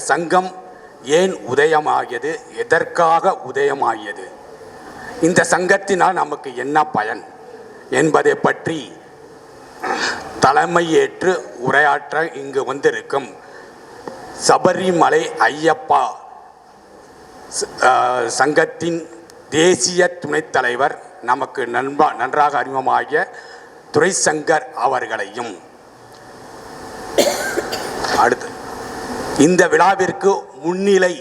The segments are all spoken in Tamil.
சங்கம் ஏன் உதயமாகியது, எதற்காக உதயமாகியது, இந்த சங்கத்தினால் நமக்கு என்ன பயன் என்பதை பற்றி தலைமையேற்று உரையாற்ற இங்கு வந்திருக்கும் சபரிமலை ஐயப்பா சங்கத்தின் தேசிய துணைத் தலைவர் நமக்கு நன்றாக அறிமுகமாகிய துரைசங்கர் அவர்களையும், அடுத்து இந்த விழாவிற்கு முன்னிலை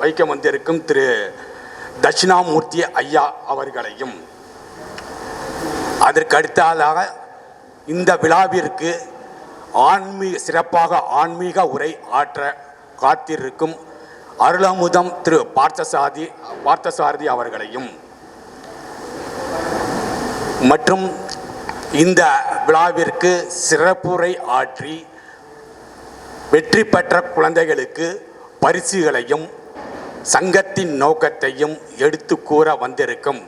வைக்க வந்திருக்கும் திரு தட்சிணாமூர்த்தி ஐயா அவர்களையும், அதற்கு அடுத்ததாக இந்த விழாவிற்கு சிறப்பாக ஆன்மீக உரை ஆற்ற காத்திருக்கும் அருளமுதம் திரு பார்த்தசாரதி அவர்களையும் மற்றும் இந்த விழாவிற்கு சிறப்புரை ஆற்றி வெற்றி பெற்ற குழந்தைகளுக்கு பரிசுகளையும் சங்கத்தின் நோக்கத்தையும் எடுத்து கூற வந்திருக்கும்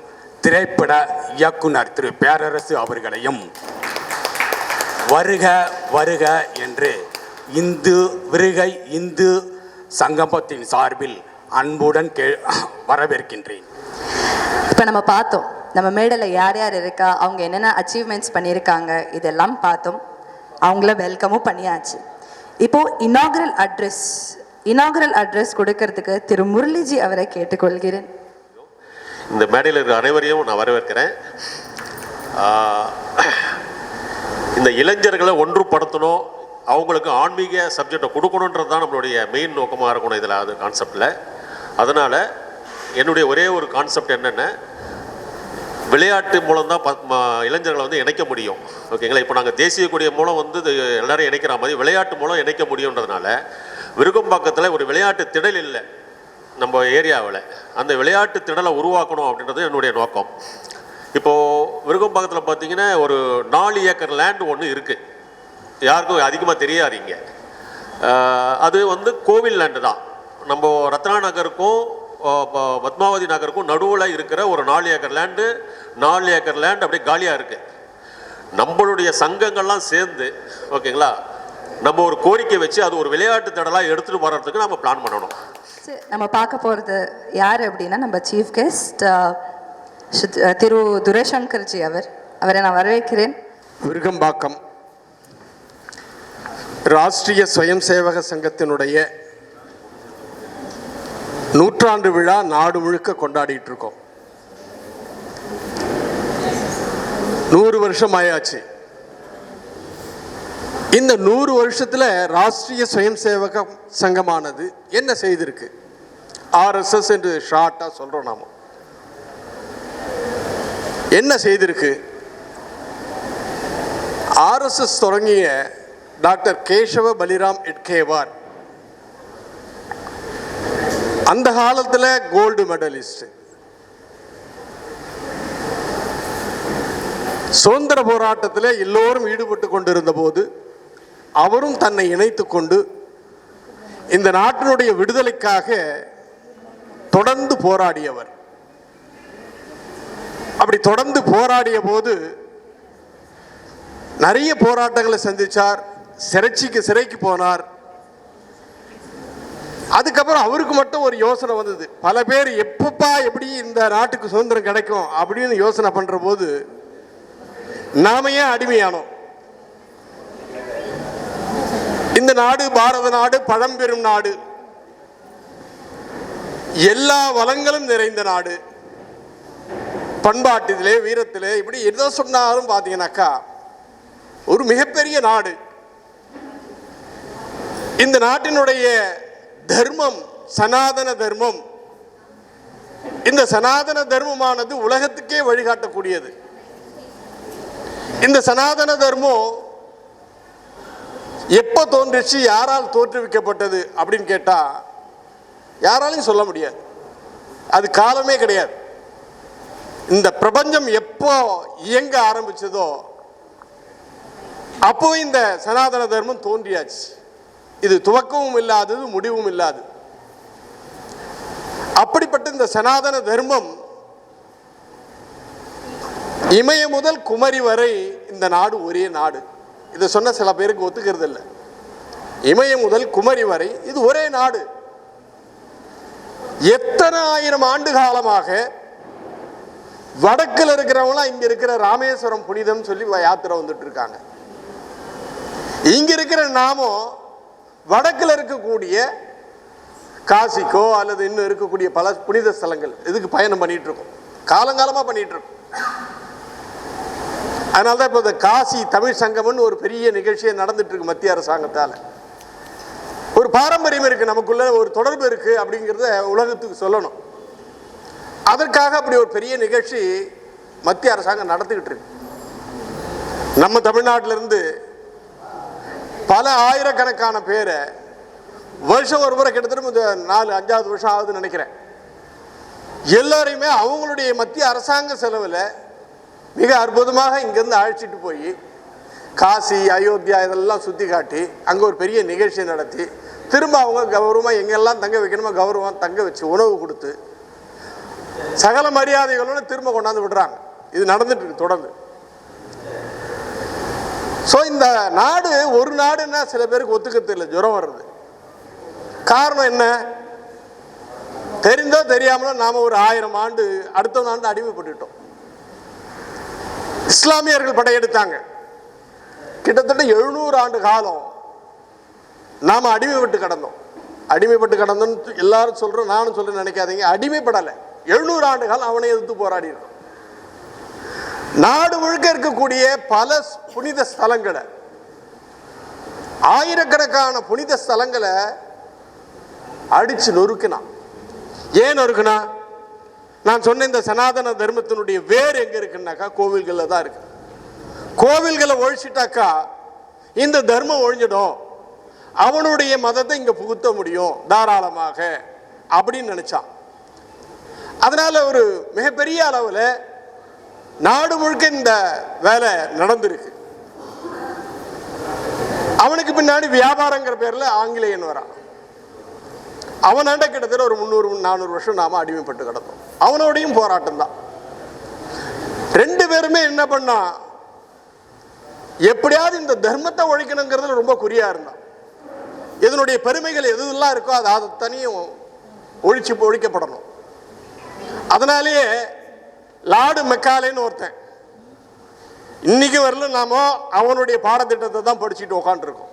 திரைப்பட இயக்குனர் திரு பேரரசு அவர்களையும் வருக வருக என்று இந்து சங்கமத்தின் சார்பில் அன்புடன் வரவேற்கின்றேன். இப்போ நம்ம பார்த்தோம், நம்ம மேடையில் யார் யார் இருக்கா, அவங்க என்னென்ன அச்சீவ்மெண்ட்ஸ் பண்ணியிருக்காங்க, இதெல்லாம் பார்த்தோம். அவங்கள வெல்கமும் பண்ணியாச்சு. இப்போது இனாகுரல் அட்ரஸ் கொடுக்கறதுக்கு திரு முரளிஜி அவரை கேட்டுக்கொள்கிறேன். இந்த மேடையில் இருக்கிற அனைவரையும் நான் வரவேற்கிறேன். இந்த இளைஞர்களை ஒன்றுபடுத்தணும், அவங்களுக்கு ஆன்மீக சப்ஜெக்டை கொடுக்கணுன்றது தான் நம்மளுடைய மெயின் நோக்கமாக இருக்கணும் இதில், அது கான்செப்டில். அதனால் என்னுடைய ஒரே ஒரு கான்செப்ட் என்னென்ன, விளையாட்டு மூலம் தான் இளைஞர்களை வந்து இணைக்க முடியும். ஓகேங்களா? இப்போ நாங்கள் தேசிய கொடிய மூலம் வந்து எல்லோரும் இணைக்கிற மாதிரி விளையாட்டு மூலம் இணைக்க முடியுன்றதுனால விருகம்பாக்கத்தில் ஒரு விளையாட்டு திடல் இல்லை நம்ம ஏரியாவில். அந்த விளையாட்டு திடலை உருவாக்கணும் அப்படின்றது என்னுடைய நோக்கம். இப்போது விருகம்பாக்கத்தில் பார்த்தீங்கன்னா ஒரு 4 ஏக்கர் லேண்டு ஒன்று இருக்குது, யாருக்கும் அதிகமாக தெரியாதீங்க. அது வந்து கோவில் லேண்டு தான். நம்ம ரத்னா நகருக்கும் பத்மாவதி நகருக்கும் நடுவில் இருக்கிற ஒரு 4 ஏக்கர் லேண்டு அப்படியே காலியாக இருக்குது. நம்மளுடைய சங்கங்கள்லாம் சேர்ந்து, ஓகேங்களா, நம்ம ஒரு கோரிக்கை வச்சு அது ஒரு விளையாட்டு திடலாக எடுத்துகிட்டு வர்றதுக்கு நம்ம பிளான் பண்ணணும். நம்ம பார்க்க போகிறது யார் அப்படின்னா, நம்ம சீஃப் கெஸ்ட் திரு துரைசங்கர்ஜி அவரை நான் வரவேற்கிறேன். விருகம்பாக்கம் ராஷ்டிரிய சுயம் சேவக சங்கத்தினுடைய 100ஆண்டு விழா நாடு முழுக்க கொண்டாடிட்டு இருக்கோம். 100 வருஷம் ஆயாச்சு. இந்த 100 வருஷத்துல ராஷ்டிரிய சுயம் சேவக சங்கமானது என்ன செய்திருக்கு? RSS என்று ஷார்ட்டா சொல்றோம். நாம என்ன செய்திருக்கு? RSS தொடங்கிய டாக்டர் கேசவ பலிராம் எட்கேவார் அந்த காலத்தில் கோல்டு மெடலிஸ்ட். சுதந்திர போராட்டத்தில் எல்லோரும் ஈடுபட்டு கொண்டிருந்த போது அவரும் தன்னை இணைத்து கொண்டு இந்த நாட்டினுடைய விடுதலைக்காக தொடர்ந்து போராடியவர். அப்படி தொடர்ந்து போராடிய போது நிறைய போராட்டங்களை சந்திச்சார். சிறைக்கு போனார். அதுக்கப்புறம் அவருக்கு மட்டும் ஒரு யோசனை வந்தது. பல பேர் எப்படி இந்த நாட்டுக்கு சுதந்திரம் கிடைக்கும் அப்படின்னு யோசனை பண்ற போது நாம ஏன் அடிமையானோம்? இந்த நாடு பாரத நாடு, பழம்பெரும் நாடு, எல்லா வளங்களும் நிறைந்த நாடு, பண்பாட்டிலே வீரத்திலே இப்படி எதோ சொன்னாலும் பார்த்தீங்கன்னாக்கா ஒரு மிகப்பெரிய நாடு. இந்த நாட்டினுடைய தர்மம் சனாதன தர்மம். இந்த சனாதன தர்மமானது உலகத்துக்கே வழிகாட்டக்கூடியது. இந்த சனாதன தர்மம் எப்போ தோன்றிச்சு, யாரால் தோற்றுவிக்கப்பட்டது அப்படின்னு கேட்டா யாராலையும் சொல்ல முடியாது. அது காலமே கிடையாது. இந்த பிரபஞ்சம் எப்போ இயங்க ஆரம்பிச்சதோ அப்போ இந்த சனாதன தர்மம் தோன்றியாச்சு. இது துவக்கமும் இல்லாதது, முடிவும் இல்லாது. அப்படிப்பட்ட இந்த சனாதன தர்மம் இமய முதல் குமரி வரை இந்த நாடு ஒரே நாடு. இதை சொன்ன சில பேருக்கு ஒத்துக்கிறது இல்லை. இமயம் முதல் குமரி வரை இது ஒரே நாடு. எத்தனை ஆயிரம் ஆண்டு காலமாக வடக்கில் இருக்கிறவங்களாம் இங்க இருக்கிற ராமேஸ்வரம் புனிதம் சொல்லி யாத்திரை வந்துட்டு இருக்காங்க. இங்க இருக்கிற நாமும் வடக்கில் இருக்கக்கூடிய காசிக்கோ அல்லது இன்னும் இருக்கக்கூடிய பல புனித ஸ்தலங்கள் இதுக்கு பயணம் பண்ணிட்டு இருக்கோம், காலங்காலமா பண்ணிட்டு இருக்கோம். அதனால்தான் இப்போ இந்த காசி தமிழ் சங்கம்னு ஒரு பெரிய நிகழ்ச்சியை நடந்துட்டு இருக்கு மத்திய அரசாங்கத்தால். ஒரு பாரம்பரியம் இருக்கு, நமக்குள்ள ஒரு தொடர்பு இருக்கு அப்படிங்கிறத உலகத்துக்கு சொல்லணும். அதற்காக அப்படி ஒரு பெரிய நிகழ்ச்சி மத்திய அரசாங்கம் நடத்திக்கிட்டு இருக்கு. நம்ம தமிழ்நாட்டிலிருந்து பல ஆயிரக்கணக்கான பேரை வருஷம் ஒரு முறை கிட்டத்தட்ட 4-5வது வருஷம் ஆகுதுன்னு நினைக்கிறேன், எல்லாரையுமே அவங்களுடைய மத்திய அரசாங்க செலவில் மிக அற்புதமாக இங்கேருந்து அழைச்சிட்டு போய் காசி அயோத்தியா இதெல்லாம் சுற்றி காட்டி அங்கே ஒரு பெரிய நிகழ்ச்சி நடத்தி திரும்ப அவங்க கௌரவமாக எங்கெல்லாம் தங்க வைக்கணுமோ கௌரவமாக தங்க வச்சு உணவு கொடுத்து சகல மரியாதைகளோடு திரும்ப கொண்டாந்து விடுறாங்க. இது நடந்துட்டு இருக்கு தொடர்ந்து. ஸோ இந்த நாடு ஒரு நாடுன்னா சில பேருக்கு ஒத்துக்க தெரியல, ஜுரம் வருது. காரணம் என்ன? தெரிந்தோ தெரியாமலோ நாம ஒரு 1000 ஆண்டு அடுத்த ஆண்டு அடிமைப்பட்டுட்டோம். இஸ்லாமியர்கள் படையெடுத்தாங்க, கிட்டத்தட்ட 700 ஆண்டு காலம் நாம அடிமைப்பட்டு கிடந்தோம். அடிமைப்பட்டு கிடந்தோம்னு எல்லாரும் சொல்றோம், நானும் சொல்றேன் நினைக்காதீங்க. அடிமைப்படலை, 700 ஆண்டு காலம் அவனை எதிர்த்து போராடி இருக்கோம். நாடு முழுக்க இருக்கக்கூடிய பல புனித ஸ்தலங்களை, ஆயிரக்கணக்கான புனித ஸ்தலங்களை அடிச்சு நொறுக்கினான். ஏன் நொறுக்கினா? நான் சொன்ன இந்த சனாதன தர்மத்தினுடைய வேர் எங்க இருக்குன்னாக்கா கோவில்கள்ல தான் இருக்கு. கோவில்களை ஒழிச்சிட்டாக்கா இந்த தர்மம் ஒழிஞ்சிடும், அவனுடைய மதத்தை இங்க புகுத்த முடியும் தாராளமாக அப்படின்னு நினைச்சான். அதனால ஒரு மிகப்பெரிய அளவில் நாடு முழுக்க இந்த வேலை நடந்திருக்கு. அவனுக்கு பின்னாடி வியாபாரங்கிற பேர்ல ஆங்கிலேயன் வரான். அவனாண்ட கிட்டத்தட்ட ஒரு 300-400 வருஷம் நாம அடிமைப்பட்டு கிடந்தோம். அவனோடையும் போராட்டம் தான். 2 பேருமே என்ன பண்ணா, எப்படியாவது இந்த தர்மத்தை ஒழிக்கணுங்கிறதுல ரொம்ப குறியா இருந்தான். இதனுடைய பெருமைகள் எதுலாம் இருக்கோ அது தனியும் ஒழிக்கப்படணும். அதனாலேயே லார்டு மெக்காலேன்னு ஒருத்தன், இன்னைக்கு வரல நாம அவனுடைய பாடத்திட்டத்தை தான் படிச்சுட்டு உட்காந்துருக்கோம்.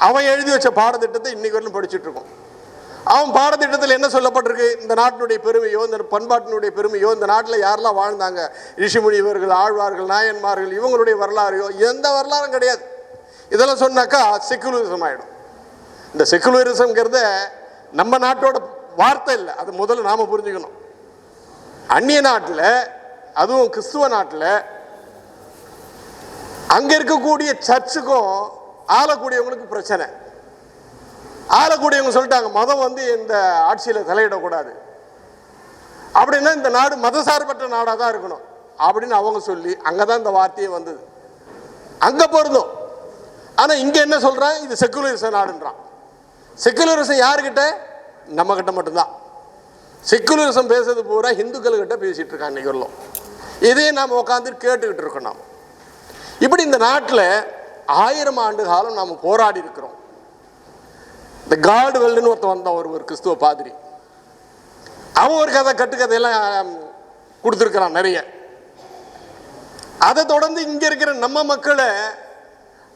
அவன் எழுதி வச்ச பாடத்திட்டத்தை இன்னைக்கு வரலும் படிச்சுட்டு இருக்கோம். அவன் பாடத்திட்டத்தில் என்ன சொல்லப்பட்டிருக்கு? இந்த நாட்டினுடைய பெருமையோ இந்த பண்பாட்டினுடைய பெருமையோ இந்த நாட்டில் யாரெல்லாம் வாழ்ந்தாங்க, ரிஷிமுனிவர்கள், ஆழ்வார்கள், நாயன்மார்கள், இவங்களுடைய வரலாறையோ எந்த வரலாறும் கிடையாது. இதெல்லாம் சொன்னாக்கா செக்குலரிசம் ஆகிடும். இந்த செக்குலரிசம்ங்கிறத நம்ம நாட்டோட வார்த்தை இல்லை, அது முதல்ல நாம புரிஞ்சுக்கணும். அந்நிய நாட்டில், அதுவும் கிறிஸ்துவ நாட்டில், அங்க இருக்கக்கூடிய சர்ச்சுக்கும் ஆளக்கூடியவங்களுக்கு பிரச்சனை. ஆளக்கூடியவங்க சொல்லிட்டாங்க, மதம் இந்த ஆட்சியில் தலையிடக்கூடாது அப்படின்னா இந்த நாடு மதசார்பற்ற நாடாக தான் இருக்கணும் அப்படின்னு அவங்க சொல்லி அங்கதான் இந்த வார்த்தையே வந்தது. அங்க பொருந்தும். ஆனா இங்க என்ன சொல்றான்? இது செக்குலரிசம் நாடுன்றான். செக்குலரிசம் யாருக்கிட்ட? நம்ம கிட்ட மட்டும்தான். செக்குலரிசம் பேசுறது பூரா இந்துக்கள் கிட்ட பேசிட்டு இருக்கான் இன்னைக்கு வரலாம். இதே நாம் உட்காந்து கேட்டுக்கிட்டு இருக்கோம். நாம் இப்படி இந்த நாட்டில் 1000 ஆண்டு காலம் நாம் போராடி இருக்கிறோம். இந்த கார்டுவெல்னு ஒருத்தன் வந்தான், ஒரு கிறிஸ்துவ பாதிரி. அவன் ஒரு கட்டுக்கதையெல்லாம் கொடுத்துருக்கிறான் நிறைய. அதை தொடர்ந்து இங்க இருக்கிற நம்ம மக்களை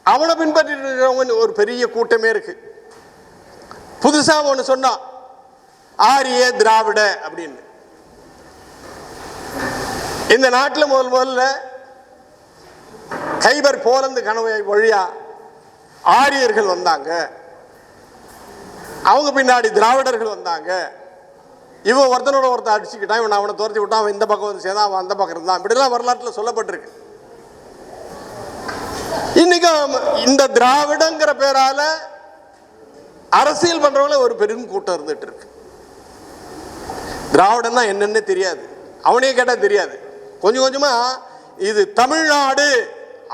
அவனை பின்பற்றிட்டு இருக்கிறவங்க ஒரு பெரிய கூட்டமே இருக்கு. புதுசா ஒன்று சொன்னான், ஆரிய திராவிட அப்படின்னு. இந்த நாட்டில் முதல்ல கைபர் போலந்து கனவை வழியா ஆரியர்கள் வந்தாங்க, அவங்க பின்னாடி திராவிடர்கள் வந்தாங்க. இவன் ஒருத்தனோட ஒருத்தன் அடிச்சுக்கிட்டான், இவன் அவனை துரத்தி விட்டான், அவன் இந்த பக்கம் வந்து சேர்ந்தான், அவன் அந்த பக்கம் இருந்தான். இப்படிலாம் வரலாற்றில் சொல்லப்பட்டிருக்கு. இன்னைக்கும் இந்த திராவிடங்கிற பேரால அரசியல் பண்றவங்கள ஒரு பெரும் கூட்டம் இருந்துட்டு இருக்கு. திராவிடன்னா என்னன்னு தெரியாது, அவனே கேட்டா தெரியாது. கொஞ்சம் கொஞ்சமா இது தமிழ்நாடு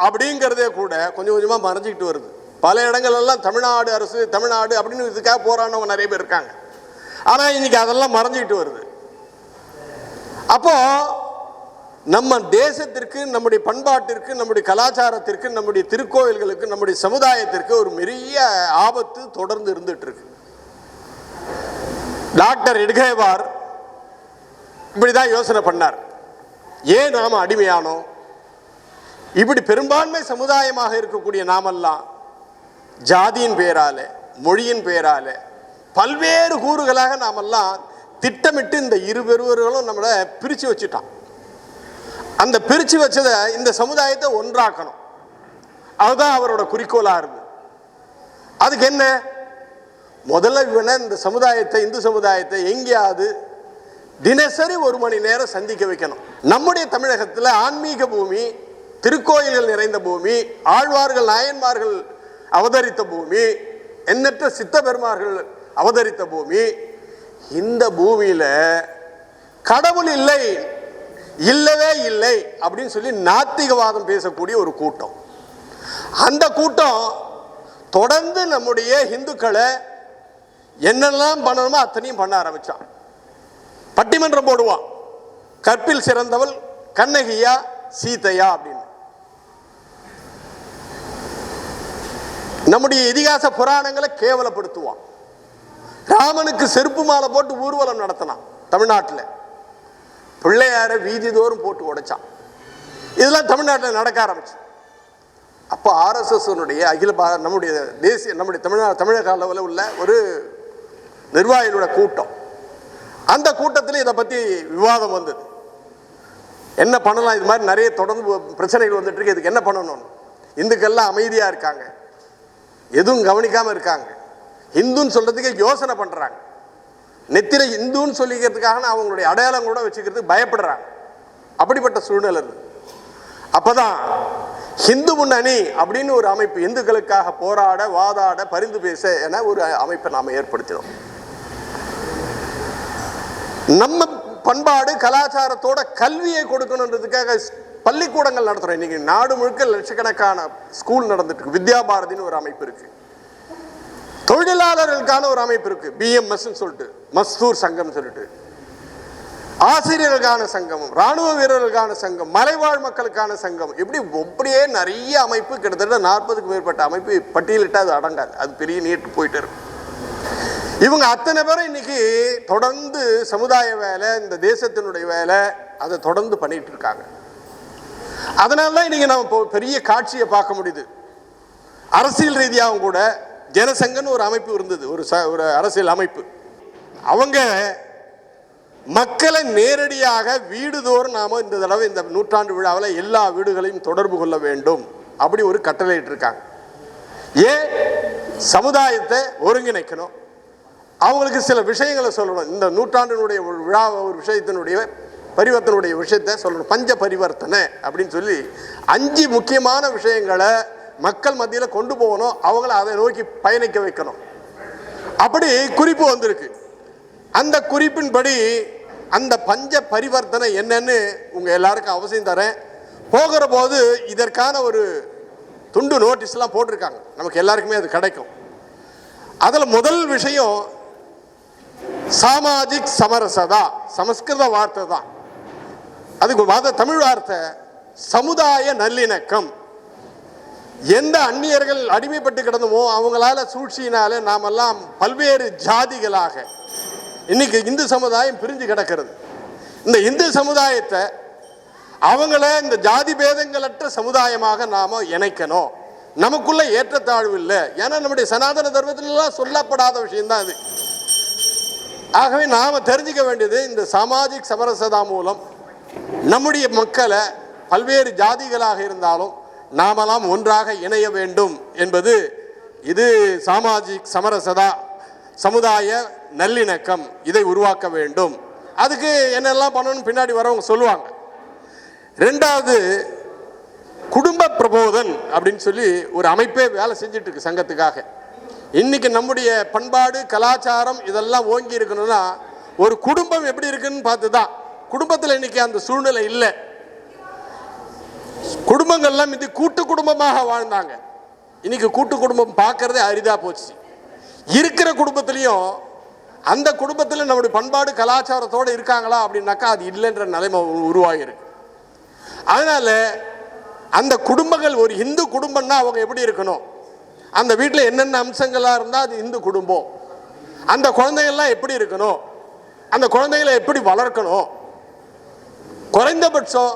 அப்படிங்கிறதே கூட கொஞ்சம் கொஞ்சமா மறைஞ்சிக்கிட்டு வருது. பல இடங்கள் எல்லாம் தமிழ்நாடு அரசு, தமிழ்நாடு அப்படின்னு இதுக்காக போராடினவங்க நிறைய பேர் இருக்காங்க. ஆனா இன்னைக்கு அதெல்லாம் மறைஞ்சிக்கிட்டு வருது. அப்போ நம்ம தேசத்திற்கு, நம்முடைய பண்பாட்டிற்கு, நம்முடைய கலாச்சாரத்திற்கு, நம்முடைய திருக்கோயில்களுக்கு, நம்முடைய சமுதாயத்திற்கு ஒரு பெரிய ஆபத்து தொடர்ந்து இருந்துட்டு இருக்கு. டாக்டர் எட்கேவார் இப்படிதான் யோசனை பண்ணார். ஏன் நாம அடிமையானோம்? இப்படி பெரும்பான்மை சமுதாயமாக இருக்கக்கூடிய நாமெல்லாம் ஜாதியின் பெயரால, மொழியின் பெயரால, பல்வேறு கூறுகளாக நாமெல்லாம் திட்டமிட்டு இந்த இரு பெருவர்களும் நம்மளை பிரித்து வச்சுட்டான். அந்த பிரித்து வச்சதை இந்த சமுதாயத்தை ஒன்றாக்கணும், அதுதான் அவரோட குறிக்கோளாக இருக்கு. அதுக்கு என்ன? முதல்ல இவனை இந்த சமுதாயத்தை, இந்து சமுதாயத்தை எங்கேயாவது தினசரி 1 மணி நேரம் சந்திக்க வைக்கணும். நம்முடைய தமிழகத்தில் ஆன்மீக பூமி, திருக்கோயில்கள் நிறைந்த பூமி, ஆழ்வார்கள் நாயன்மார்கள் அவதரித்த பூமி, எண்ணற்ற சித்த பெருமார்கள் அவதரித்த பூமி. இந்த பூமியில கடவுள் இல்லை, இல்லவே இல்லை அப்படின்னு சொல்லி நாத்திகவாதம் பேசக்கூடிய ஒரு கூட்டம். அந்த கூட்டம் தொடர்ந்து நம்முடைய இந்துக்களை என்னெல்லாம் பண்ணணுமோ அத்தனையும் பண்ண ஆரம்பிச்சான். பட்டிமன்றம் போடுவான், கற்பில் சிறந்தவள் கண்ணகியா சீதையா அப்படின்னு. நம்முடைய இதிகாச புராணங்களை கேவலப்படுத்துவான். ராமனுக்கு செருப்பு மாலை போட்டு ஊர்வலம் நடத்தினான் தமிழ்நாட்டில். பிள்ளையார வீதி தோறும் போட்டு உடைச்சான். இதெல்லாம் தமிழ்நாட்டில் நடக்க ஆரம்பிச்சு. அப்போ RSS அகில நம்முடைய தேசிய, நம்முடைய தமிழக அளவில் உள்ள ஒரு நிர்வாகிகளோட கூட்டம். அந்த கூட்டத்தில் இதை பற்றி விவாதம் வந்தது. என்ன பண்ணலாம், இது மாதிரி நிறைய தொடர்ந்து பிரச்சனைகள் வந்துட்டு இருக்கு, இதுக்கு என்ன பண்ணணும்னு. இந்துக்கள்லாம் அமைதியாக இருக்காங்க, எதுவும் கவனிக்காமல் இருக்காங்க. இந்துன்னு சொல்றதுக்கு யோசனை பண்றாங்க. நெத்திர இந்துன்னு சொல்லிக்கிறதுக்காக அவங்களுடைய அடையாளம் கூட வச்சுக்கிறதுக்கு பயப்படுறாங்க. அப்படிப்பட்ட சூழ்நிலை இருக்கு. அப்பதான் ஹிந்து முன்னணி அப்படின்னு ஒரு அமைப்பு, இந்துக்களுக்காக போராட, வாதாட, பரிந்து பேச என ஒரு அமைப்பை நாம ஏற்படுத்தினோம். நம்ம பண்பாடு கலாச்சாரத்தோட கல்வியை கொடுக்கணுன்றதுக்காக பள்ளிக்கூடங்கள் நடத்துறோம். இன்னைக்கு நாடு முழுக்க லட்சக்கணக்கான ஸ்கூல் நடந்துட்டு இருக்கு. வித்யா பாரதின்னு ஒரு அமைப்பு இருக்கு. தொழிலாளர்களுக்கான ஒரு அமைப்பு இருக்கு, BMS சொல்லிட்டு, மஸ்தூர் சங்கம் சொல்லிட்டு. ஆசிரியர்களுக்கான சங்கம், ராணுவ வீரர்களுக்கான சங்கம், மலைவாழ் மக்களுக்கான சங்கம், இப்படி அப்படியே நிறைய அமைப்பு, கிட்டத்தட்ட 40க்கும் மேற்பட்ட அமைப்பு பட்டியலிட்டு அது அடங்காது. அது பெரிய நீட்டு போயிட்டு இருக்கு. இவங்க அத்தனை பேரும் இன்னைக்கு தொடர்ந்து சமுதாய வேலை, இந்த தேசத்தினுடைய வேலை, அதை தொடர்ந்து பண்ணிட்டு இருக்காங்க. அதனாலதான் இன்னைக்கு நம்ம பெரிய காட்சியை பார்க்க முடியுது. அரசியல் ரீதியாகவும் கூட ஜனசங்கன்னு ஒரு அமைப்பு இருந்தது, ஒரு அரசியல் அமைப்பு. அவங்க மக்களை நேரடியாக வீடுதோறும் நாம இந்த தடவை இந்த நூற்றாண்டு விழாவில் எல்லா வீடுகளையும் தொடர்பு கொள்ள வேண்டும் அப்படி ஒரு கட்டளை இட்டிருக்காங்க. ஏன்? சமுதாயத்தை ஒருங்கிணைக்கணும், அவங்களுக்கு சில விஷயங்களை சொல்லணும். இந்த நூற்றாண்டினுடைய விழா ஒரு விஷயத்தினுடைய பரிவர்த்தனுடைய விஷயத்தை சொல்லணும். பஞ்ச பரிவர்த்தனை அப்படின்னு சொல்லி 5 முக்கியமான விஷயங்களை மக்கள் மத்தியில் கொண்டு போகணும், அவங்கள அதை நோக்கி பயணிக்க வைக்கணும். அப்படி குறிப்பு வந்திருக்கு. அந்த குறிப்பின்படி அந்த பஞ்ச பரிவர்த்தனை என்னன்னு உங்க எல்லாருக்கும் அவசியம் தரேன். போகிற போது இதற்கான ஒரு துண்டு நோட்டீஸ்லாம் போட்டிருக்காங்க, நமக்கு எல்லாருக்குமே அது கிடைக்கும். அதில் முதல் விஷயம் சாமாஜிக் சமரசதா, சமஸ்கிருத வார்த்தை தான், அதுக்கு தமிழ் வார்த்தை சமுதாய நல்லிணக்கம். எந்த அந்நியர்கள் அடிமைப்பட்டு கிடந்தமோ அவங்களால சூழ்ச்சியினால நாமெல்லாம் பல்வேறு ஜாதிகளாக இன்னைக்கு இந்து சமுதாயம் பிரிஞ்சு கிடக்கிறது. இந்த இந்து சமுதாயத்தை அவங்கள இந்த ஜாதி பேதங்களற்ற சமுதாயமாக நாம இணைக்கணும். நமக்குள்ள ஏற்றத்தாழ்வு இல்லை, ஏன்னா நம்முடைய சனாதன தர்மத்திலாம் சொல்லப்படாத விஷயம்தான் அது. ஆகவே நாம தெரிஞ்சுக்க வேண்டியது, இந்த சாமாஜிக் சமரசதா மூலம் நம்முடைய மக்களை பல்வேறு ஜாதிகளாக இருந்தாலும் நாமெல்லாம் ஒன்றாக இணைய வேண்டும் என்பது இது. சாமாஜிக் சமரசதா, சமுதாய நல்லிணக்கம், இதை உருவாக்க வேண்டும். அதுக்கு என்னெல்லாம் பண்ணணும் பின்னாடி வரவங்க சொல்லுவாங்க. 2வது குடும்ப பிரபோதன் அப்படின்னு சொல்லி ஒரு அமைப்பே வேலை செஞ்சுட்டு இருக்கு சங்கத்துக்காக. இன்னைக்கு நம்முடைய பண்பாடு கலாச்சாரம் இதெல்லாம் ஓங்கி இருக்கணும்னா ஒரு குடும்பம் எப்படி இருக்குன்னு பார்த்துதான். குடும்பத்தில் இன்னைக்கு அந்த சூழ்நிலை இல்லை. குடும்பங்கள்லாம் இது கூட்டு குடும்பமாக வாழ்ந்தாங்க. இன்னைக்கு கூட்டு குடும்பம் பார்க்கறதே அரிதா போச்சு. இருக்கிற குடும்பத்திலையும் அந்த குடும்பத்தில் நம்முடைய பண்பாடு கலாச்சாரத்தோடு இருக்காங்களா அப்படின்னாக்கா அது இல்லைன்ற நிலைமை உருவாகி இருக்கு. அதனால அந்த குடும்பங்கள், ஒரு இந்து குடும்பம்னா அவங்க எப்படி இருக்கணும், அந்த வீட்டில் என்னென்ன அம்சங்களாக இருந்தால் அது இந்து குடும்பம், அந்த குழந்தைகள்லாம் எப்படி இருக்கணும், அந்த குழந்தைகளை எப்படி வளர்க்கணும், குறைந்தபட்சம்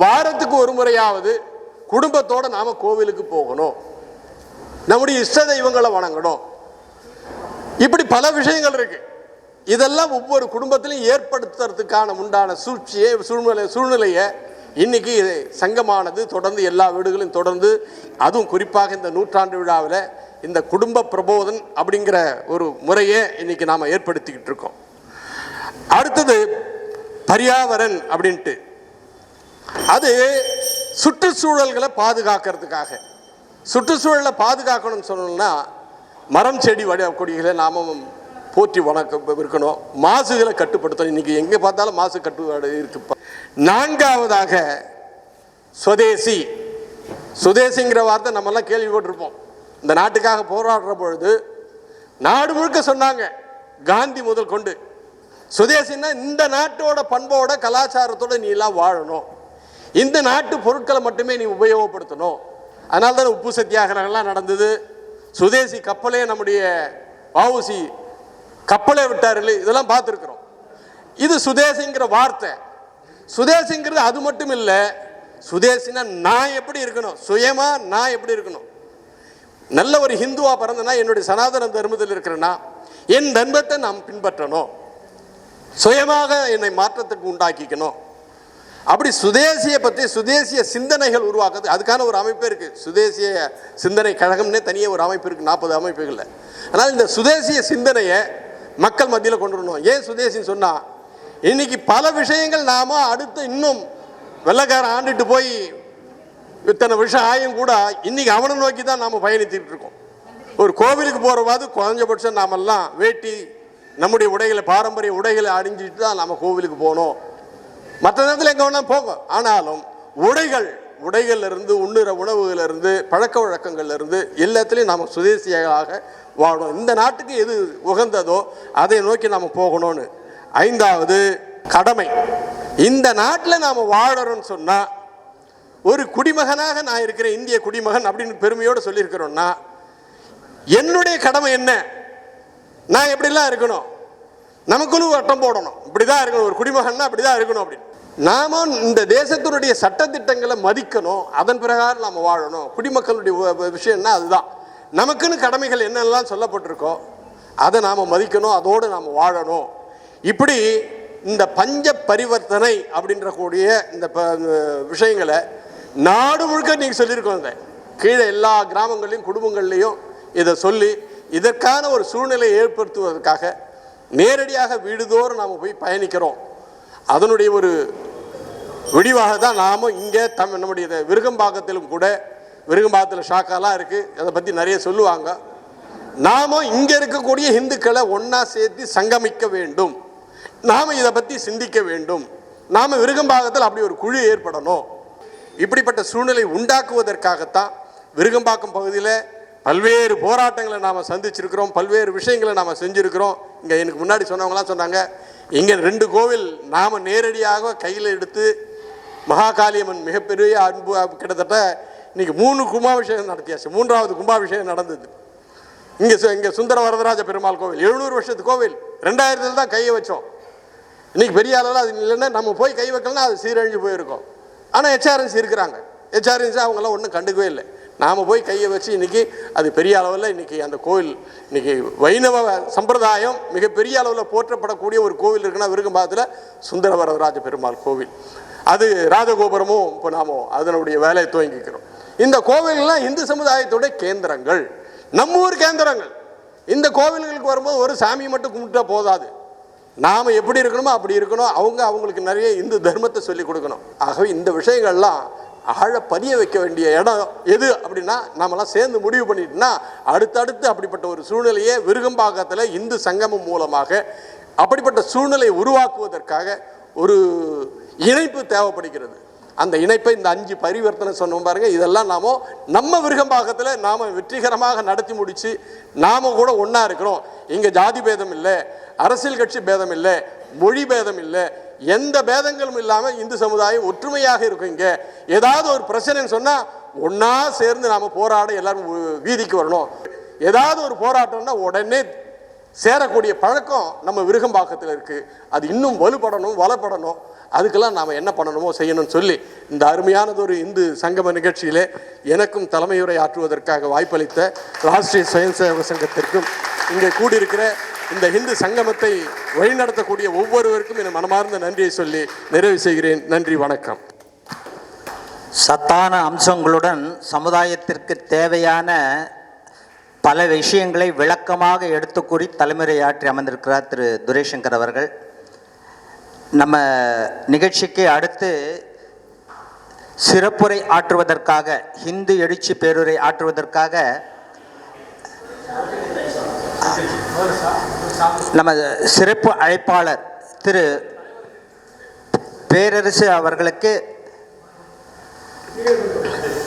வாரத்துக்கு ஒரு முறையாவது குடும்பத்தோடு நாம கோவிலுக்கு போகணும், நம்முடைய இஷ்ட தெய்வங்களை வணங்கணும். இப்படி பல விஷயங்கள் இருக்கு. இதெல்லாம் ஒவ்வொரு குடும்பத்திலையும் ஏற்படுத்துறதுக்கான உண்டான சூழ்நிலையை இன்னைக்கு சங்கமானது தொடர்ந்து எல்லா வீடுகளையும் தொடர்ந்து, அதுவும் குறிப்பாக இந்த நூற்றாண்டு விழாவில் இந்த குடும்ப பிரபோதன் அப்படிங்கிற ஒரு முறையை இன்னைக்கு நாம் ஏற்படுத்திக்கிட்டு இருக்கோம். அடுத்தது பர்யாவரன் அப்படின்ட்டு, அது சுற்றுச்சூழல்களை பாதுகாக்கிறதுக்காக. சுற்றுச்சூழலை பாதுகாக்கணும்னு சொன்னோம்னா மரம் செடி கொடிகளை நாம போற்றி இருக்கணும், மாசுகளை கட்டுப்படுத்தணும். இன்னைக்கு எங்கே பார்த்தாலும் மாசு கட்டுப்பாடு இருக்கு. நான்காவதாக சுதேசி. சுதேசிங்கிற வார்த்தை நம்மெல்லாம் கேள்விப்பட்டிருப்போம். இந்த நாட்டுக்காக போராடுற பொழுது நாடு முழுக்க சொன்னாங்க, காந்தி முதல் கொண்டு. சுதேசின்னா இந்த நாட்டோட பண்போட கலாச்சாரத்தோட நீ எல்லாம் வாழணும், இந்த நாட்டு பொருட்களை மட்டுமே நீ உபயோகப்படுத்தணும். அதனால தான் உப்பு சத்தியாகிரகம்லாம் நடந்தது. சுதேசி கப்பலே நம்முடைய வஉசி கப்பலே விட்டார்கள். இதெல்லாம் பார்த்துருக்குறோம். இது சுதேசிங்கிற வார்த்தை. சுதேசிங்கிறது அது மட்டும் இல்லை, சுதேசினா நான் எப்படி இருக்கணும், சுயமா நான் எப்படி இருக்கணும். நல்ல ஒரு ஹிந்துவா பிறந்தனா என்னுடைய சனாதன தர்மத்தில் இருக்கிறேன்னா என் தர்மத்தை நாம் பின்பற்றணும், சுயமாக என்னை மாற்றத்துக்கு உண்டாக்கிக்கணும். அப்படி சுதேசியை பற்றி சுதேசிய சிந்தனைகள் உருவாக்குறது, அதுக்கான ஒரு அமைப்பு இருக்குது. சுதேசிய சிந்தனை கழகம்னே தனியாக ஒரு அமைப்பு இருக்குது, 40 அமைப்புகளில். ஆனால் இந்த சுதேசிய சிந்தனையை மக்கள் மத்தியில் கொண்டு வரணும். ஏன் சுதேசின்னு சொன்னால், இன்னைக்கு பல விஷயங்கள் நாம அடுத்து இன்னும் வெள்ளைக்காரன் ஆண்டுட்டு போய் இத்தனை விஷயம் ஆயும் கூட இன்னைக்கு அவனை நோக்கி தான் நாம் பயணித்துட்டு இருக்கோம். ஒரு கோவிலுக்கு போகிறவாது குறைஞ்சபட்சம் நாமெல்லாம் வேட்டி, நம்முடைய உடைகளை, பாரம்பரிய உடைகளை அணிஞ்சிட்டு தான் நாம் கோவிலுக்கு போகணும். மற்ற நேரத்தில் எங்கே வேணால் போகும். ஆனாலும் உடைகள்லேருந்து உண்ணுற உணவுகளிலிருந்து பழக்க வழக்கங்கள்லேருந்து எல்லாத்துலேயும் நாம் சுதேசியாக வாழணும். இந்த நாட்டுக்கு எது உகந்ததோ அதை நோக்கி நாம் போகணும்னு. ஐந்தாவது கடமை. இந்த நாட்டில் நாம் வாழறோம்னு சொன்னால், ஒரு குடிமகனாக நான் இருக்கிறேன், இந்திய குடிமகன் அப்படின்னு பெருமையோடு சொல்லியிருக்கிறோன்னா, என்னுடைய கடமை என்ன, நான் எப்படிலாம் இருக்கணும், நமக்குள்ள வட்டம் போடணும், இப்படிதான் இருக்கணும், ஒரு குடிமகன்னா அப்படிதான் இருக்கணும் அப்படின்னு. நாம இந்த தேசத்தினுடைய சட்டத்திட்டங்களை மதிக்கணும், அதன் பிரகாரம் நாம் வாழணும். குடிமக்களுடைய விஷயம்னா அதுதான். நமக்குன்னு கடமைகள் என்னெல்லாம் சொல்லப்பட்டிருக்கோ அதை நாம் மதிக்கணும், அதோடு நாம் வாழணும். இப்படி இந்த பஞ்ச பரிவர்த்தனை அப்படின்ற கூடிய இந்த விஷயங்களை நாடு முழுக்க நீங்கள் சொல்லியிருக்கோம். இந்த கீழே எல்லா கிராமங்கள்லையும் குடும்பங்கள்லையும் இதை சொல்லி இதற்கான ஒரு சூழ்நிலையை ஏற்படுத்துவதற்காக நேரடியாக வீடுதோறும் நாம் போய் பயணிக்கிறோம். அதனுடைய ஒரு விடிவாக தான் நாம் இங்கே நம்முடைய விருகம்பாக்கத்திலும் கூட, விருகம்பாக்கத்தில் ஷாக்காலாம் இருக்குது, அதை பற்றி நிறைய சொல்லுவாங்க. நாம் இங்கே இருக்கக்கூடிய இந்துக்களை ஒன்றா சேர்த்து சங்கமிக்க வேண்டும், நாம் இதை பற்றி சிந்திக்க வேண்டும், நாம் விருகம்பாக்கத்தில் அப்படி ஒரு குழு ஏற்படணும். இப்படிப்பட்ட சூழ்நிலை உண்டாக்குவதற்காகத்தான் விருகம்பாக்கம் பகுதியில் பல்வேறு போராட்டங்களை நாம் சந்திச்சிருக்கிறோம், பல்வேறு விஷயங்களை நாம் செஞ்சுருக்கிறோம். இங்கே எனக்கு முன்னாடி சொன்னவங்களாம் சொன்னாங்க, இங்கே 2 கோவில் நாம் நேரடியாக கையில் எடுத்து மகாகாளியம்மன் மிகப்பெரிய அன்பு, கிட்டத்தட்ட இன்னைக்கு 3 கும்பாபிஷேகம் நடத்தியாச்சு. 3வது கும்பாபிஷேகம் நடந்தது இங்கே சுந்தர வரதராஜ பெருமாள் கோவில். 700 வருஷத்து கோவில். 2000 தான் கையை வச்சோம். இன்னைக்கு பெரிய அளவில் அது இல்லைன்னா நம்ம போய் கை வைக்கலன்னா அது சீரழிஞ்சு போயிருக்கோம். ஆனால் ஹெச்ஆர்என்சி இருக்கிறாங்க, ஹெச்ஆர்என்சி அவங்களாம் ஒன்றும் கண்டுக்கவே இல்லை. நாம் போய் கையை வச்சு இன்றைக்கி அது பெரிய அளவில் இன்றைக்கி அந்த கோவில், இன்றைக்கி வைணவ சம்பிரதாயம் மிகப்பெரிய அளவில் போற்றப்படக்கூடிய ஒரு கோவில் இருக்குன்னா விருகம்பாக்கத்தில் சுந்தர வரதராஜ பெருமாள் கோவில். அது ராஜகோபுரமும் இப்போ நாம் அதனுடைய வேலையை துவங்கிக்கிறோம். இந்த கோவில்கள்லாம் இந்து சமுதாயத்துடைய கேந்திரங்கள், நம்ம ஊர் கேந்திரங்கள். இந்த கோவில்களுக்கு வரும்போது ஒரு சாமியை மட்டும் கும்பிட்டா போதாது, நாம் எப்படி இருக்கணுமோ அப்படி இருக்கணும். அவங்களுக்கு நிறைய இந்து தர்மத்தை சொல்லிக் கொடுக்கணும். ஆகவே இந்த விஷயங்கள்லாம் ஆழ பதிய வைக்க வேண்டிய இடம் எது அப்படின்னா, நாமெல்லாம் சேர்ந்து முடிவு பண்ணிட்டோம்னா அடுத்தடுத்து அப்படிப்பட்ட ஒரு சூழ்நிலையே விருகம்பாக்கத்தில் இந்து சங்கமம் மூலமாக அப்படிப்பட்ட சூழ்நிலையை உருவாக்குவதற்காக ஒரு இணைப்பு தேவைப்படுகிறது. அந்த இணைப்பை இந்த 5 பரிவர்த்தனை சொன்னோம் பாருங்க, இதெல்லாம் நம்ம விருகம்பாக்கத்தில் நாம் வெற்றிகரமாக நடத்தி முடித்து நாம் கூட ஒன்றா இருக்கிறோம். இங்கே ஜாதி பேதம் இல்லை, அரசியல் கட்சி பேதம் இல்லை, மொழி பேதம் இல்லை, எந்த பேதங்களும் இல்லாமல் இந்து சமுதாயம் ஒற்றுமையாக இருக்கும். இங்கே ஏதாவது ஒரு பிரச்சனைன்னு சொன்னால் ஒன்றா சேர்ந்து நாம் போராட எல்லாரும் வீதிக்கு வரணும். ஏதாவது ஒரு போராட்டம்னா உடனே சேரக்கூடிய பழக்கம் நம்ம விருகம்பாக்கத்தில் இருக்குது. அது இன்னும் வலுப்படணும். அதுக்கெல்லாம் நாம் என்ன பண்ணணுமோ செய்யணும்னு சொல்லி இந்த அருமையானதொரு இந்து சங்கம நிகழ்ச்சியிலே எனக்கும் தலைமையுரை ஆற்றுவதற்காக வாய்ப்பளித்த ராஷ்டிரிய சுயம்சேவக சங்கத்திற்கும் இங்கே கூடியிருக்கிற இந்த இந்து சங்கமத்தை வழிநடத்தக்கூடிய ஒவ்வொருவருக்கும் என் மனமார்ந்த நன்றியை சொல்லி நிறைவு செய்கிறேன். நன்றி, வணக்கம். சத்தான அம்சங்களுடன் சமுதாயத்திற்கு தேவையான பல விஷயங்களை விளக்கமாக எடுத்து கூறி தலைமுறையாற்றி அமர்ந்திருக்கிறார் திரு துரைசங்கர் அவர்கள். நம்ம நிகழ்ச்சிக்கு அடுத்து சிறப்புரை ஆற்றுவதற்காக, ஹிந்து எழுச்சி பேருரை ஆற்றுவதற்காக நம்ம சிறப்பு அழைப்பாளர் திரு பேரரசு அவர்களுக்கு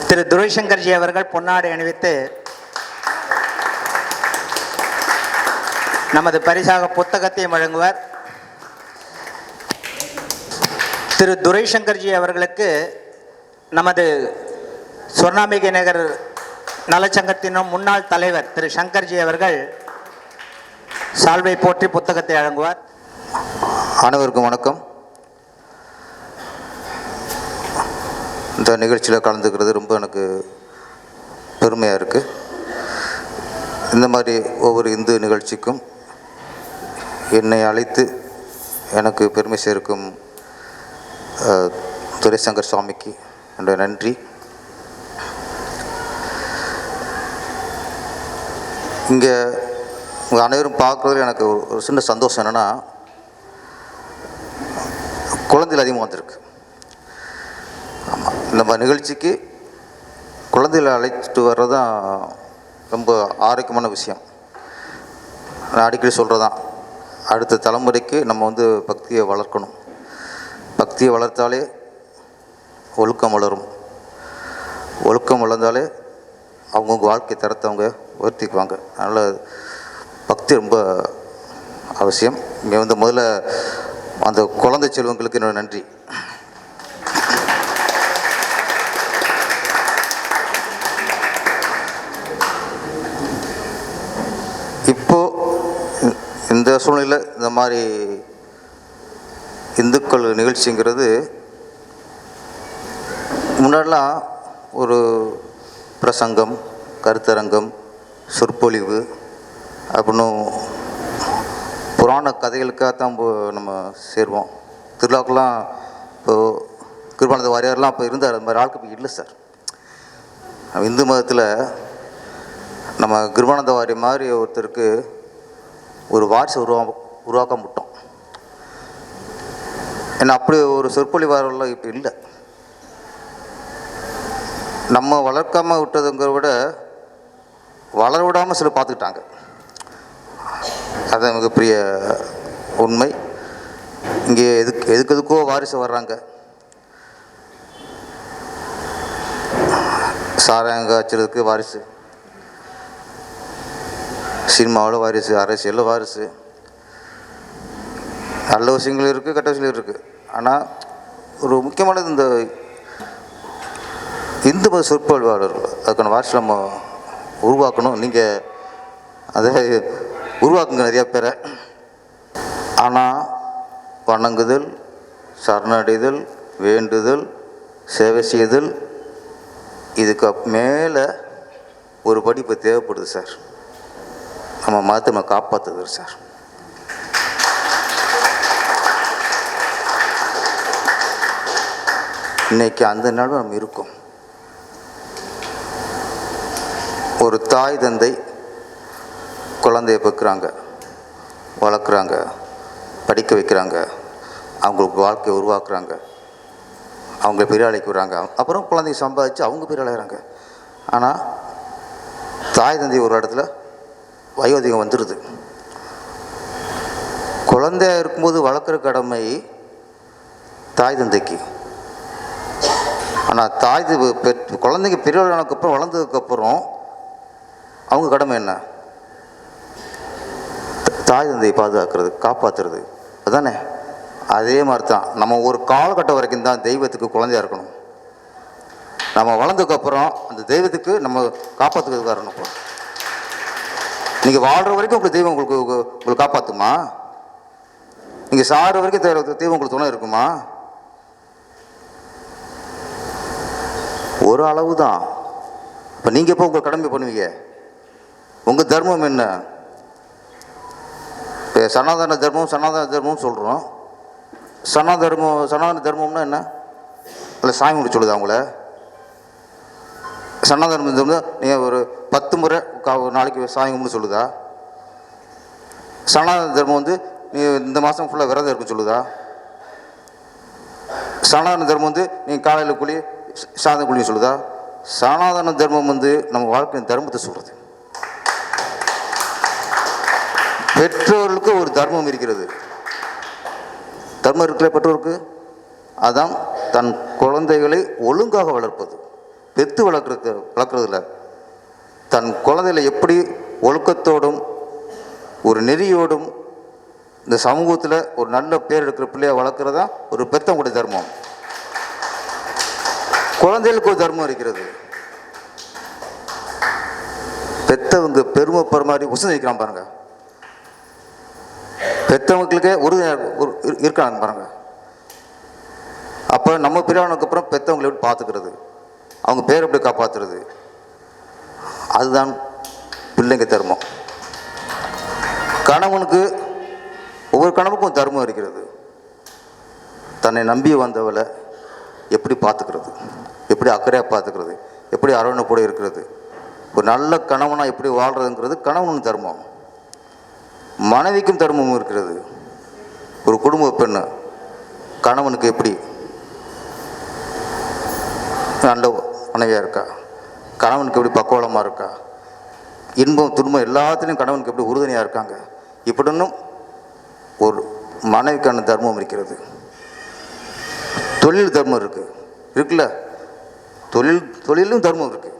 திரு துரைசங்கர்ஜி அவர்கள் பொன்னாடை அணிவித்து நமது பரிசாக புத்தகத்தை வழங்குவார். திரு துரைசங்கர்ஜி அவர்களுக்கு நமது சொர்ணாம்பிகை நகர் நலச்சங்கத்தின் முன்னாள் தலைவர் திரு சங்கர்ஜி அவர்கள் சால்வை போற்றி புத்தகத்தை வழங்குவார். அனைவருக்கும் வணக்கம். இந்த நிகழ்ச்சியில் கலந்துக்கிறது ரொம்ப எனக்கு பெருமையாக இருக்குது. இந்த மாதிரி ஒவ்வொரு இந்து நிகழ்ச்சிக்கும் என்னை அழைத்து எனக்கு பெருமை சேர்க்கும் துரைசங்கர் சுவாமிக்கு என்னுடைய நன்றி. இங்கே உங்கள் அனைவரும் பார்க்குறதுல எனக்கு ஒரு சின்ன சந்தோஷம் என்னென்னா, குழந்தைகள் அதிகமாக வந்திருக்கு. ஆமாம், நம்ம நிகழ்ச்சிக்கு குழந்தைகளை அழைச்சிட்டு வர்றது தான் ரொம்ப ஆரோக்கியமான விஷயம். நான் அடிக்கடி சொல்கிறது தான், அடுத்த தலைமுறைக்கு நம்ம பக்தியை வளர்க்கணும். பக்தியை வளர்த்தாலே ஒழுக்கம் வளரும். ஒழுக்கம் வளர்ந்தாலே அவங்கவுங்க வாழ்க்கை தரத்தை அவங்க உயர்த்திக்குவாங்க. அதனால் பக்தி ரொம்ப அவசியம். இங்கே முதல்ல அந்த குழந்தை செல்வங்களுக்கு என்னோட நன்றி. இப்போது இந்த சூழ்நிலையில் இந்த மாதிரி இந்துக்கள் நிகழ்ச்சிங்கிறது முன்னாடிலாம் ஒரு பிரசங்கம், கருத்தரங்கம், சொற்பொழிவு அப்படின்னு புராண கதைகளுக்காக தான் நம்ம சேருவோம். திருவிழாக்கெல்லாம் இப்போது கிருபானந்த வாரியார்லாம் இப்போ இருந்தார். அது மாதிரி ஆளுக்கு இப்போ இல்லை சார். இந்து மதத்தில் நம்ம கிருபானந்த வாரி மாதிரி ஒருத்தருக்கு ஒரு வாரிசு உருவாக்க முட்டோம். ஏன்னா அப்படி ஒரு சொற்பொழிவாளர்கள் இப்போ இல்லை. நம்ம வளர்க்காமல் விட்டதுங்கிறத விட வளர விடாமல் சில பார்த்துக்கிட்டாங்க. அது மிகப்பெரிய உண்மை. இங்கே எதுக்கோ வாரிசு வர்றாங்க. சாராயங்க வச்சுறதுக்கு வாரிசு, சினிமாவில் வாரிசு, அரசியலில் வாரிசு, நல்ல விஷயங்கள் இருக்குது, கெட்ட விஷயங்கள் இருக்குது. ஆனால் ஒரு முக்கியமானது இந்த இந்து மத சொற்பொழிவாளர்கள், அதுக்கான வாரிசு நம்ம உருவாக்கணும். நீங்கள் அதை உருவாக்குங்க நிறையா பேரை. ஆனால் வணங்குதல், சரணடைதல், வேண்டுதல், சேவை செய்தல், இதுக்கு மேலே ஒரு படிப்பு தேவைப்படுது சார். நம்ம மதத்தை நம்ம காப்பாற்றுது சார். இன்னைக்கு அந்த நாளும் நம்ம இருக்கோம். ஒரு தாய் தந்தை குழந்தைய பெற்கிறாங்க, வளர்க்குறாங்க, படிக்க வைக்கிறாங்க, அவங்களுக்கு வாழ்க்கையை உருவாக்குறாங்க, அவங்க பெரிய ஆளைக்கு விடுறாங்க. அப்புறம் குழந்தைய சம்பாதிச்சு அவங்க பெரிய ஆளாகிறாங்க. ஆனால் தாய் தந்தை ஒரு இடத்துல வயோதிகம் வந்துடுது. குழந்தையா இருக்கும்போது வளர்க்குற கடமை தாய் தந்தைக்கு. ஆனால் குழந்தைங்க பெரியவர்களுக்கப்புறம் வளர்ந்ததுக்கப்புறம் அவங்க கடமை என்ன? தாய் தந்தையை பாதுகாக்கிறது, காப்பாற்றுறது, அதுதானே? அதே மாதிரி தான் நம்ம ஒரு காலகட்டம் வரைக்கும் தான் தெய்வத்துக்கு குழந்தையா இருக்கணும். நம்ம வளர்ந்ததுக்கப்புறம் அந்த தெய்வத்துக்கு நம்ம காப்பாற்றுறதுக்கு வரணும். நீங்கள் வாழ்கிற வரைக்கும் உங்களுக்கு தெய்வம் உங்களுக்கு காப்பாற்றுமா? நீங்கள் சாகிற வரைக்கும் தெய்வம் உங்களுக்கு துணை இருக்குமா? ஒரு அளவு தான். இப்போ நீங்கள் எப்போ உங்கள் கடமை பண்ணுவீங்க? உங்கள் தர்மம் என்ன? இப்போ சனாதன தர்மம் சொல்கிறோம். சனாதன தர்மம்னா என்ன? இல்லை சாமி முடிச்சு சொல்லுதா அவங்கள? சனாதன தர்மம் நீங்கள் ஒரு 10 முறை நாளைக்கு சாமி கும்பிட்டு சொல்லுதா? சனாதன தர்மம் வந்து நீ இந்த மாதம் ஃபுல்லாக விரதம் இருக்குன்னு சொல்லுதா? சனாதன தர்மம் வந்து நீங்கள் காலையில் குழி சாதம் குழி சொல்லுதா? சனாதன தர்மம் வந்து நம்ம வாழ்க்கையின் தர்மத்தை சொல்கிறது. பெற்றோர்களுக்கு ஒரு தர்மம் இருக்கிறது. தர்மம் இருக்கிற பெற்றோருக்கு அதான் தன் குழந்தைகளை ஒழுங்காக வளர்ப்பது. பெற்று வளர்க்குறதில்ல, தன் குழந்தைகளை எப்படி ஒழுக்கத்தோடும் ஒரு நெறியோடும் இந்த சமூகத்தில் ஒரு நல்ல பேர் எடுக்கிற பிள்ளையை வளர்க்குறதா ஒரு பெற்றவங்களுடைய தர்மம். குழந்தைகளுக்கு ஒரு தர்மம் இருக்கிறது. பெற்றவங்க பெருமைப்படுற மாதிரி உசந்து வைக்கிறான் பாருங்க. பெற்றவங்களுக்கே ஒரு இருக்காங்க பாருங்க. அப்போ நம்ம பெரியவனுக்கு அப்புறம் பெற்றவங்களை எப்படி பார்த்துக்கிறது, அவங்க பேர் எப்படி காப்பாற்றுறது, அதுதான் பிள்ளைங்க தர்மம். கணவனுக்கு ஒவ்வொரு கணவனுக்கும் தர்மம் இருக்கிறது. தன்னை நம்பி வந்தவளை எப்படி பார்த்துக்கிறது, எப்படி அக்கறையாக பார்த்துக்கிறது, எப்படி அரவணைப்போடு இருக்கிறது, ஒரு நல்ல கணவனாக எப்படி வாழ்கிறதுங்கிறது கணவனுக்கு தர்மம். மனைவிக்கும் தர்மமும் இருக்கிறது. ஒரு குடும்ப பெண்ணு கணவனுக்கு எப்படி நல்ல மனைவியாக இருக்கா, கணவனுக்கு எப்படி பக்குவலமாக இருக்கா, இன்பம் துன்பம் எல்லாத்துலேயும் கணவனுக்கு எப்படி உறுதுணையாக இருக்காங்க, இப்படின்னு ஒரு மனைவிக்கான தர்மம் இருக்கிறது. தொழில் தர்மம் இருக்குல்ல, தொழிலும் தர்மம் இருக்கு.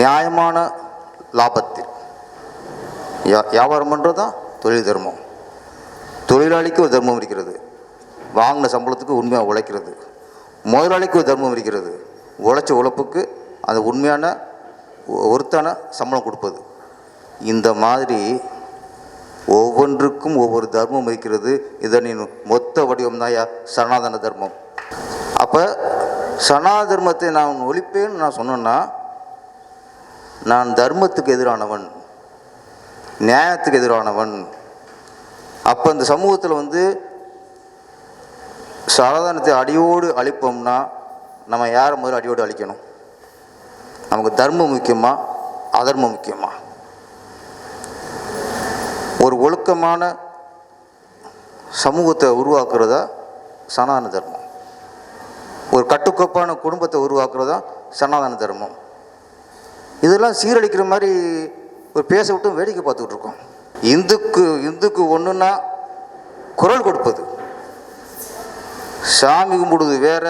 நியாயமான லாபத்தில் வியாபாரம் பண்ணுறது தான் தொழில் தர்மம். தொழிலாளிக்கு ஒரு தர்மம் இருக்கிறது. வாங்கின சம்பளத்துக்கு உண்மையாக உழைக்கிறது. முதலாளிக்கு ஒரு தர்மம் இருக்கிறது. உழைச்ச உழைப்புக்கு அந்த உண்மையான ஒருத்தான சம்பளம் கொடுப்பது. இந்த மாதிரி ஒவ்வொன்றுக்கும் ஒவ்வொரு தர்மம் இருக்கிறது. இதனின் மொத்த வடிவம் தான் சனாதன தர்மம். அப்போ சனாதன தர்மத்தை நான் ஒழிப்பேன்னு நான் சொன்னேன்னா நான் தர்மத்துக்கு எதிரானவன், நியாயத்துக்கு எதிரானவன். அப்போ இந்த சமூகத்தில் வந்து சனாதனத்தை அடியோடு அழிப்போம்னா நம்ம யாரை முதல்ல அடியோடு அழிக்கணும்? நமக்கு தர்மம் முக்கியமா, அதர்மம் முக்கியமா? ஒரு ஒழுக்கமான சமூகத்தை உருவாக்குறதா சனாதன தர்மம். ஒரு கட்டுக்கோப்பான குடும்பத்தை உருவாக்குறதா சனாதன தர்மம். இதெல்லாம் சீரழிக்கிற மாதிரி ஒரு பேச விட்டு வேடிக்கை பார்த்துக்கிட்டு இருக்கோம். இந்துக்கு ஒன்றுன்னா குரல் கொடுப்பது, சாமி கும்பிடுவது வேற,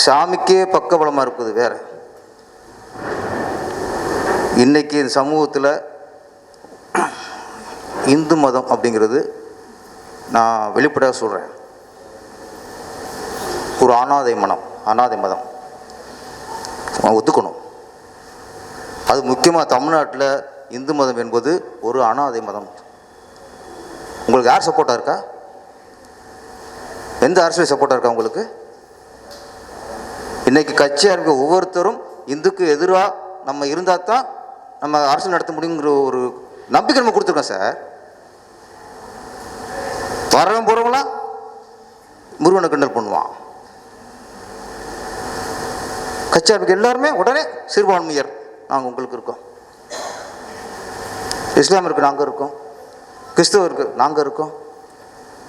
சாமிக்கே பக்கபலமாக இருப்பது வேற. இன்னைக்கு இந்த சமூகத்தில் இந்து மதம் அப்படிங்கிறது நான் வெளிப்படையாக சொல்கிறேன், ஒரு அனாதை மதம் ஒத்துக்கணும். அது முக்கியமாக தமிழ்நாட்டில் இந்து மதம் என்பது ஒரு அனாதை மதம். உங்களுக்கு யார் சப்போர்ட்டாக இருக்கா? எந்த அரசியல் சப்போர்ட்டாக இருக்கா உங்களுக்கு? இன்றைக்கி கட்சியாக இருக்க ஒவ்வொருத்தரும் இந்துக்கு எதிராக நம்ம இருந்தால் தான் நம்ம அரசியல் நடத்த முடியுங்கிற ஒரு நம்பிக்கை நம்ம கொடுத்துருக்கோம் சார். வரவன் போகிறவங்களாம் முருகனை கிண்டல் பண்ணுவான். கட்சியாருக்கு எல்லாருமே உடனே சிறுபான்மையர் நாங்கள் உங்களுக்கு இருக்கோம், இஸ்லாமியருக்கு நாங்கள் இருக்கோம், கிறிஸ்தவருக்கு நாங்கள் இருக்கோம்.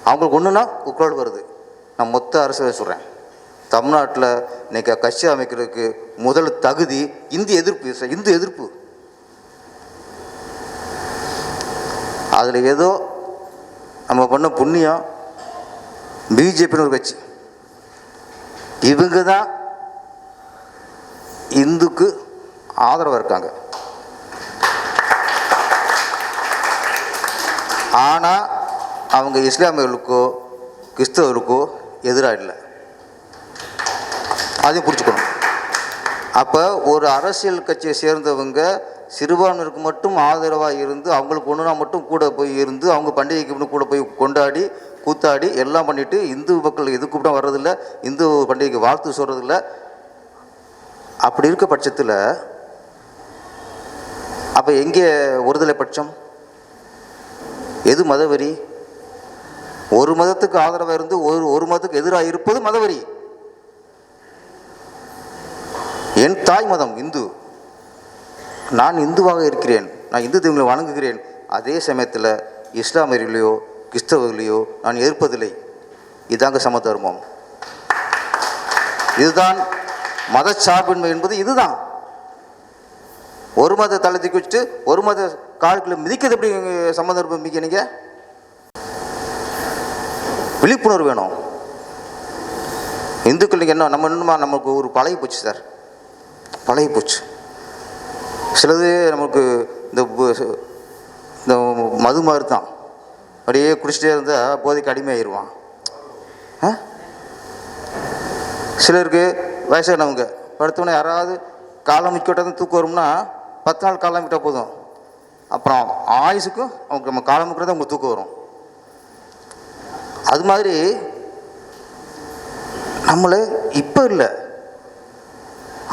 அவங்களுக்கு ஒன்றுனா குரல் வருது. நான் மொத்த அரசியல் சொல்கிறேன். தமிழ்நாட்டில் இன்றைக்கி கட்சி அமைக்கிறதுக்கு முதல் தகுதி இந்து எதிர்ப்பு. அதில் ஏதோ நம்ம பண்ண புண்ணியம் பிஜேபின்னு ஒரு கட்சி, இவங்க தான் இந்துக்கு ஆதரவாக இருக்காங்க. ஆனால் அவங்க இஸ்லாமியர்களுக்கோ கிறிஸ்தவர்களுக்கோ எதிராக இல்லை. அதையும் புரிஞ்சுக்கணும். அப்போ ஒரு அரசியல் கட்சியை சேர்ந்தவங்க சிறுபான்மையினருக்கு மட்டும் ஆதரவாக இருந்து அவங்களுக்கு ஒன்றுனா மட்டும் கூட போய் இருந்து அவங்க பண்டிகைக்கு கூட போய் கொண்டாடி கூத்தாடி எல்லாம் பண்ணிவிட்டு இந்து மக்கள் எது கூப்பிட்டா வர்றதில்ல, இந்து பண்டிகைக்கு வாழ்த்து சொல்கிறதில்ல. அப்படி இருக்க பட்சத்தில் அப்போ எங்கே ஒருதலை பட்சம்? எது மதவெறி? ஒரு மதத்துக்கு ஆதரவாக இருந்து ஒரு மதத்துக்கு எதிராக இருப்பது மதவெறி. என் தாய் மதம் இந்து, நான் இந்துவாக இருக்கிறேன், நான் இந்து தெய்வங்களை வணங்குகிறேன். அதே சமயத்தில் இஸ்லாமியர்களையோ கிறிஸ்தவர்களையோ நான் எதிர்ப்பதில்லை. இதாங்க சம தர்மம். இதுதான் மதச்சார்பின்மை என்பது. இதுதான் ஒரு மத தளத்துக்கு வச்சுட்டு ஒரு மத கால்களை மிதிக்கிறது எப்படி சம தர்மம் மிக்க? நீங்கள் விழிப்புணர்வு வேணும். இந்துக்களுக்கு என்ன நம்ம இன்னுமா நமக்கு ஒரு பழகி போச்சு சார், பழகி போச்சு. சிலது நமக்கு இந்த மது மாதிரி தான், அப்படியே குடிச்சிட்டே இருந்தால் போதைக்கு அடிமையாயிருவான். சிலருக்கு வயசானவங்க படுத்தவொடனே யாராவது காலம் மிக்கிட்டால் தூக்கம் வரும்னா 10 நாள் காலம் விட்டால் போதும், அப்புறம் ஆயுசுக்கும் அவங்க நம்ம காலம் மிக்கிறது அவங்க தூக்கம் வரும். அது மாதிரி நம்மளை இப்போ இல்லை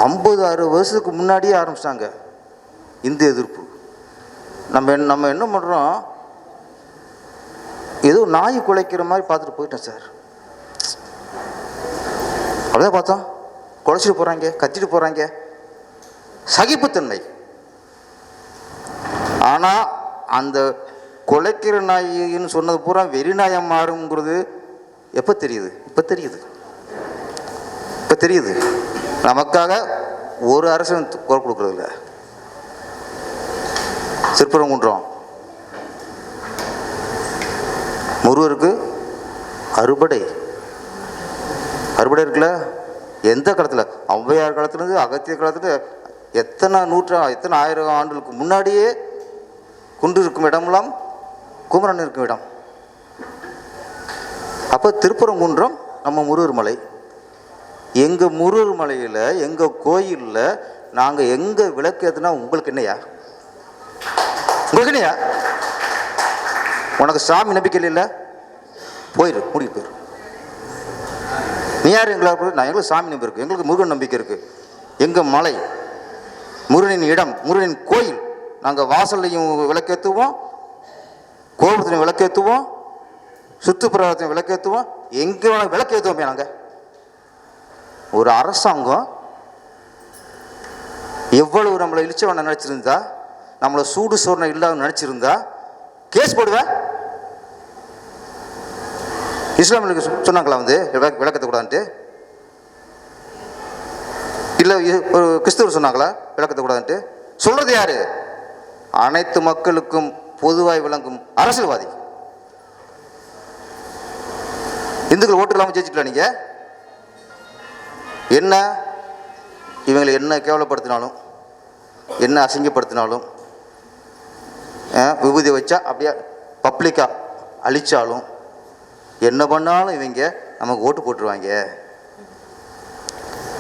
50-60 வருஷத்துக்கு முன்னாடியே ஆரம்பிச்சிட்டாங்க இந்து எதிர்ப்பு. நம்ம என்ன பண்ணுறோம், ஏதோ நாய் குலைக்கிற மாதிரி பார்த்துட்டு போயிட்டேன் சார். அப்படியே பார்த்தோம், குலைச்சிட்டு போகிறாங்க, கத்திட்டு போகிறாங்க, சகிப்புத்தன்மை. ஆனால் அந்த குலைக்கிற நாயின்னு சொன்னது பூரா வெறி நாயம் மாறுங்கிறது எப்போ தெரியுது? இப்போ தெரியுது. நமக்காக ஒரு அரசன் குரல் கொடுக்குறதில்ல. திருப்பரங்குன்றம் முருகருக்கு அறுபடை இருக்குல்ல, எந்த காலத்தில்? ஔவையார் காலத்துலேருந்து அகத்திய காலத்தில் எத்தனை ஆயிரம் ஆண்டுகளுக்கு முன்னாடியே குன்று இருக்கும் இடமெல்லாம் குமரன் இருக்கும் இடம். அப்போ திருப்பரங்குன்றம் நம்ம முருகர் மலை. எங்கள் முருகர் மலையில் எங்கள் கோயிலில் நாங்கள் எங்கே விளக்கு ஏற்றுனா உங்களுக்கு என்னையா? உனக்கு சாமி நம்பிக்கை இல்லை, போயிரு, மூடிட்டு போயிரு. நீ யார் எங்களை? நான் எங்களுக்கு சாமி நம்பி இருக்கு, எங்களுக்கு முருகன் நம்பிக்கை இருக்குது. எங்கள் மலை முருகனின் இடம், முருகனின் கோயில். நாங்கள் வாசல்லையும் விளக்கேற்றுவோம், கோபுரத்திலையும் விளக்கேற்றுவோம், சுற்றுப்புறத்தையும் விளக்கேற்றுவோம், எங்கே வேணாலும் விளக்கேற்றுவோமே. நாங்கள் ஒரு அரசாங்கம் எவ்வளவு நம்மளை இழிச்சவனை நினச்சிருந்தா, நம்மளை சூடு சோர்ணை இல்லாத நினச்சிருந்தா கேஸ் போடுவேன். இஸ்லாமியர்களுக்கு சொன்னாங்களா விளக்கத்தக்கூடாதுன்ட்டு? இல்லை ஒரு கிறிஸ்தவர் சொன்னாங்களா விளக்கத்தக்கூடாதுன்ட்டு? சொல்றது யாரு? அனைத்து மக்களுக்கும் பொதுவாய் விளங்கும் அரசியல்வாதி. இந்துக்கள் ஓட்டு இல்லாமல் ஜெயிச்சுக்கலாம். நீங்க என்ன இவங்களை என்ன கேவலப்படுத்தினாலும், என்ன அசிங்கப்படுத்தினாலும், விபூதி வச்சா அப்படியே பப்ளிக்காக அழிச்சாலும், என்ன பண்ணாலும் இவங்க நமக்கு ஓட்டு போட்டுருவாங்க.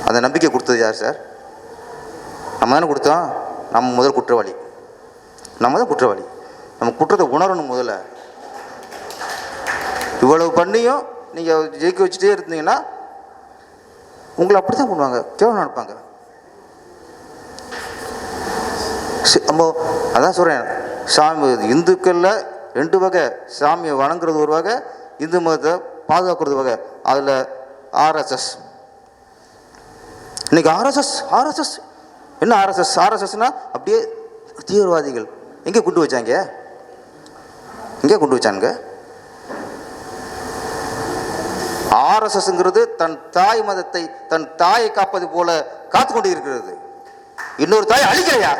அந்த நம்பிக்கை கொடுத்தது யார் சார்? நம்ம தானே கொடுத்தோம். நம்ம முதல் குற்றவாளி, நம்ம தான் குற்றவாளி. நம்ம குற்றத்தை உணரணும் முதல்ல. இவ்வளவு பண்ணியும் நீங்கள் ஜெயிக்க வச்சுட்டே இருந்தீங்கன்னா உங்களை அப்படி தான் பண்ணுவாங்க, கேவலம் நடப்பாங்க. நம்ம அதான் சொல்கிறேன், சாமி இந்துக்களில் 2 வகை. சாமியை வணங்குறது ஒரு வகை, இந்து மதத்தை பாதுகாக்கிறது வகை. அதில் ஆர்எஸ்எஸ். இன்னைக்கு ஆர்எஸ்எஸ் என்ன? ஆர்எஸ்எஸ்னா அப்படியே தீவிரவாதிகள். எங்கே கொண்டு வச்சாங்க? ஆர்எஸ்எஸ்ங்கிறது தன் தாய் மதத்தை, தன் தாயை காப்பது போல காத்து கொண்டு இருக்கிறது. இன்னொரு தாயை அழிக்கலையா?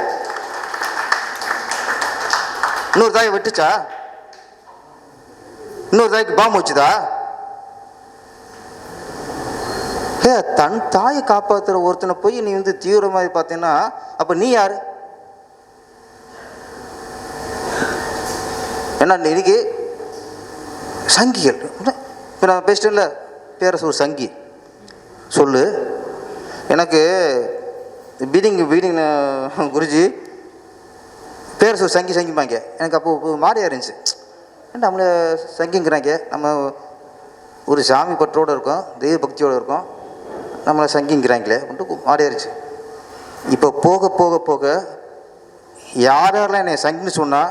இன்னொரு தாயை வெட்டுச்சா? இன்னொரு தாய்க்கு பாம்பு வச்சுதா? தன் தாயை காப்பாற்றுற ஒருத்தனை போய் நீ தீவிரமாக பார்த்தீங்கன்னா அப்ப நீ யாரு? என்ன இன்னைக்கு சங்கிகள் இப்போ நான் பேசிட்டேன்ல, பேரரசு ஒரு சங்கி சொல்லு. எனக்கு பீடிங் குருஜி பேரரசு ஒரு சங்கிப்பாங்க. எனக்கு அப்போ மாறியா இருந்துச்சு. நம்மளை சங்கிங்கிறாங்க, நம்ம ஒரு சாமி பற்றோடு இருக்கோம், தெய்வ பக்தியோடு இருக்கோம், நம்மளை சங்கிங்கிறாங்களே அப்படின்ட்டு மாறியாருச்சு. இப்போ போக போக போக யாரெல்லாம் என்னை சங்கின்னு சொன்னால்,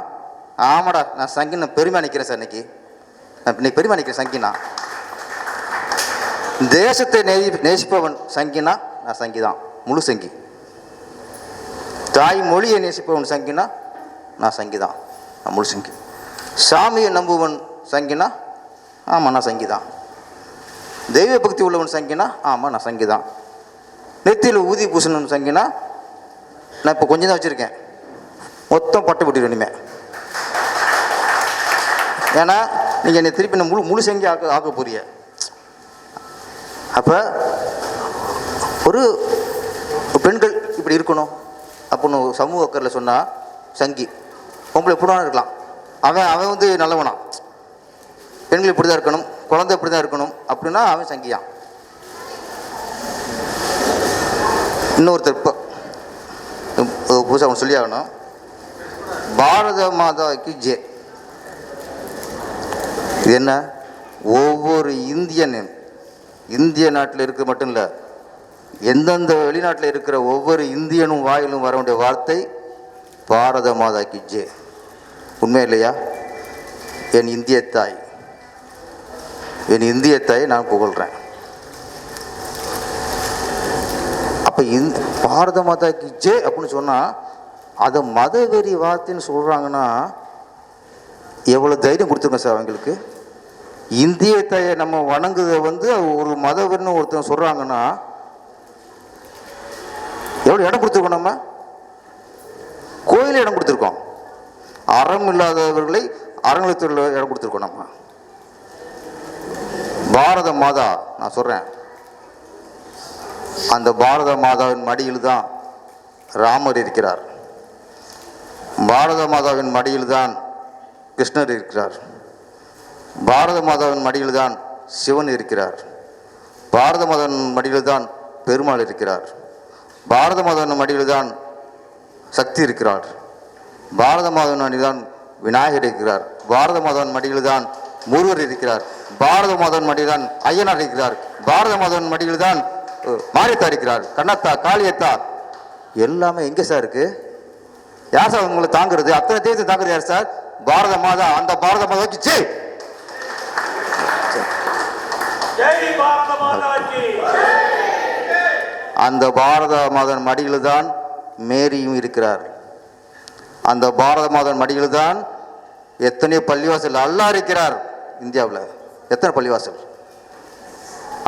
ஆமாடா நான் சங்கின்னு பெருமை நினைக்கிறேன் சார். இன்னைக்கு பெருமை நினைக்கிறேன் சங்கினா. தேசத்தை நேசிப்பவன் சங்கினா நான் சங்கி தான், முழு சங்கி. தாய் மொழியை நேசிப்பவன் சங்கினா நான் சங்கி தான், நான் முழு சங்கி. சாமியை நம்புவன் சங்கினா ஆமாம் நான் சங்கி தான். தெய்வ பக்தி உள்ளவன் சங்கினா ஆமாம் நான் சங்கி தான். நெத்தியில் ஊதி பூசணும் சங்கினா நான் இப்போ கொஞ்சம் தான் வச்சுருக்கேன், மொத்தம் பட்டு விட்டுருவேன் இனிமேல். ஏன்னா நீங்கள் என்னை திருப்பி நான் முழு சங்கி ஆக்க போறிய. அப்போ ஒரு பெண்கள் இப்படி இருக்கணும் அப்படின்னு சமூக அக்கறையில் சொன்னால் சங்கி. பொம்பளை எப்படி வேணா இருக்கலாம், அவன் வந்து நல்லவனா. பெண்கள் இப்படி தான் இருக்கணும், குழந்தை இப்படி தான் இருக்கணும் அப்படின்னா அவன் சங்கியான். இன்னொருத்தர் இப்போ புதுசாக அவன் சொல்லி ஆகணும், பாரத மாதாக்கு ஜே. இது என்ன, ஒவ்வொரு இந்திய நாட்டில் இருக்க மட்டும் இல்லை, எந்தெந்த வெளிநாட்டில் இருக்கிற ஒவ்வொரு இந்தியனும் வாயிலும் வர வேண்டிய வார்த்தை பாரத மாதாக்கு ஜே. உண்மை இல்லையா? என் இந்திய தாயை நான் புகழ்கிறேன். அப்போ பாரத மாதாக்கு ஜே அப்படின்னு சொன்னால் அதை மதவெறி வார்த்தைன்னு சொல்கிறாங்கன்னா எவ்வளோ தைரியம் கொடுத்துருங்க சார் அவங்களுக்கு. இந்திய தாயை நம்ம வணங்குதை வந்து ஒரு மதவெறின்னு ஒருத்தர் சொல்கிறாங்கன்னா எவ்வளோ இடம் கொடுத்துருக்கோம். நம்ம கோயிலில் இடம் கொடுத்துருக்கோம், அறம் இல்லாதவர்களை அறநிலையத்துறையில் இடம் கொடுத்துருக்கோம். நம்ம பாரத மாதா நான் சொல்கிறேன், அந்த பாரத மாதாவின் மடியில் தான் ராமர் இருக்கிறார், பாரத மாதாவின் மடியில் தான் கிருஷ்ணர் இருக்கிறார், பாரத மாதாவின் மடியில் தான் சிவன் இருக்கிறார், பாரத மாதாவின் மடியில் தான் பெருமாள் இருக்கிறார், பாரத மாதாவின் மடியில் தான் சக்தி இருக்கிறார், பாரத மாதாவின் மடியில் தான் விநாயகர் இருக்கிறார், பாரத மாதாவின் மடியில் தான் முருகர் இருக்கிறார், பாரத மாதாவின் மடியில் தான் ஐயனார் இருக்கிறார், பாரத மாதாவின் மடியில் தான் மாரியத்தா இருக்கிறார், கண்ணத்தா, காளியத்தா. எல்லாமே எங்கே சார் இருக்கு? யார் சார் உங்களை தாங்குறது? அத்தனை தேசத்தை தாங்குறது யார் சார்? பாரத மாதா. அந்த பாரத மாதாக்கு ஜெய். அந்த பாரத மாதன் மடியில் தான் மேரியும் இருக்கிறார், அந்த பாரத மாதன் மடியில் தான் எத்தனையோ பள்ளிவாசல் அல்லாஹ் இருக்கிறார். இந்தியாவில் எத்தனை பள்ளிவாசல்?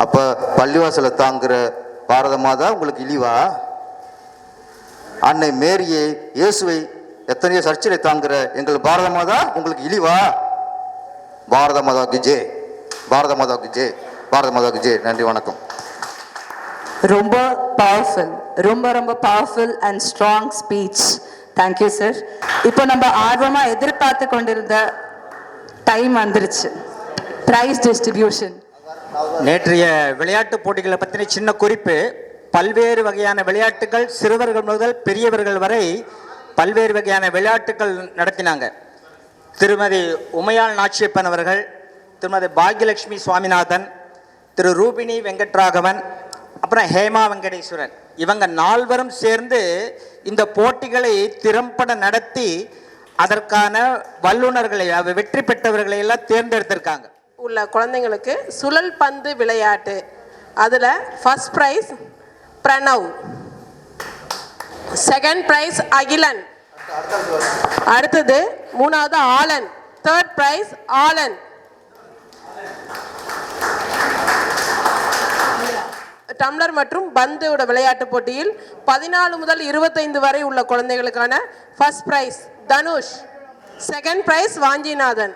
அப்போ பள்ளிவாசலை தாங்குகிற பாரத மாதா உங்களுக்கு இழிவா? அன்னை மேரியை, இயேசுவை எத்தனையோ சர்ச்சையை தாங்குகிற எங்கள் பாரத மாதா உங்களுக்கு இழிவா? பாரத மாதாவுக்கு ஜே, பாரத மாதாவுக்கு ஜே, பாரத மாதாவுக்கு ஜே. நன்றி, வணக்கம். ரொம்ப பவர்ஃபுல், ரொம்ப powerful and strong speech. Thank you sir. இப்போ நம்ம ஆர்வமாக எதிர்பார்த்து கொண்டிருந்த டைம் வந்துருச்சு. Price distribution. நேற்றைய விளையாட்டு போட்டிகளை பற்றின சின்ன குறிப்பு. பல்வேறு வகையான விளையாட்டுகள், சிறுவர்கள் முதல் பெரியவர்கள் வரை பல்வேறு வகையான விளையாட்டுகள் நடத்தினாங்க. திருமதி உமையாள் நாச்சியப்பன் அவர்கள், திருமதி பாக்யலட்சுமி சுவாமிநாதன், திரு ரூபினி வெங்கட்ராகவன், அப்புறம் ஹேமா வெங்கடேஸ்வரன், இவங்க 4 பேரும் சேர்ந்து இந்த போட்டிகளை திறம்பட நடத்தி அதற்கான வல்லுநர்களை, வெற்றி பெற்றவர்களை எல்லாம் தேர்ந்தெடுத்திருக்காங்க. உள்ள குழந்தைங்களுக்கு சுழல் பந்து விளையாட்டு, அதில் first prize Pranav, second prize Akilan, அடுத்தது 3வது Alan, third prize Alan. Tumbler மற்றும் பந்தோட விளையாட்டு போட்டியில் 14 முதல் 25 வரை உள்ள குழந்தைகளுக்கான first prize Dhanush, second prize Vanchinathan.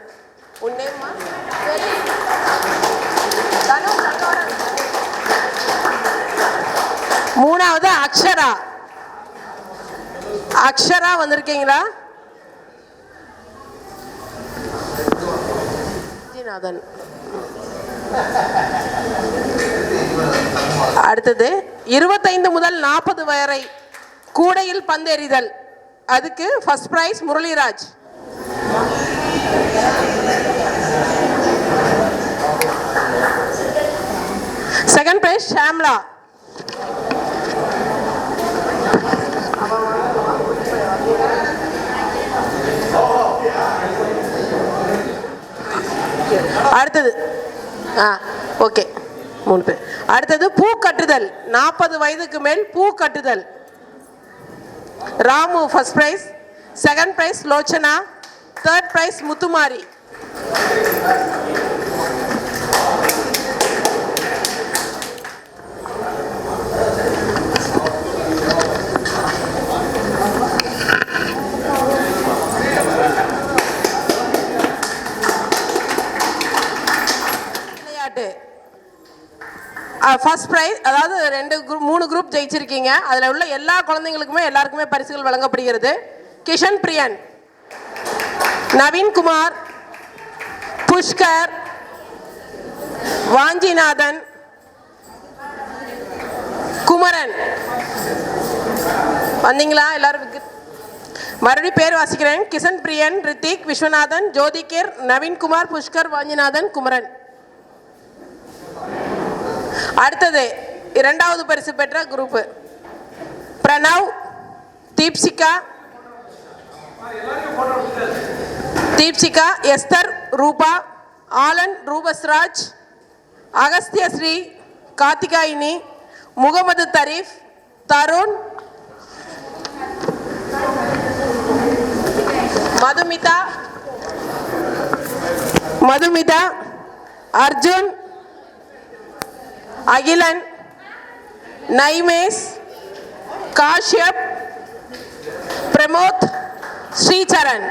மூணாவது அக்ஷரா. அக்ஷரா வந்திருக்கீங்களா? வாஞ்சிநாதன். அடுத்தது 25 முதல் 40 வரை கூடையில் பந்தெறிதல். அதுக்கு first prize Muraliraj. Second prize Shamla. அடுத்தது ஓகே 3 பேர். அடுத்தது பூ கட்டுதல். 40 வயதுக்கு மேல் பூ கட்டுதல். Ramu first prize, second prize Lochana, third prize Muthumari. First prize, அதாவது 3 குரூப் ஜெயிச்சிருக்கீங்க. அதில் உள்ள எல்லா குழந்தைங்களுக்குமே எல்லாருக்குமே பரிசுகள் வழங்கப்படுகிறது. கிஷன் பிரியன், நவீன்குமார், புஷ்கர், வாஞ்சிநாதன், குமரன். வந்தீங்களா எல்லாரும்? மறுபடியும் பேர் வாசிக்கிறேன். கிஷன் பிரியன், ரித்திக், விஸ்வநாதன், ஜோதிகேர், நவீன்குமார், புஷ்கர், வாஞ்சிநாதன், குமரன். அடுத்தது 2வது பரிசு பெற்ற குரூப் பிரணவ், தீப்சிகா, எஸ்தர், ரூபா, ஆலன், ரூபஸ்ராஜ், அகஸ்தியஸ்ரீ, கார்த்திகாயினி, முகமது தரீஃப், தருண், மதுமிதா, அர்ஜுன், அகிலன், நைமேஷ், காஷ்யப், பிரமோத், ஸ்ரீசரண்.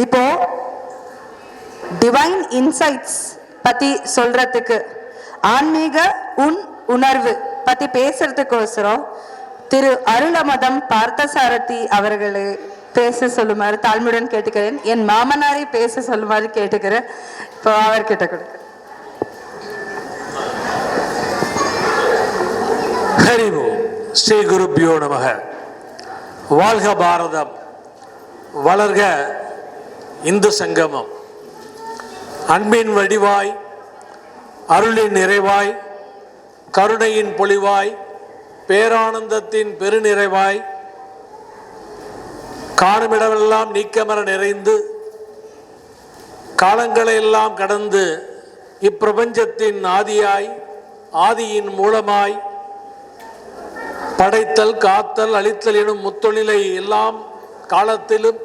இப்போ டிவைன் இன்சைட்ஸ் பத்தி சொல்றதுக்கு, ஆன்மீக உணர்வு பத்தி பேசுறதுக்கோசரம் திரு அருளமதம் பார்த்தசாரதி அவர்களை பேச சொல்லுமாறு தாழ்மையுடன் கேட்டுக்கிறேன். என் மாமனாரை பேச சொல்லுமாறு கேட்டுக்கிறேன். இப்போ அவர்கிட்ட கொடுக்க. ஹரி ஓம். ஸ்ரீ குருப்பியோ நமக. வாழ்க பாரதம், வளர்க இந்து சங்கமம். அன்பின் வடிவாய், அருளின் நிறைவாய், கருணையின் பொலிவாய், பேரானந்தத்தின் பெருநிறைவாய், காணுமிடமெல்லாம் நீக்கமர நிறைந்து காலங்களை எல்லாம் கடந்து இப்பிரபஞ்சத்தின் ஆதியாய், ஆதியின் மூலமாய், படைத்தல், காத்தல், அழித்தல் எனும் முத்தொழிலை எல்லாம் காலத்திலும்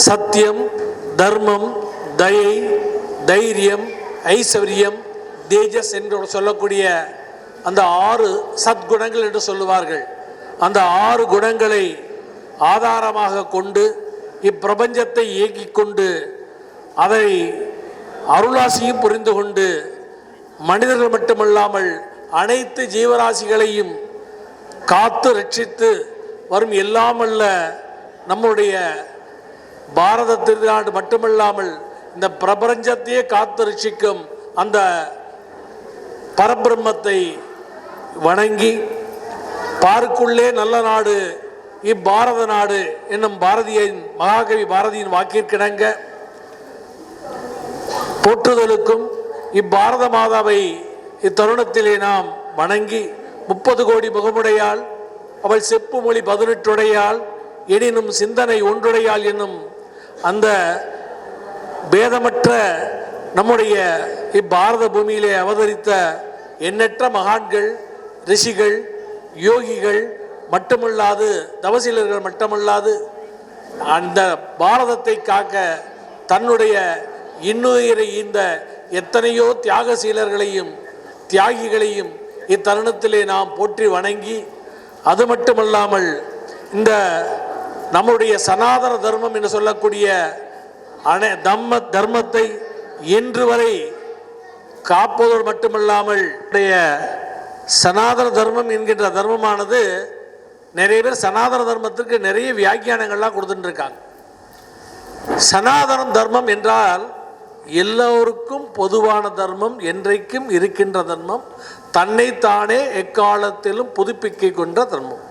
சத்தியம், தர்மம், தயை, தைரியம், ஐஸ்வர்யம், தேஜஸ் என்று சொல்லக்கூடிய அந்த 6 சத்குணங்கள் என்று சொல்லுவார்கள். அந்த 6 குணங்களை ஆதாரமாக கொண்டு இப்பிரபஞ்சத்தை இயக்கிக் கொண்டு அதை அருளாசியும் புரிந்து கொண்டு மனிதர்கள் மட்டுமல்லாமல் அனைத்து ஜீவராசிகளையும் காத்து ரட்சித்து வரும் எல்லாமல்ல நம்முடைய பாரத திருநாடு மட்டுமல்லாமல் இந்த பிரபஞ்சத்தையே காத்து ரட்சிக்கும் அந்த பரபிரம்மத்தை வணங்கி, பார்க்குள்ளே நல்ல நாடு இப்பாரத நாடு என்னும் பாரதியின் மகாகவி பாரதியின் வாக்கிற்கிணங்க போற்றுதலுக்கும் இப்பாரத மாதாவை இத்தருணத்திலே நாம் வணங்கி 30 கோடி முகமுடையாள் அவள் செப்பு மொழி 18 எனினும் சிந்தனை ஒன்றுடையாள் என்னும் அந்த பேதமற்ற நம்முடைய இப்பாரத பூமியிலே அவதரித்த எண்ணற்ற மகான்கள், ரிஷிகள், யோகிகள் மட்டுமல்லாது, தவசீலர்கள் மட்டுமல்லாது, அந்த பாரதத்தை காக்க தன்னுடைய இன்னுயிரை இந்த எத்தனையோ தியாகசீலர்களையும் தியாகிகளையும் இத்தருணத்திலே நாம் போற்றி வணங்கி, அது மட்டுமல்லாமல் இந்த நம்முடைய சனாதன தர்மம் என்று சொல்லக்கூடிய தர்மத்தை இன்று வரை காப்பதோடு மட்டுமல்லாமல் சனாதன தர்மம் என்கின்ற தர்மமானது நிறைய பேர் சனாதன தர்மத்திற்கு நிறைய வியாக்கியானங்கள்லாம் கொடுத்துட்டு இருக்காங்க. சனாதன தர்மம் என்றால் எல்லோருக்கும் பொதுவான தர்மம், என்றைக்கும் இருக்கின்ற தர்மம், தன்னைத்தானே எக்காலத்திலும் புதுப்பிக்க கொண்ட தர்மம்.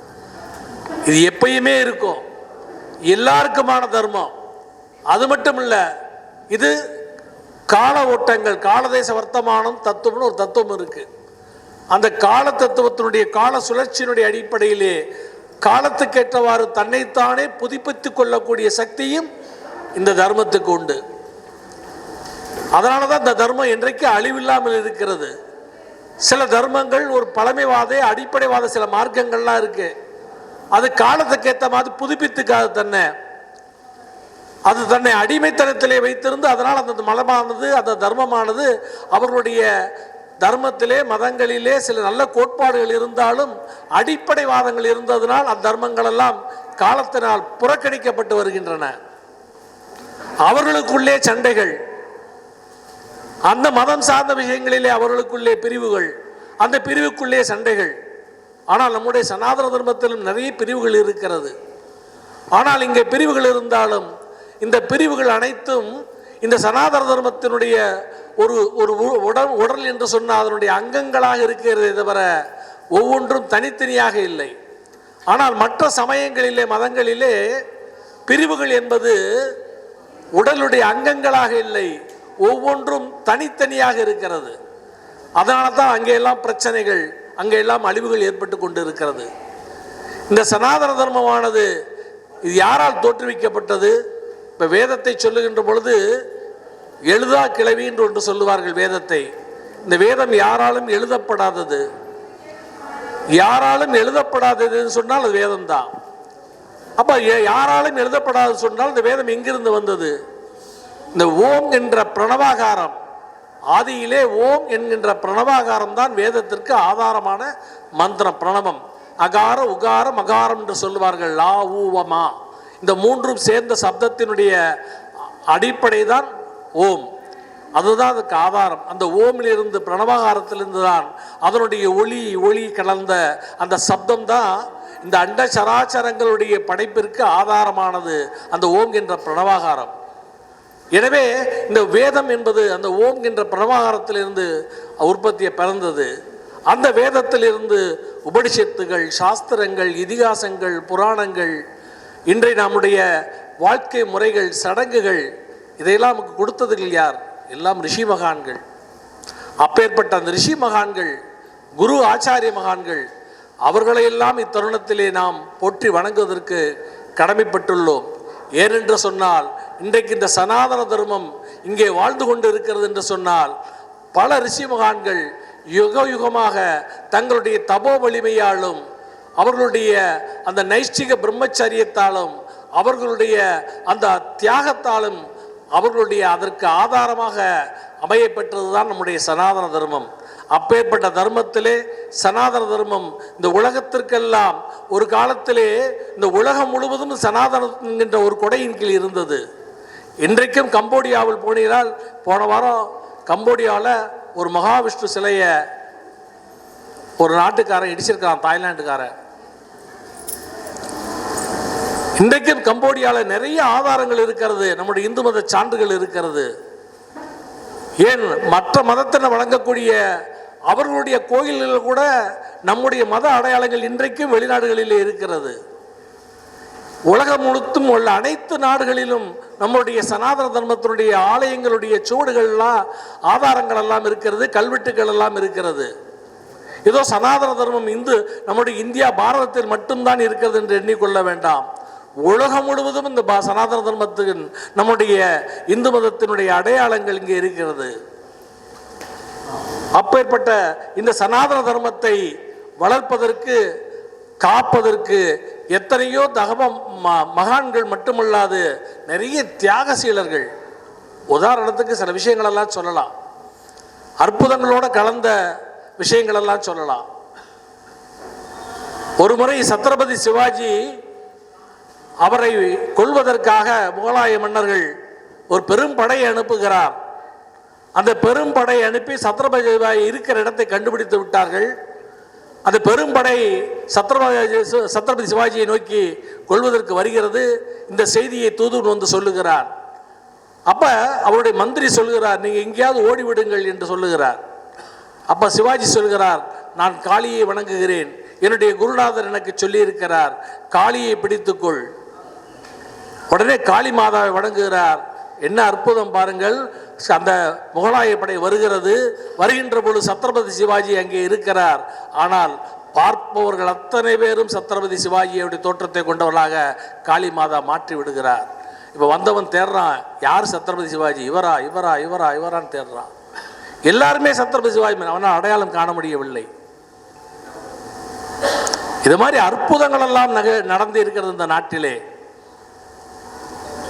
இது எப்பயுமே இருக்கும், எல்லாருக்குமான தர்மம். அது மட்டும் இல்ல, இது கால ஓட்டங்கள், காலதேச வர்த்தமானம் தத்துவம்னு ஒரு தத்துவம் இருக்கு. அந்த கால தத்துவத்தினுடைய கால சுழற்சியினுடைய அடிப்படையிலே காலத்துக்கேற்றவாறு தன்னைத்தானே புதுப்பித்துக் கொள்ளக்கூடிய சக்தியும் இந்த தர்மத்துக்கு உண்டு. அதனால தான் இந்த தர்மம் என்றைக்கு அழிவில்லாமல் இருக்கிறது. சில தர்மங்கள் ஒரு பழமைவாத அடிப்படைவாத சில மார்க்கங்கள்லாம் இருக்கு, அது காலத்துக்கு ஏற்ற மாதிரி புதுப்பித்துக்காது தன்னை, அது தன்னை அடிமைத்தனத்திலே வைத்திருந்து, அதனால் அந்த மலமானது அந்த தர்மமானது அவர்களுடைய தர்மத்திலே மதங்களிலே சில நல்ல கோட்பாடுகள் இருந்தாலும் அடிப்படைவாதங்கள் இருந்ததனால் அந்த தர்மங்கள் எல்லாம் காலத்தினால் புறக்கணிக்கப்பட்டு வருகின்றன. அவர்களுக்குள்ளே சண்டைகள், அந்த மதம் சார்ந்த விஷயங்களிலே அவர்களுக்குள்ளே பிரிவுகள், அந்த பிரிவுக்குள்ளே சண்டைகள். ஆனால் நம்முடைய சனாதன தர்மத்திலும் நிறைய பிரிவுகள் இருக்கிறது. ஆனால் இங்கே பிரிவுகள் இருந்தாலும் இந்த பிரிவுகள் அனைத்தும் இந்த சனாதன தர்மத்தினுடைய ஒரு ஒரு உடல் என்று சொன்னால் அதனுடைய அங்கங்களாக இருக்கிறதே தவிர ஒவ்வொன்றும் தனித்தனியாக இல்லை. ஆனால் மற்ற சமயங்களிலே மதங்களிலே பிரிவுகள் என்பது உடலுடைய அங்கங்களாக இல்லை, ஒவ்வொன்றும் தனித்தனியாக இருக்கிறது. அதனால தான் அங்கெல்லாம் பிரச்சனைகள், அங்கெல்லாம் அழிவுகள் ஏற்பட்டு கொண்டு இருக்கிறது. இந்த சனாதன தர்மமானது இது யாரால் தோற்றுவிக்கப்பட்டது? இப்போ வேதத்தை சொல்லுகின்ற பொழுது எழுதா கிளவி என்று ஒன்று சொல்லுவார்கள் வேதத்தை. இந்த வேதம் யாராலும் எழுதப்படாதது, யாராலும் எழுதப்படாததுன்னு சொன்னால் அது வேதம் தான். அப்போ யாராலும் எழுதப்படாது சொன்னால் இந்த வேதம் எங்கிருந்து வந்தது? இந்த ஓம் என்ற பிரணவாகாரம், ஆதியிலே ஓம் என்கின்ற பிரணவாகாரம் தான் வேதத்திற்கு ஆதாரமான மந்திரம், பிரணவம். அகார உகார மகாரம் என்று சொல்லுவார்கள், லா ஊவமா. இந்த மூன்றும் சேர்ந்த சப்தத்தினுடைய அடிப்படை தான் ஓம், அதுதான் அதுக்கு ஆதாரம். அந்த ஓமிலிருந்து பிரணவாகாரத்திலிருந்து தான் அதனுடைய ஒளி கலந்த அந்த சப்தம் தான் இந்த அண்ட சராச்சரங்களுடைய படைப்பிற்கு ஆதாரமானது, அந்த ஓம் என்ற பிரணவாகாரம். எனவே இந்த வேதம் என்பது அந்த ஓம் என்ற பிரணவாகாரத்திலிருந்து உற்பத்தியை பிறந்தது. அந்த வேதத்திலிருந்து உபனிஷத்துகள், சாஸ்திரங்கள், இதிகாசங்கள், புராணங்கள், இன்றைய நம்முடைய வாழ்க்கை முறைகள், சடங்குகள், இதையெல்லாம் நமக்கு கொடுத்ததுகள் யார்? எல்லாம் ரிஷி மகான்கள். அப்பேற்பட்ட அந்த ரிஷி மகான்கள், குரு ஆச்சாரிய மகான்கள், அவர்களையெல்லாம் இத்தருணத்திலே நாம் போற்றி வணங்குவதற்கு கடமைப்பட்டுள்ளோம். ஏனென்று சொன்னால் இன்றைக்கு இந்த சனாதன தர்மம் இங்கே வாழ்ந்து கொண்டு இருக்கிறது என்று சொன்னால் பல ரிஷி மகான்கள் யுக யுகமாக தங்களுடைய தபோ வலிமையாலும் அவர்களுடைய அந்த நைஷ்டிக பிரம்மச்சரியத்தாலும் அவர்களுடைய அந்த தியாகத்தாலும் அவர்களுடைய அதற்கு ஆதாரமாக அமைய பெற்றதுதான் நம்முடைய சனாதன தர்மம். அப்பேற்பட்ட தர்மத்திலே சனாதன தர்மம் இந்த உலகத்திற்கெல்லாம் ஒரு காலத்திலே இந்த உலகம் முழுவதும் சனாதனம் என்கின்ற ஒரு கொடையின் கீழ் இருந்தது. இன்றைக்கும் கம்போடியாவில் போனீர்கள், போன வாரம் கம்போடியாவில் ஒரு மகாவிஷ்ணு சிலையை ஒரு நாட்டுக்காரன் இடிச்சிருக்கான், தாய்லாந்துக்காரன். இன்றைக்கும் கம்போடியாவில் நிறைய ஆதாரங்கள் இருக்கிறது, நம்முடைய இந்து மத சான்றுகள் இருக்கிறது. ஏன் மற்ற மதத்தினை வழங்கக்கூடிய அவர்களுடைய கோயில்களில் கூட நம்முடைய மத அடையாளங்கள் இன்றைக்கும் வெளிநாடுகளிலே இருக்கிறது. உலகம் முழுத்தும் உள்ள அனைத்து நாடுகளிலும் நம்முடைய சனாதன தர்மத்தினுடைய ஆலயங்களுடைய சுவடுகள்லாம் ஆதாரங்கள் எல்லாம் இருக்கிறது, கல்வெட்டுகள் எல்லாம் இருக்கிறது. ஏதோ சனாதன தர்மம் நம்முடைய இந்தியா பாரதத்தில் மட்டும்தான் இருக்கிறது என்று எண்ணிக்கொள்ள வேண்டாம். உலகம் முழுவதும் இந்த சனாதன தர்மத்துக்கு நம்முடைய இந்து மதத்தினுடைய அடையாளங்கள் இங்கே இருக்கிறது. அப்பேற்பட்ட இந்த சனாதன தர்மத்தை வளர்ப்பதற்கு, காப்பதற்கு எத்தனையோ மகான்கள் மட்டுமல்லாது நிறைய தியாகசீலர்கள். உதாரணத்துக்கு சில விஷயங்கள் எல்லாம் சொல்லலாம், அற்புதங்களோட கலந்த விஷயங்கள் எல்லாம் சொல்லலாம். ஒரு முறை சத்ரபதி சிவாஜி அவரை கொல்வதற்காக முகலாய மன்னர்கள் ஒரு பெரும் படையை அனுப்புகிறார். அந்த பெரும் படையை அனுப்பி சத்ரபதி சிவாஜி இருக்கிற இடத்தை கண்டுபிடித்து விட்டார்கள். அந்த பெரும்படை சத்ரபதி சிவாஜியை நோக்கி கொள்வதற்கு வருகிறது. இந்த செய்தியை தூதுவன் வந்து சொல்லுகிறார். அப்ப அவருடைய மந்திரி சொல்லுகிறார், நீங்க எங்கேயாவது ஓடிவிடுங்கள் என்று சொல்லுகிறார். அப்ப சிவாஜி சொல்கிறார், நான் காளியை வணங்குகிறேன், என்னுடைய குருநாதர் எனக்கு சொல்லி இருக்கிறார், காளியை பிடித்துக்கொள். உடனே காளி மாதாவை வணங்குகிறார். என்ன அற்புதம் பாருங்கள், அந்த முகலாய படை வருகிறது. வருகின்ற பொழுது சத்ரபதி சிவாஜி அங்கே இருக்கிறார். ஆனால் பார்ப்பவர்கள் அத்தனை பேரும் சத்ரபதி சிவாஜியுடைய தோற்றத்தை கொண்டவர்களாக காளி மாதா மாற்றி விடுகிறார். இப்போ வந்தவன் தேடுறான், யார் சத்ரபதி சிவாஜி, இவரா இவரா இவரா இவரான்னு தேடுறான். எல்லாருமே சத்ரபதி சிவாஜி, அவனால் அடையாளம் காண முடியவில்லை. இது மாதிரி அற்புதங்கள் எல்லாம் நடந்து இருக்கிறது இந்த நாட்டிலே.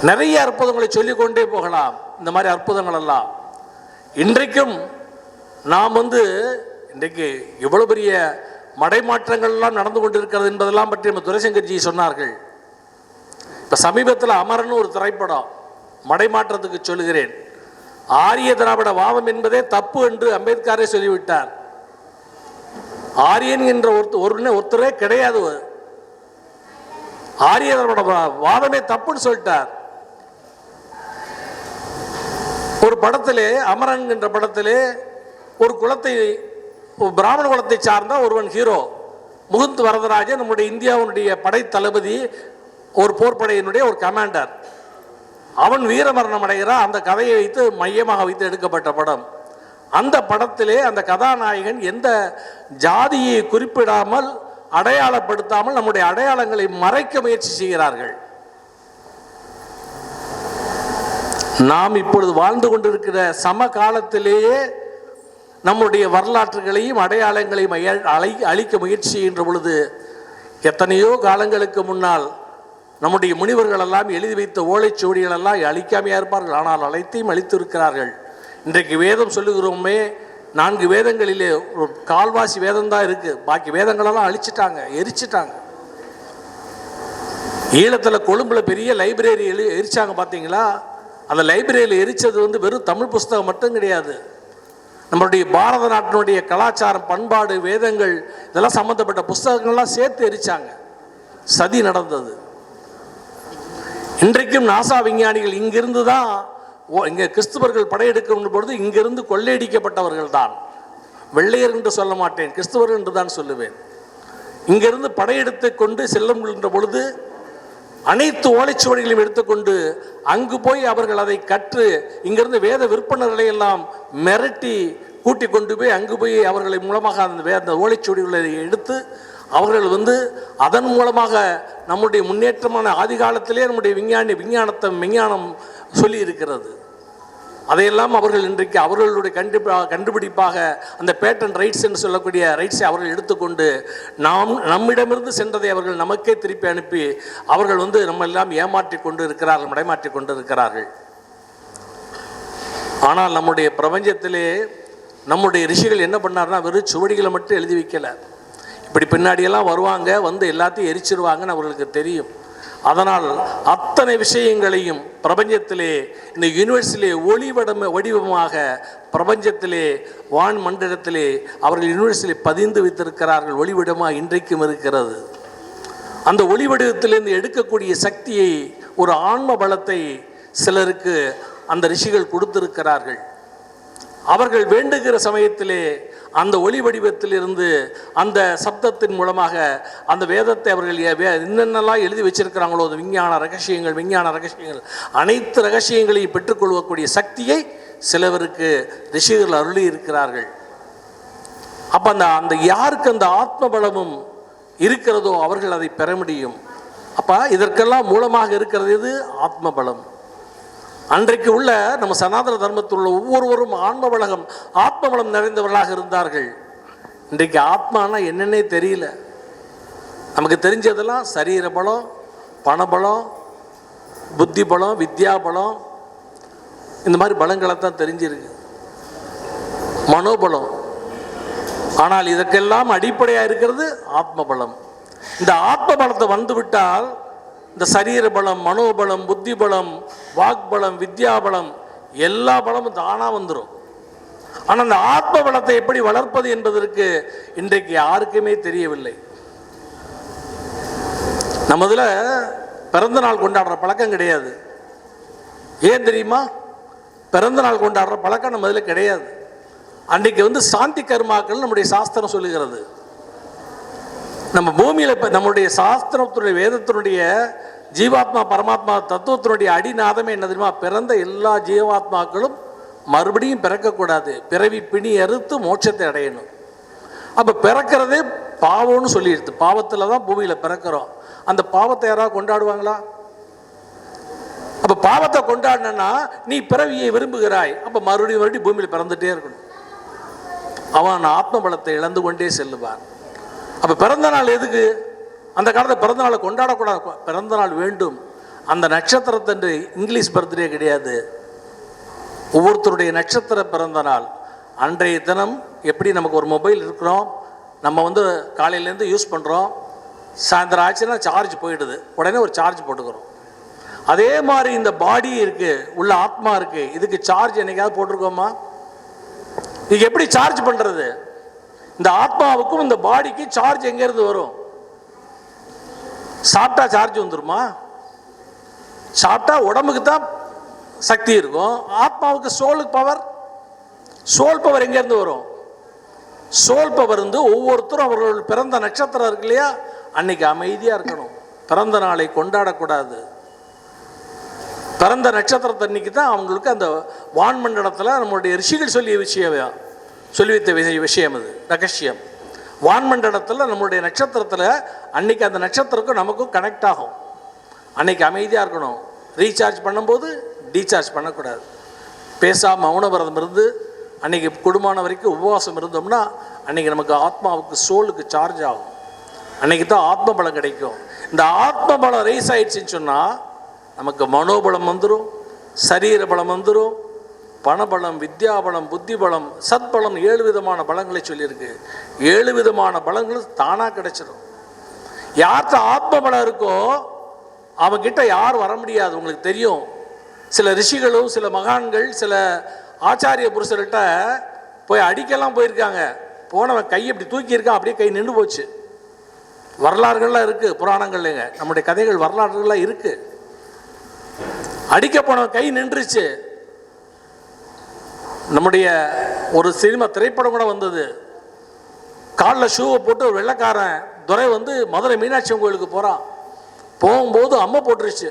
நிறைய அற்புதங்களை சொல்லிக் கொண்டே போகலாம். இந்த மாதிரி அற்புதங்கள் எல்லாம் இன்றைக்கும் நாம் இன்றைக்கு எவ்வளவு பெரிய மடைமாற்றங்கள் எல்லாம் நடந்து கொண்டிருக்கிறது என்பதெல்லாம் பற்றி நம்ம துரைசங்கர்ஜி சொன்னார்கள். இப்ப சமீபத்தில் அமரன் ஒரு திரைப்படம், மடைமாற்றத்துக்கு சொல்லுகிறேன், ஆரிய திராவிட வாதம் என்பதே தப்பு என்று அம்பேத்கரே சொல்லிவிட்டார். ஆரியன் என்ற ஒருத்தரே கிடையாது, ஆரிய திராவிட வாதமே தப்புன்னு சொல்லிட்டார். ஒரு படத்திலே, அமரன் என்ற படத்திலே, ஒரு பிராமண குலத்தை சார்ந்த ஒருவன் ஹீரோ, முகுந்த் வரதராஜன், நம்முடைய இந்தியாவுடைய படை தளபதி, ஒரு போர்ப்படையினுடைய ஒரு கமாண்டர். அவன் வீரமரணம் அடைகிறான். அந்த கதையை வைத்து மையமாக வைத்து எடுக்கப்பட்ட படம். அந்த படத்திலே அந்த கதாநாயகன் எந்த ஜாதியை குறிப்பிடாமல், அடையாளப்படுத்தாமல் நம்முடைய அடையாளங்களை மறைக்க முயற்சி செய்கிறார்கள். நாம் இப்பொழுது வாழ்ந்து கொண்டிருக்கிற சம காலத்திலேயே நம்முடைய வரலாற்றுகளையும் அடையாளங்களையும் அழிக்க முயற்சி செய்கின்ற பொழுது, எத்தனையோ காலங்களுக்கு முன்னால் நம்முடைய முனிவர்கள் எல்லாம் எழுதி வைத்த ஓலைச்சுவடிகள் எல்லாம் அழிக்காமையா இருப்பார்கள், ஆனால் அனைத்தையும் அழித்திருக்கிறார்கள். இன்றைக்கு வேதம் சொல்லுகிறோமே, 4 வேதங்களிலே ஒரு கால்வாசி வேதம் தான் இருக்கு, பாக்கி வேதங்களெல்லாம் அழிச்சிட்டாங்க, எரிச்சிட்டாங்க. ஈழத்தில் கொழும்புல பெரிய லைப்ரரி எரிச்சாங்க பார்த்தீங்களா? அந்த லைப்ரரியில் எரிச்சது வெறும் தமிழ் புஸ்தகம் மட்டும் கிடையாது, நம்மளுடைய பாரத நாட்டினுடைய கலாச்சாரம், பண்பாடு, வேதங்கள் இதெல்லாம் சம்பந்தப்பட்ட புஸ்தகங்கள்லாம் சேர்த்து எரிச்சாங்க. சதி நடந்தது. இன்றைக்கும் நாசா விஞ்ஞானிகள் இங்கிருந்து தான், இங்கே கிறிஸ்துவர்கள் படையெடுக்கும் பொழுது இங்கிருந்து கொள்ளையடிக்கப்பட்டவர்கள் தான். வெள்ளையர் என்று சொல்ல மாட்டேன், கிறிஸ்துவர்கள் என்று தான் சொல்லுவேன். இங்கிருந்து படையெடுத்து கொண்டு செல்லுகின்ற பொழுது அனைத்து ஓலைச்சுவடிகளையும் எடுத்துக்கொண்டு அங்கு போய் அவர்கள் அதை கற்று, இங்கிருந்து வேத விற்பனர்களை எல்லாம் மிரட்டி கூட்டி கொண்டு போய் அங்கு போய் அவர்களை மூலமாக அந்த ஓலைச்சுவடிகளை எடுத்து அவர்கள் அதன் மூலமாக நம்முடைய முன்னேற்றமான ஆதி காலத்திலே நம்முடைய விஞ்ஞானம் சொல்லி இருக்கிறது. அதையெல்லாம் அவர்கள் இன்றைக்கு அவர்களுடைய கண்டுபிடிப்பாக அந்த பேட்டன் ரைட்ஸ் என்று சொல்லக்கூடிய ரைட்ஸை அவர்கள் எடுத்துக்கொண்டு நம்மிடமிருந்து சென்றதை அவர்கள் நமக்கே திருப்பி அனுப்பி அவர்கள் நம்ம எல்லாம் ஏமாற்றி கொண்டு இருக்கிறார்கள், மடைமாற்றி கொண்டு இருக்கிறார்கள். ஆனால் நம்முடைய பிரபஞ்சத்திலே நம்முடைய ரிஷிகள் என்ன பண்ணார்னா, வெறும் சுவடிகளை மட்டும் எழுதி வைக்கல. இப்படி பின்னாடியெல்லாம் வருவாங்க, எல்லாத்தையும் எரிச்சிருவாங்கன்னு அவர்களுக்கு தெரியும். அதனால் அத்தனை விஷயங்களையும் பிரபஞ்சத்திலே, இந்த யூனிவர்ஸிலே வடிவமாக பிரபஞ்சத்திலே, வான் மண்டலத்திலே அவர்கள் யூனிவர்ஸிலே பதிந்து வைத்திருக்கிறார்கள். ஒளிவடிவமாக இன்றைக்கும் இருக்கிறது. அந்த ஒளிவடிவத்திலிருந்து எடுக்கக்கூடிய சக்தியை, ஒரு ஆன்ம பலத்தை சிலருக்கு அந்த ரிஷிகள் கொடுத்திருக்கிறார்கள். அவர்கள் வேண்டுகிற சமயத்திலே அந்த ஒளி வடிவத்தில் இருந்து அந்த சப்தத்தின் மூலமாக அந்த வேதத்தை அவர்கள் என்னென்னலாம் எழுதி வச்சிருக்கிறாங்களோ அது விஞ்ஞான ரகசியங்கள் அனைத்து ரகசியங்களையும் பெற்றுக்கொள்ளக்கூடிய சக்தியை சிலவருக்கு ரிஷிகள் அருளி இருக்கிறார்கள். அப்போ அந்த யாருக்கு அந்த ஆத்ம பலமும் இருக்கிறதோ அவர்கள் அதை பெற முடியும். அப்போ இதற்கெல்லாம் மூலமாக இருக்கிறது எது? ஆத்ம பலம். அன்றைக்கு உள்ள நம்ம சனாதன தர்மத்தில் உள்ள ஒவ்வொருவரும் ஆத்ம பலம் நிறைந்தவர்களாக இருந்தார்கள். இன்றைக்கு ஆத்மானா என்னன்னே தெரியல. நமக்கு தெரிஞ்சதெல்லாம் சரீர பலம், பணபலம், புத்தி பலம், வித்யா பலம், இந்த மாதிரி பலங்களை தான் தெரிஞ்சிருக்கு, மனோபலம். ஆனால் இதற்கெல்லாம் அடிப்படையாக இருக்கிறது ஆத்ம பலம். இந்த ஆத்ம பலத்தை வந்துவிட்டால் இந்த சரீர பலம், மனோபலம், புத்தி பலம், வாக்பலம், வித்யாபலம் எல்லா பலமும் தானாக வந்துடும். ஆனால் அந்த ஆத்ம பலத்தை எப்படி வளர்ப்பது என்பதற்கு இன்றைக்கு யாருக்குமே தெரியவில்லை. நம்மதுல பிறந்த நாள் கொண்டாடுற பழக்கம் கிடையாது. ஏன் தெரியுமா? பிறந்த நாள் கொண்டாடுற பழக்கம் நம்ம இதில் கிடையாது. அன்றைக்கு சாந்தி கர்மாக்கள் நம்முடைய சாஸ்திரம் சொல்லுகிறது. நம்ம பூமியில் இப்போ நம்முடைய சாஸ்திரத்தினுடைய வேதத்தினுடைய ஜீவாத்மா பரமாத்மா தத்துவத்தினுடைய அடிநாதமே என்ன தெரியுமா? பிறந்த எல்லா ஜீவாத்மாக்களும் மறுபடியும் பிறக்கக்கூடாது, பிறவி பிணி அறுத்து மோட்சத்தை அடையணும். அப்போ பிறக்கிறதே பாவம்னு சொல்லிடுது. பாவத்தில் தான் பூமியில் பிறக்கிறோம். அந்த பாவத்தை யாராவது கொண்டாடுவாங்களா? அப்போ பாவத்தை கொண்டாடினா நீ பிறவியை விரும்புகிறாய், அப்போ மறுபடியும் பூமியில் பிறந்துட்டே இருக்கணும். அவன் ஆத்ம பலத்தை இழந்து கொண்டே செல்லுவான். அப்போ பிறந்த நாள் எதுக்கு? அந்த காலத்தில் பிறந்த நாளை கொண்டாடக்கூடாது. பிறந்த நாள் வேண்டும். அந்த நட்சத்திரத்தன்று இங்கிலீஷ் பர்த்டே கிடையாது, ஒவ்வொருத்தருடைய நட்சத்திர பிறந்த நாள். அன்றைய தினம் எப்படி நமக்கு ஒரு மொபைல் இருக்கிறோம், நம்ம காலையிலேருந்து யூஸ் பண்ணுறோம், சாயந்தரம் ஆச்சுன்னா சார்ஜ் போயிடுது, உடனே ஒரு சார்ஜ் போட்டுக்கிறோம். அதே மாதிரி இந்த பாடி இருக்குது, உள்ள ஆத்மா இருக்குது, இதுக்கு சார்ஜ் என்னைக்காவது போட்டிருக்கோமா? இதுக்கு எப்படி சார்ஜ் பண்ணுறது? இந்த ஆத்மாவுக்கும் இந்த பாடிக்கு சார்ஜ் எங்கேருந்து வரும்? சாப்பிட்டா சார்ஜ் வந்துருமா? சாப்பிட்டா உடம்புக்கு தான் சக்தி இருக்கும். ஆத்மாவுக்கு சோல் பவர் எங்கேருந்து வரும்? சோல் பவர் ஒவ்வொருத்தரும் அவர்கள் பிறந்த நட்சத்திரம் இருக்கு இல்லையா, அன்னைக்கு அமைதியாக இருக்கணும். பிறந்த நாளை கொண்டாடக்கூடாது. பிறந்த நட்சத்திரத்தன்னைக்கு தான் அவங்களுக்கு அந்த வான்மண்டலத்தில் நம்மளுடைய ரிஷிகள் சொல்லி வைத்த விஷயம் அது ரகசியம். வான்மண்டலத்தில் நம்மளுடைய நட்சத்திரத்தில் அன்னைக்கு அந்த நட்சத்திரக்கும் நமக்கும் கனெக்ட் ஆகும். அன்னைக்கு அமைதியாக இருக்கணும். ரீசார்ஜ் பண்ணும்போது டீசார்ஜ் பண்ணக்கூடாது. பேசாமல் மௌன விரதம் இருந்து அன்னைக்கு குடும்பமான வரைக்கும் உபவாசம் இருந்தோம்னா அன்னைக்கு நமக்கு ஆத்மாவுக்கு சோலுக்கு சார்ஜ் ஆகும். அன்னைக்கு தான் ஆத்ம பலம் கிடைக்கும். இந்த ஆத்ம பலம் ரைஸ் ஆயிடுச்சுன்னு சொன்னால் நமக்கு மனோபலம் வந்துடும், சரீர பலம் வந்துடும், பணபலம், வித்யாபலம், புத்தி பலம், சத்பலம், 7 விதமான பலங்களை சொல்லியிருக்கு. 7 விதமான பலங்கள் தானாக கிடைச்சிடும். யார்கிட்ட ஆத்ம பலம் இருக்கோ அவங்கிட்ட யார் வர முடியாது. உங்களுக்கு தெரியும், சில ரிஷிகளும் சில மகான்கள் சில ஆச்சாரிய புருஷர்கிட்ட போய் அடிக்கலாம் போயிருக்காங்க. போனவன் கையை இப்படி தூக்கியிருக்கான், அப்படியே கை நின்று போச்சு. வரலாறுகள்லாம் இருக்குது, புராணங்கள்லங்க நம்முடைய கதைகள் வரலாறுகள்லாம் இருக்குது. அடிக்க போனவன் கை நின்றுச்சு. நம்முடைய ஒரு சினிமா திரைப்படம் கூட வந்தது. காலில் ஷூவை போட்டு ஒரு வெள்ளைக்காரன் துரை மதுரை மீனாட்சி கோயிலுக்கு போகிறான். போகும்போது அம்மை போட்டுருச்சு.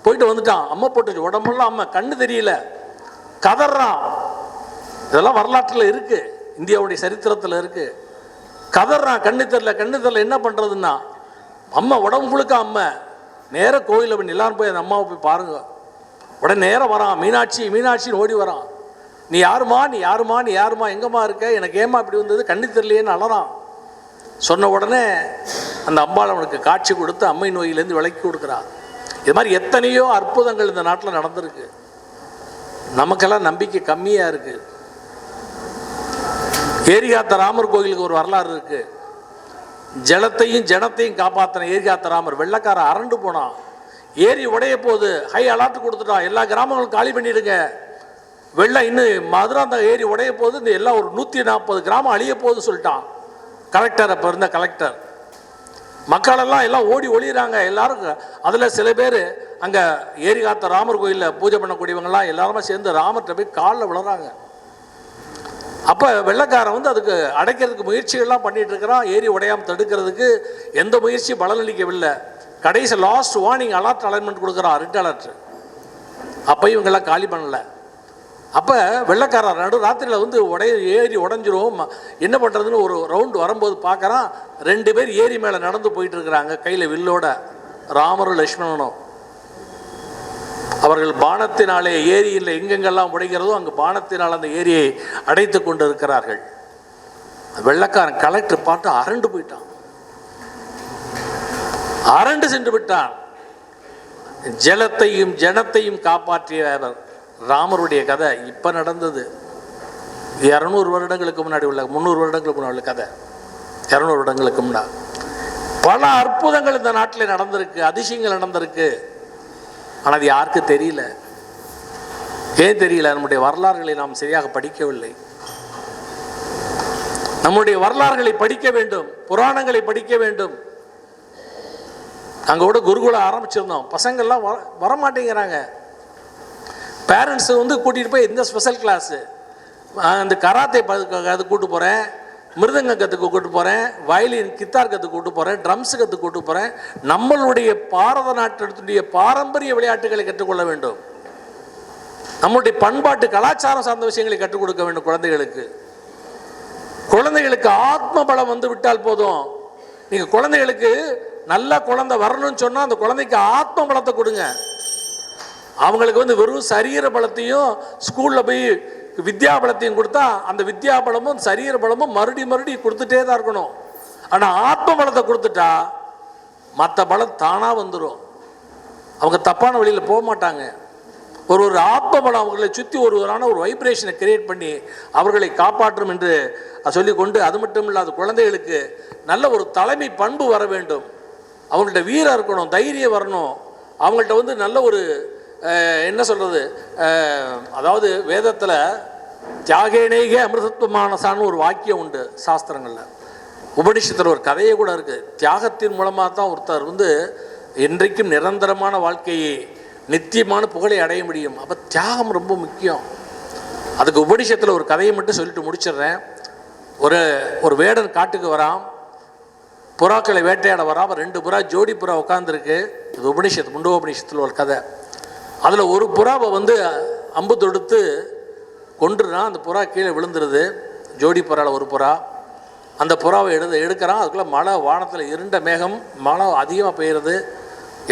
போயிட்டு வந்துட்டான், அம்மை போட்டுருச்சு. உடம்பெல்லாம் அம்மை, கண்ணு தெரியல, கதறான். இதெல்லாம் வரலாற்றில் இருக்குது, இந்தியாவுடைய சரித்திரத்தில் இருக்குது. கதறான், கண்ணு தெரியல. என்ன பண்ணுறதுன்னா அம்மா உடம்பு முழுக்க அம்மை. நேராக கோயிலில் போய் எல்லாரும் போய் அந்த அம்மாவை போய் பாருங்க. உடனே நேராக வரான், மீனாட்சின்னு ஓடி வரான். நீ யாருமா எங்கம்மா இருக்க, எனக்கு ஏமா இப்படி வந்தது, கண்ணு தெரியலையேன்னு அலறான். சொன்ன உடனே அந்த அம்பாள் அவனுக்கு காட்சி கொடுத்து அம்மை நோயிலேருந்து விலக்கி கொடுக்குறான். இது மாதிரி எத்தனையோ அற்புதங்கள் இந்த நாட்டில் நடந்திருக்கு. நமக்கெல்லாம் நம்பிக்கை கம்மியாக இருக்குது. ஏரிகாத்த ராமர் கோயிலுக்கு ஒரு வரலாறு இருக்குது. ஜனத்தையும் காப்பாற்றின ஏரிகாத்த ராமர். வெள்ளைக்காரன் அரண்டு போனான், ஏரி உடைய போது ஹை அலர்ட் கொடுத்துட்டான், எல்லா கிராமங்களும் காலி பண்ணிடுங்க, வெள்ளம் இன்னும் மதுராந்த ஏரி உடைய போது, இந்த எல்லாம் ஒரு 140 கிராமம் அழிய போகுது சொல்லிட்டான் கலெக்டர். அப்போ இருந்த கலெக்டர். மக்களெல்லாம் எல்லாம் ஓடி ஒளிகிறாங்க எல்லாரும். அதில் சில பேர் அங்கே ஏரிகாத்த ராமர் கோயிலில் பூஜை பண்ணக்கூடியவங்கலாம் எல்லாருமே சேர்ந்து ராமர்கிட்ட போய் காலில் விழுறாங்க. அப்போ வெள்ளைக்காரன் வந்து அதுக்கு அடைக்கிறதுக்கு முயற்சிகள்லாம் பண்ணிட்டு இருக்கிறான். ஏரி உடையாமல் தடுக்கிறதுக்கு எந்த முயற்சியும் பலனளிக்கவில்லை. கடைசி லாஸ்ட் வார்னிங் அலர்ட் அலைன்மெண்ட் கொடுக்குறான், ரெட் அலர்ட். அப்போ இவங்கெல்லாம் காலி பண்ணலை. அப்போ வெள்ளைக்காரன் நடு ராத்திரியில் வந்து ஏரி உடஞ்சிரும், என்ன பண்ணுறதுன்னு ஒரு ரவுண்டு வரும்போது பார்க்குறான், 2 பேர் ஏரி மேலே நடந்து போயிட்டு இருக்கிறாங்க கையில் வில்லோட, ராமரும் லக்ஷ்மணனும். அவர்கள் பானத்தினாலே ஏரியில் எங்கெங்கெல்லாம் உடைகிறதோ அங்கு பானத்தினால் அந்த ஏரியை அடைத்து கொண்டு இருக்கிறார்கள். வெள்ளைக்காரன் கலெக்டர் பார்த்து அரண்டு போயிட்டான், அரண்டு சென்று விட்டான். ஜலத்தையும் ஜனத்தையும் காப்பாற்றியவர் ராமருடைய கதை இப்போ நடந்தது. 200 வருடங்களுக்கு முன்னாடி உள்ள 300 வருடங்களுக்கு முன்னாடி உள்ள கதை. 200 வருடங்களுக்கு முன்னாடி பல அற்புதங்கள் இந்த நாட்டில் நடந்திருக்கு, அதிசயங்கள் நடந்திருக்கு. ஆனால் அது யாருக்கு தெரியல. ஏன் தெரியல? நம்முடைய வரலாறுகளை நாம் சரியாக படிக்கவில்லை. நம்முடைய வரலாறுகளை படிக்க வேண்டும், புராணங்களை படிக்க வேண்டும். நாங்கள் கூட குருகுலம் ஆரம்பிச்சிருந்தோம், பசங்கள்லாம் வரமாட்டேங்கிறாங்க. பேரண்ட்ஸை வந்து கூட்டிகிட்டு போய் இந்த ஸ்பெஷல் கிளாஸு, இந்த கராத்தே அது கூப்பிட்டு போகிறேன், மிருதங்க கற்றுக்க கூப்பிட்டு போகிறேன், வயலின் கித்தார் கற்றுக்க கூப்பிட்டு போகிறேன், ட்ரம்ஸு கற்றுக்க கூப்பிட்டு போகிறேன். நம்மளுடைய பாரத நாட்டினுடைய பாரம்பரிய விளையாட்டுகளை கற்றுக்கொள்ள வேண்டும். நம்முடைய பண்பாட்டு கலாச்சாரம் சார்ந்த விஷயங்களை கற்றுக் கொடுக்க வேண்டும் குழந்தைகளுக்கு. குழந்தைகளுக்கு ஆத்ம பலம் வந்து விட்டால் போதும். நீங்கள் குழந்தைகளுக்கு நல்ல குழந்தை வரணும்னு சொன்னால் அந்த குழந்தைக்கு ஆத்ம பலத்தை கொடுங்க. அவங்களுக்கு வந்து வெறும் சரீர பலத்தையும் ஸ்கூலில் போய் வித்யா பலத்தையும் கொடுத்தா அந்த வித்யா பலமும் சரீர பலமும் மறுபடி கொடுத்துட்டே தான் இருக்கணும். ஆனால் ஆத்ம பலத்தை கொடுத்துட்டா மற்ற பலம் தானாக வந்துடும். அவங்க தப்பான வழியில் போக மாட்டாங்க. ஒரு ஆத்ம பலம் அவர்களை சுற்றி ஒரு வைப்ரேஷனை கிரியேட் பண்ணி அவர்களை காப்பாற்றும் என்று சொல்லிக்கொண்டு, அது மட்டும் இல்லாத குழந்தைகளுக்கு நல்ல ஒரு தலைமை பண்பு வர வேண்டும். அவங்கள்ட்ட வீரம் இருக்கணும், தைரியம் வரணும். அவங்கள்ட்ட வந்து நல்ல ஒரு என்ன சொல்கிறது, அதாவது வேதத்தில் தியாகேனேக அமிர்தத்வமானசான்னு ஒரு வாக்கியம் உண்டு சாஸ்திரங்களில். உபனிஷத்தில் ஒரு கதையே கூட இருக்குது. தியாகத்தின் மூலமாக தான் ஒருத்தர் வந்து என்றைக்கும் நிரந்தரமான வாழ்க்கையை நித்தியமான புகழை அடைய முடியும். அப்போ தியாகம் ரொம்ப முக்கியம். அதுக்கு உபனிஷத்தில் ஒரு கதையை மட்டும் சொல்லிட்டு முடிச்சிடுறேன். ஒரு வேடன் காட்டுக்கு வரான், புறாக்களை வேட்டையாட வரான். 2 புறா ஜோடி புறா உட்காந்துருக்கு. இது உபனிஷத்து, முண்டோபனிஷத்தில் ஒரு கதை. அதில் ஒரு புறாவை வந்து அம்பு தொடுத்து கொண்டுறான். அந்த புறா கீழே விழுந்துருது. ஜோடி புறாவில் ஒரு புறா. அந்த புறாவை எடுக்கிறான். அதுக்குள்ளே மழை, வானத்தில் இருண்ட மேகம், மழை அதிகமாக பெய்யுறது.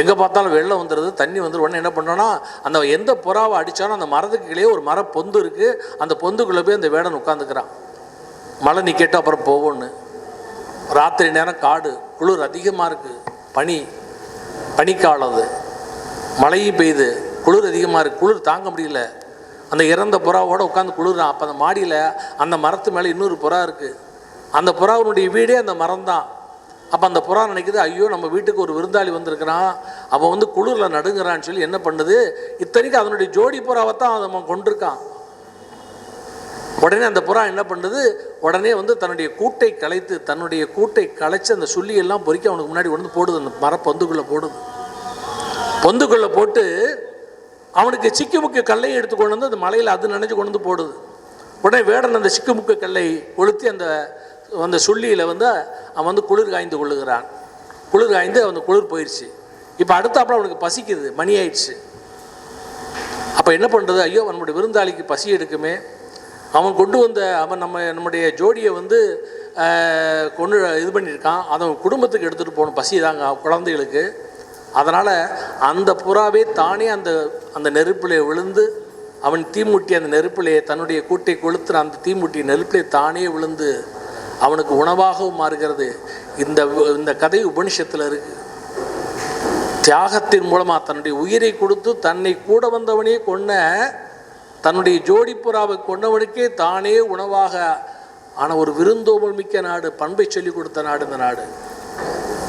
எங்கே பார்த்தாலும் வெள்ளம் வந்துடுது, தண்ணி வந்துடும். உடனே என்ன பண்ணோன்னா, அந்த எந்த புறாவை அடித்தாலும் அந்த மரத்துக்கு கீழே ஒரு மர பொந்து இருக்குது. அந்த பொந்துக்குள்ளே போய் அந்த வேடன் உட்காந்துக்கிறான். மழை நிற்கட்டும் அப்புறம் போவோன்னு. ராத்திரி நேரம் காடு, குளிர் அதிகமாக இருக்குது, பனிக்காலம், அது மழையும் பெய்யுது, குளிர் அதிகமாக இருக்குது, குளிர் தாங்க முடியல. அந்த இறந்த புறாவோடு உட்காந்து குளிர்றான். அப்போ அந்த மாடியில் அந்த மரத்து மேலே இன்னொரு புறா இருக்குது. அந்த புறாவுடைய வீடே அந்த மரம் தான். அப்போ அந்த புறா நினைக்குது, ஐயோ நம்ம வீட்டுக்கு ஒரு விருந்தாளி வந்திருக்கிறான், அவன் வந்து குளிரில் நடுங்கிறான்னு சொல்லி என்ன பண்ணுது, இத்தனைக்கு அதனுடைய ஜோடி புறாவை தான் அவன் கொண்டிருக்கான். உடனே அந்த புறா என்ன பண்ணுது, உடனே வந்து தன்னுடைய கூட்டை களைச்சு அந்த சுள்ளியெல்லாம் பொறுக்கி அவனுக்கு முன்னாடி கொண்டு போடுது. அந்த மர பொந்துக்குள்ளே போடுது. பொந்துக்குள்ளே போட்டு அவனுக்கு சிக்குமுக்கு கல்லையும் எடுத்து கொண்டு வந்து அந்த மலையில் அது நினைச்சு கொண்டு வந்து போடுது. உடனே வேடன் அந்த சிக்குமுக்கு கல்லை கொளுத்தி அந்த சுள்ளியில் வந்து அவன் வந்து குளிர் காய்ந்து கொள்ளுகிறான். குளிர் காய்ந்து அந்த குளிர் போயிடுச்சு. இப்போ அடுத்தாப்புல அவனுக்கு பசிக்குது, மணி ஆயிடுச்சு. அப்போ என்ன பண்ணுறது, ஐயோ நம்முடைய விருந்தாளிக்கு பசி எடுக்குமே, அவன் கொண்டு வந்த நம்முடைய ஜோடியை வந்து கொண்டு இது பண்ணியிருக்கான், அதை குடும்பத்துக்கு எடுத்துகிட்டு போகணும், பசி தாங்க குழந்தைகளுக்கு. அதனால் அந்த புறாவே தானே அந்த நெருப்பிலே விழுந்து, அவன் தீமூட்டி அந்த நெருப்பிலே தன்னுடைய கூட்டை கொளுத்துற அந்த தீமூட்டி நெருப்பிலே தானே விழுந்து அவனுக்கு உணவாகவும் மாறுகிறது. இந்த கதை உபனிஷத்தில் இருக்குது. தியாகத்தின் மூலமாக தன்னுடைய உயிரை கொடுத்து தன்னை கூட வந்தவனே கொன்ன தன்னுடைய ஜோடி புறாவை கொண்டவனுக்கே தானே உணவாக ஆன ஒரு விருந்தோம்பல் மிக்க நாடு, பண்பை சொல்லிக் கொடுத்த நாடு இந்த நாடு,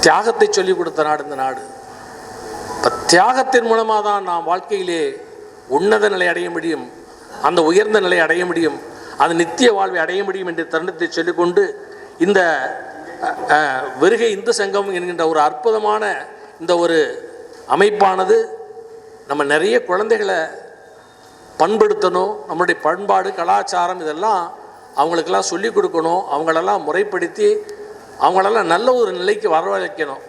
தியாகத்தை சொல்லிக் கொடுத்த நாடு இந்த நாடு. இப்போ தியாகத்தின் மூலமாக தான் நாம் வாழ்க்கையிலே உன்னத நிலை அடைய முடியும், அந்த உயர்ந்த நிலை அடைய முடியும், அந்த நித்திய வாழ்வை அடைய முடியும் என்ற தருணத்தை சொல்லிக்கொண்டு, இந்த வருகை இந்து சங்கம் என்கின்ற ஒரு அற்புதமான இந்த ஒரு அமைப்பானது நம்ம நிறைய குழந்தைகளை பண்படுத்தணும். நம்மளுடைய பண்பாடு கலாச்சாரம் இதெல்லாம் அவங்களுக்கெல்லாம் சொல்லிக் கொடுக்கணும், அவங்களெல்லாம் முறைப்படுத்தி அவங்களெல்லாம் நல்ல ஒரு நிலைக்கு வரவழைக்கணும்.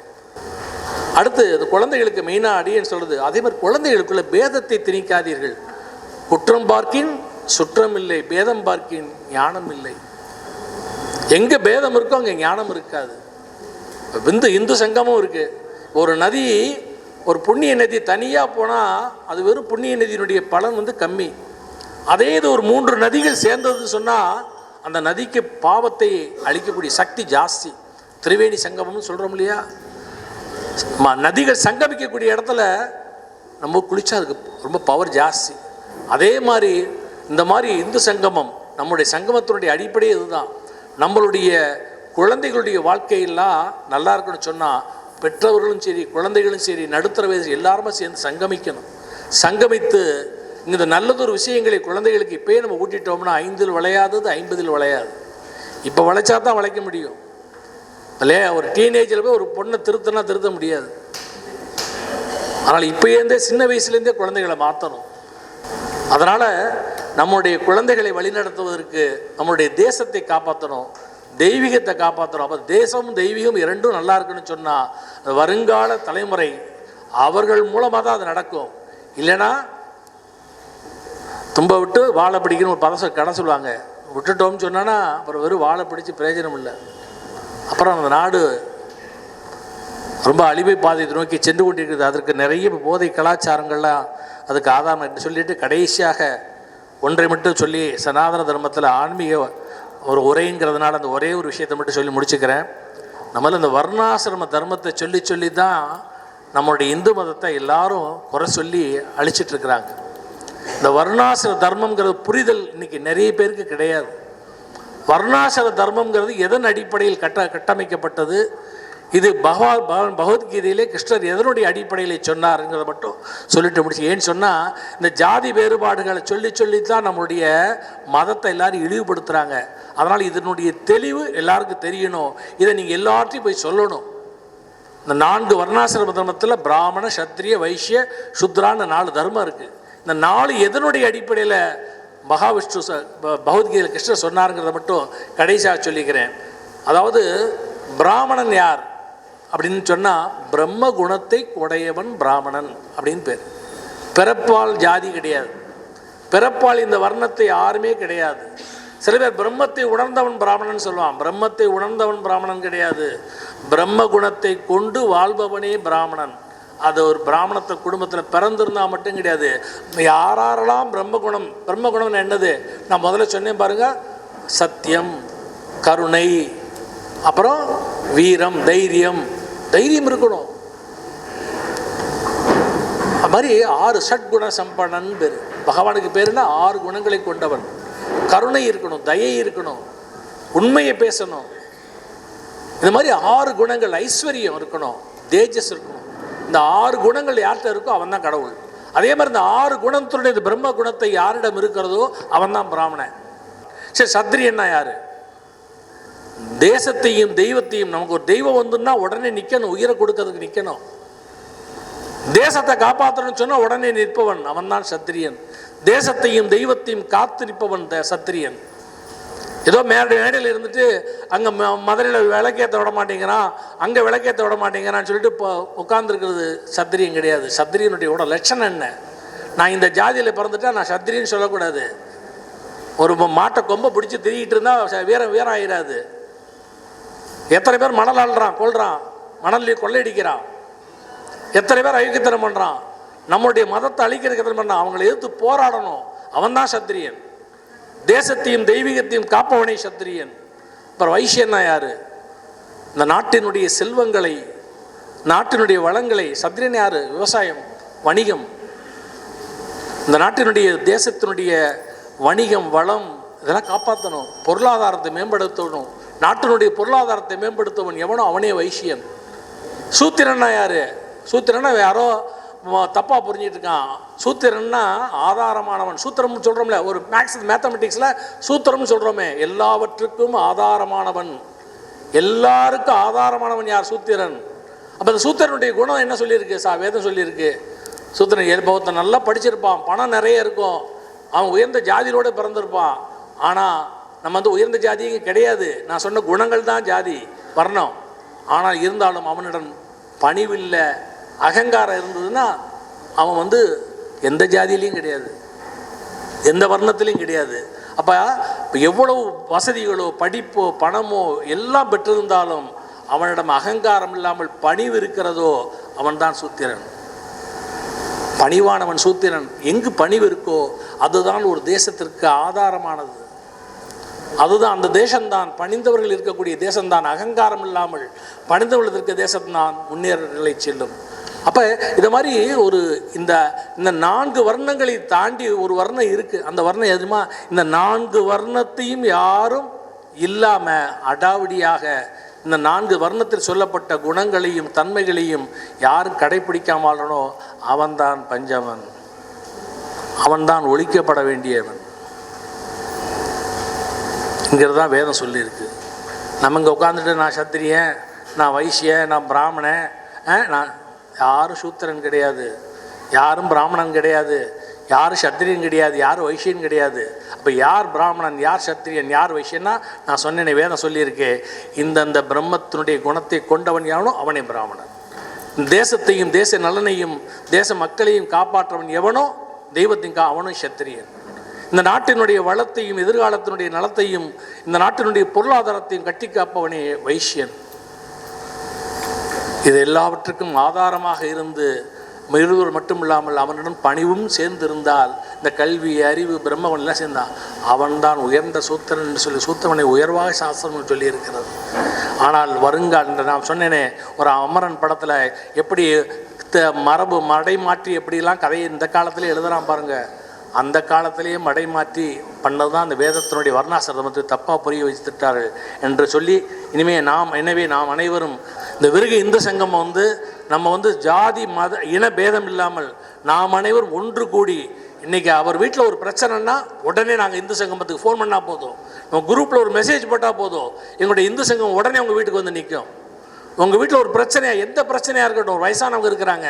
அடுத்து அது குழந்தைகளுக்கு மெயினாக அடியேன்னு சொல்கிறது, அதே மாதிரி குழந்தைகளுக்குள்ள பேதத்தை திணிக்காதீர்கள். குற்றம் பார்க்கின் சுற்றம் இல்லை, பேதம் பார்க்கின் ஞானம் இல்லை. எங்கே பேதம் இருக்கோ அங்கே ஞானம் இருக்காது. இந்து சங்கமும் இருக்குது. ஒரு நதி, ஒரு புண்ணிய நதி தனியாக போனால் அது வெறும் புண்ணிய நதியினுடைய பலன் கம்மி. அதே இது ஒரு 3 நதிகள் சேர்ந்ததுன்னு சொன்னால் அந்த நதிக்கு பாவத்தை அழிக்கக்கூடிய சக்தி ஜாஸ்தி. திரிவேணி சங்கமம்னு சொல்கிறோம் இல்லையா, நதிகள் சங்கமிக்கக்கூடிய இடத்துல நம்ம குளிச்சா அதுக்கு ரொம்ப பவர் ஜாஸ்தி. அதே மாதிரி இந்த மாதிரி இந்து சங்கமம், நம்முடைய சங்கமத்தினுடைய அடிப்படையே இதுதான். நம்மளுடைய குழந்தைகளுடைய வாழ்க்கையெல்லாம் நல்லா இருக்குன்னு சொன்னால் பெற்றவர்களும் சரி, குழந்தைகளும் சரி, நடுத்தர வயசு எல்லாருமே சேர்ந்து சங்கமிக்கணும். சங்கமித்து இந்த நல்லதொரு விஷயங்களை குழந்தைகளுக்கு இப்போயே நம்ம ஊட்டிட்டோம்னா 5 விளையாதது 50 விளையாது. இப்போ விளைச்சா தான் விளைக்க முடியும். இல்லையா, ஒரு டீனேஜில் போய் ஒரு பொண்ணை திருத்த முடியாது. அதனால் இப்போயேருந்தே சின்ன வயசுலேருந்தே குழந்தைகளை மாற்றணும். அதனால் நம்முடைய குழந்தைகளை வழிநடத்துவதற்கு நம்முடைய தேசத்தை காப்பாற்றணும், தெய்வீகத்தை காப்பாற்றணும். அப்போ தேசமும் தெய்வீகம் இரண்டும் நல்லா இருக்குன்னு சொன்னால் வருங்கால தலைமுறை அவர்கள் மூலமாக தான் அது நடக்கும். இல்லைன்னா தும்ப விட்டு வாழை பிடிக்கணும் ஒரு கதை சொல்லுவாங்க. விட்டுட்டோம்னு சொன்னான்னா அப்புறம் வெறும் வாழை பிடிச்சி பிரயோஜனம் இல்லை. அப்புறம் அந்த நாடு ரொம்ப அழிவை பாதையை நோக்கி சென்று கொண்டிருக்கிறது. அதற்கு நிறைய போதை கலாச்சாரங்கள்லாம் அதுக்கு ஆதாரம் என்று சொல்லிட்டு கடைசியாக ஒன்றை மட்டும் சொல்லி சனாதன தர்மத்தில் ஆன்மீக ஒரு உரைங்கிறதுனால அந்த ஒரே ஒரு விஷயத்தை மட்டும் சொல்லி முடிச்சுக்கிறேன். நம்மள இந்த வர்ணாசிரம தர்மத்தை சொல்லி தான் நம்மளுடைய இந்து மதத்தை எல்லாரும் குறை சொல்லி அழிச்சிட்ருக்கிறாங்க. இந்த வர்ணாசிர தர்மங்கிறது புரிதல் இன்றைக்கி நிறைய பேருக்கு கிடையாது. வர்ணாசிர தர்மங்கிறது எதன் அடிப்படையில் கட்டமைக்கப்பட்டது, இது பகவத்கீதையிலே கிருஷ்ணர் எதனுடைய அடிப்படையில் சொன்னாருங்கிறத மட்டும் சொல்லிட்டு முடிச்சு. ஏன்னு சொன்னால் இந்த ஜாதி வேறுபாடுகளை சொல்லி தான் நம்மளுடைய மதத்தை எல்லாரும் இழிவுபடுத்துகிறாங்க. அதனால் இதனுடைய தெளிவு எல்லாருக்கும் தெரியணும். இதை நீங்கள் எல்லார்ட்டையும் போய் சொல்லணும். இந்த 4 வர்ணாசிரம தர்மத்தில் பிராமண, சத்திரிய, வைஷ்ய, சுத்ரான்னு 4 தர்மம் இருக்குது. இந்த 4 எதனுடைய அடிப்படையில் மகாவிஷ்ணு பகவத்கீதையில் கிருஷ்ணர் சொன்னாருங்கிறத மட்டும் கடைசியாக சொல்லிக்கிறேன். அதாவது பிராமணன் யார் அப்படின்னு சொன்னால் பிரம்ம குணத்தை உடையவன் பிராமணன் அப்படின்னு பேர். பிறப்பால் ஜாதி கிடையாது, பிறப்பால் இந்த வர்ணத்தை யாருமே கிடையாது. சில பேர் பிரம்மத்தை உணர்ந்தவன் பிராமணன் சொல்லுவான். பிரம்மத்தை உணர்ந்தவன் பிராமணன் கிடையாது, பிரம்ம குணத்தை கொண்டு வாழ்பவனே பிராமணன். அது ஒரு பிராமணத்தை குடும்பத்தில் பிறந்திருந்தால் மட்டும் கிடையாது. யாரெல்லாம் பிரம்மகுணம் என்னது நான் முதல்ல சொன்னேன் பாருங்கள். சத்தியம், கருணை, அப்புறம் வீரம், தைரியம் இருக்கணும். அது மாதிரி 6 ஷட்குண சம்பனன் பேர். பகவானுக்கு பேருன்னா 6 குணங்களை கொண்டவன். கருணை இருக்கணும், தயை இருக்கணும், உண்மையை பேசணும். இந்த மாதிரி 6 குணங்கள், ஐஸ்வர்யம் இருக்கணும், தேஜஸ் இருக்கணும். இந்த 6 குணங்கள் யார்கிட்ட இருக்கோ அவன் தான் கடவுள். அதே மாதிரி இந்த 6 குணத்தினுடைய பிரம்ம குணத்தை யாரிடம் இருக்கிறதோ அவன் தான் பிராமணன். சரி, சத்திரியன்னா யாரு? தேசத்தையும் தெய்வத்தையும், நமக்கு ஒரு தெய்வம் வந்துன்னா உடனே நிற்கணும், உயிரை கொடுக்கறதுக்கு நிற்கணும். தேசத்தை காப்பாற்றணும்னு சொன்னால் உடனே நிற்பவன் அவன் தான் சத்திரியன். தேசத்தையும் தெய்வத்தையும் காத்து நிற்பவன் சத்திரியன். ஏதோ மேடையில் இருந்துட்டு அங்கே மதுரையில் விளக்கேற்ற விட மாட்டேங்கிறான், அங்கே விளக்கேற்ற விட மாட்டேங்கிறான்னு சொல்லிட்டு இப்போ உட்கார்ந்துருக்கிறது சத்திரியன் கிடையாது. சத்திரியனுடைய லட்சணம் என்ன? நான் இந்த ஜாதியில் பிறந்துட்டா நான் சத்திரியன்னு சொல்லக்கூடாது. ஒரு மாட்டை கொம்பை பிடிச்சி திரிகிட்டு இருந்தால் வீரம் ஆயிடாது. எத்தனை பேர் மணல் ஆள்றான், கொள்றான், மணல் கொள்ளையடிக்கிறான், எத்தனை பேர் அயோக்கியத்தனம் பண்ணுறான். நம்மளுடைய மதத்தை அழிக்கிறதுக்கு எத்தனை பண்ணான். அவங்களை எதிர்த்து போராடணும், அவன் தான் சத்திரியன். தேசத்தையும் தெய்வீகத்தையும் காப்பவனே சத்திரியன். அப்புறம் வைசியன்னா யாரு? இந்த நாட்டினுடைய செல்வங்களை, நாட்டினுடைய வளங்களை. சத்திரியன் யாரு? விவசாயம், வணிகம். இந்த நாட்டினுடைய தேசத்தினுடைய வணிகம், வளம் இதெல்லாம் காப்பாற்றணும், பொருளாதாரத்தை மேம்படுத்தணும். நாட்டினுடைய பொருளாதாரத்தை மேம்படுத்தவன் எவனோ அவனே வைசியன். சூத்திரன்னா யாரு? சூத்திரன்னா யாரோ தப்பாக புரிஞ்சிட்டு இருக்கான். சூத்திரன்னா ஆதாரமானவன். சூத்திரம் சொல்கிறோம்ல, ஒரு மேத்தமெட்டிக்ஸில் சூத்திரம்னு சொல்கிறோமே, எல்லாவற்றுக்கும் ஆதாரமானவன், எல்லாருக்கும் ஆதாரமானவன் யார்? சூத்திரன். அப்போ அந்த சூத்திரனுடைய குணம் என்ன சொல்லியிருக்கு? வேதம் சொல்லியிருக்கு. சூத்திரன் நல்லா படிச்சிருப்பான், பணம் நிறைய இருக்கும், அவன் உயர்ந்த ஜாதியோடு பிறந்திருப்பான். ஆனால் நம்ம வந்து உயர்ந்த ஜாதியும் கிடையாது. நான் சொன்ன குணங்கள் தான் ஜாதி வர்ணம். ஆனால் இருந்தாலும் அவனிடம் பணிவில்லை, அகங்காரம் இருந்ததுன்னா அவன் வந்து எந்த ஜாதியிலையும் கிடையாது, எந்த வர்ணத்திலையும் கிடையாது. அப்போ எவ்வளவு வசதிகளோ படிப்போ பணமோ எல்லாம் பெற்றிருந்தாலும் அவனிடம் அகங்காரம் இல்லாமல் பணிவு இருக்கிறதோ அவன்தான் சூத்திரன். பணிவானவன் சூத்திரன். எங்கு பணிவு இருக்கோ அதுதான் ஒரு தேசத்திற்கு ஆதாரமானது. அதுதான் அந்த தேசம்தான், பணிந்தவர்கள் இருக்கக்கூடிய தேசம்தான். அகங்காரம் இல்லாமல் பணிந்தவர்கள் இருக்க தேசம்தான் முன்னேற நிலை செல்லும். அப்போ இதை மாதிரி ஒரு இந்த 4 வர்ணங்களை தாண்டி ஒரு வர்ணம் இருக்குது. அந்த வர்ணம் எதுமா, இந்த 4 வர்ணத்தையும் யாரும் இல்லாமல் அடாவடியாக இந்த 4 வர்ணத்தில் சொல்லப்பட்ட குணங்களையும் தன்மைகளையும் யாரும் கடைப்பிடிக்காமலனோ அவன்தான் பஞ்சமன், அவன்தான் ஒழிக்கப்பட வேண்டியவன் இங்கிறது தான் வேதம் சொல்லியிருக்கு. நம்ம இங்கே உட்காந்துட்டு நான் சத்திரியன், நான் வைசியன், நான் பிராமணன், நான் யாரும் சூத்திரன் கிடையாது, யாரும் பிராமணன் கிடையாது, யாரும் சத்திரியன் கிடையாது, யாரும் வைசியன் கிடையாது. அப்போ யார் பிராமணன், யார் சத்திரியன், யார் வைசியன்னா நான் சொன்னேனே, வேதம் சொல்லியிருக்கேன். இந்த பிரம்மத்தினுடைய குணத்தை கொண்டவன் எவனோ அவனே பிராமணன். தேசத்தையும் தேச நலனையும் தேச மக்களையும் காப்பாற்றவன் எவனோ தெய்வத்தின் அவனும் சத்திரியன். இந்த நாட்டினுடைய வளத்தையும் எதிர்காலத்தினுடைய நலத்தையும் இந்த நாட்டினுடைய பொருளாதாரத்தையும் கட்டி காப்பவனே வைசியன். இது எல்லாவற்றுக்கும் ஆதாரமாக இருந்து இருவர் மட்டும் இல்லாமல் அவனிடம் பணிவும் சேர்ந்திருந்தால், இந்த கல்வி அறிவு பிரம்மவன் எல்லாம் சேர்ந்தான், அவன்தான் உயர்ந்த சூத்திரன் என்று சொல்லி சூத்திரனை உயர்வாக சாஸ்திரம் சொல்லி இருக்கிறது. ஆனால் வருங்கால் என்று நான் சொன்னேனே, ஒரு அமரன் படத்தில் எப்படி மரபு மடை மாற்றி எப்படிலாம் கதையை இந்த காலத்திலே எழுதுறான் பாருங்க. அந்த காலத்திலேயே மடை மாற்றி பண்ணது தான் அந்த வேதத்தினுடைய வர்ணாசிரமத்தை தப்பாக புரிய வைத்துட்டார்கள் என்று சொல்லி, எனவே நாம் அனைவரும் இந்த விருகு இந்து சங்கம் வந்து நம்ம வந்து ஜாதி மத இன பேதம் இல்லாமல் நாம் அனைவரும் ஒன்று கூடி, இன்றைக்கி அவர் வீட்டில் ஒரு பிரச்சனைன்னா உடனே நாங்கள் இந்து சங்கமத்துக்கு ஃபோன் பண்ணால் போதும், நம்ம குரூப்பில் ஒரு மெசேஜ் போட்டால் போதும், எங்களுடைய இந்து சங்கம் உடனே உங்கள் வீட்டுக்கு வந்து நிற்கும். உங்கள் வீட்டில் ஒரு பிரச்சனையாக எந்த பிரச்சனையாக இருக்கட்டும், ஒரு வயசானவங்க இருக்கிறாங்க,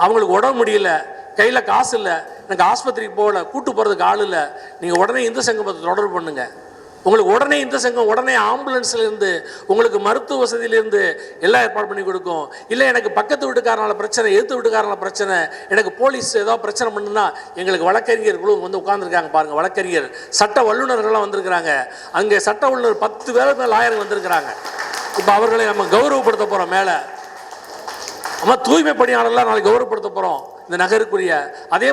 அவங்களுக்கு உடம்பு முடியல, கையில் காசு இல்லை, எனக்கு ஆஸ்பத்திரிக்கு போகல, கூட்டு போகிறதுக்கு ஆள் இல்லை, நீங்கள் உடனே இந்து சங்கத்தை தொடர்பு பண்ணுங்கள். உங்களுக்கு உடனே இந்த சங்கம் உடனே ஆம்புலன்ஸ்லேருந்து உங்களுக்கு மருத்துவ வசதியிலேருந்து எல்லாம் ஏற்பாடு பண்ணி கொடுக்கும். இல்லை எனக்கு பக்கத்து வீட்டுக்காரனால பிரச்சனை, எதிர்த்து வீட்டுக்காரனால பிரச்சனை, எனக்கு போலீஸ் ஏதோ பிரச்சனை பண்ணுன்னா எங்களுக்கு வழக்கறிஞர் குழு வந்து உட்காந்துருக்காங்க பாருங்கள். வழக்கறிஞர் சட்ட வல்லுநர்கள்லாம் வந்திருக்கிறாங்க. அங்கே சட்ட வல்லுநர் 10 பேர் மேலே லாயர்கள் வந்திருக்கிறாங்க. இப்போ அவர்களை நம்ம கௌரவப்படுத்த போகிறோம். மேலே நம்ம தூய்மை பணியாளர்லாம் நாளைக்கு கௌரவப்படுத்த போகிறோம் இந்த நகருக்குரிய. கடை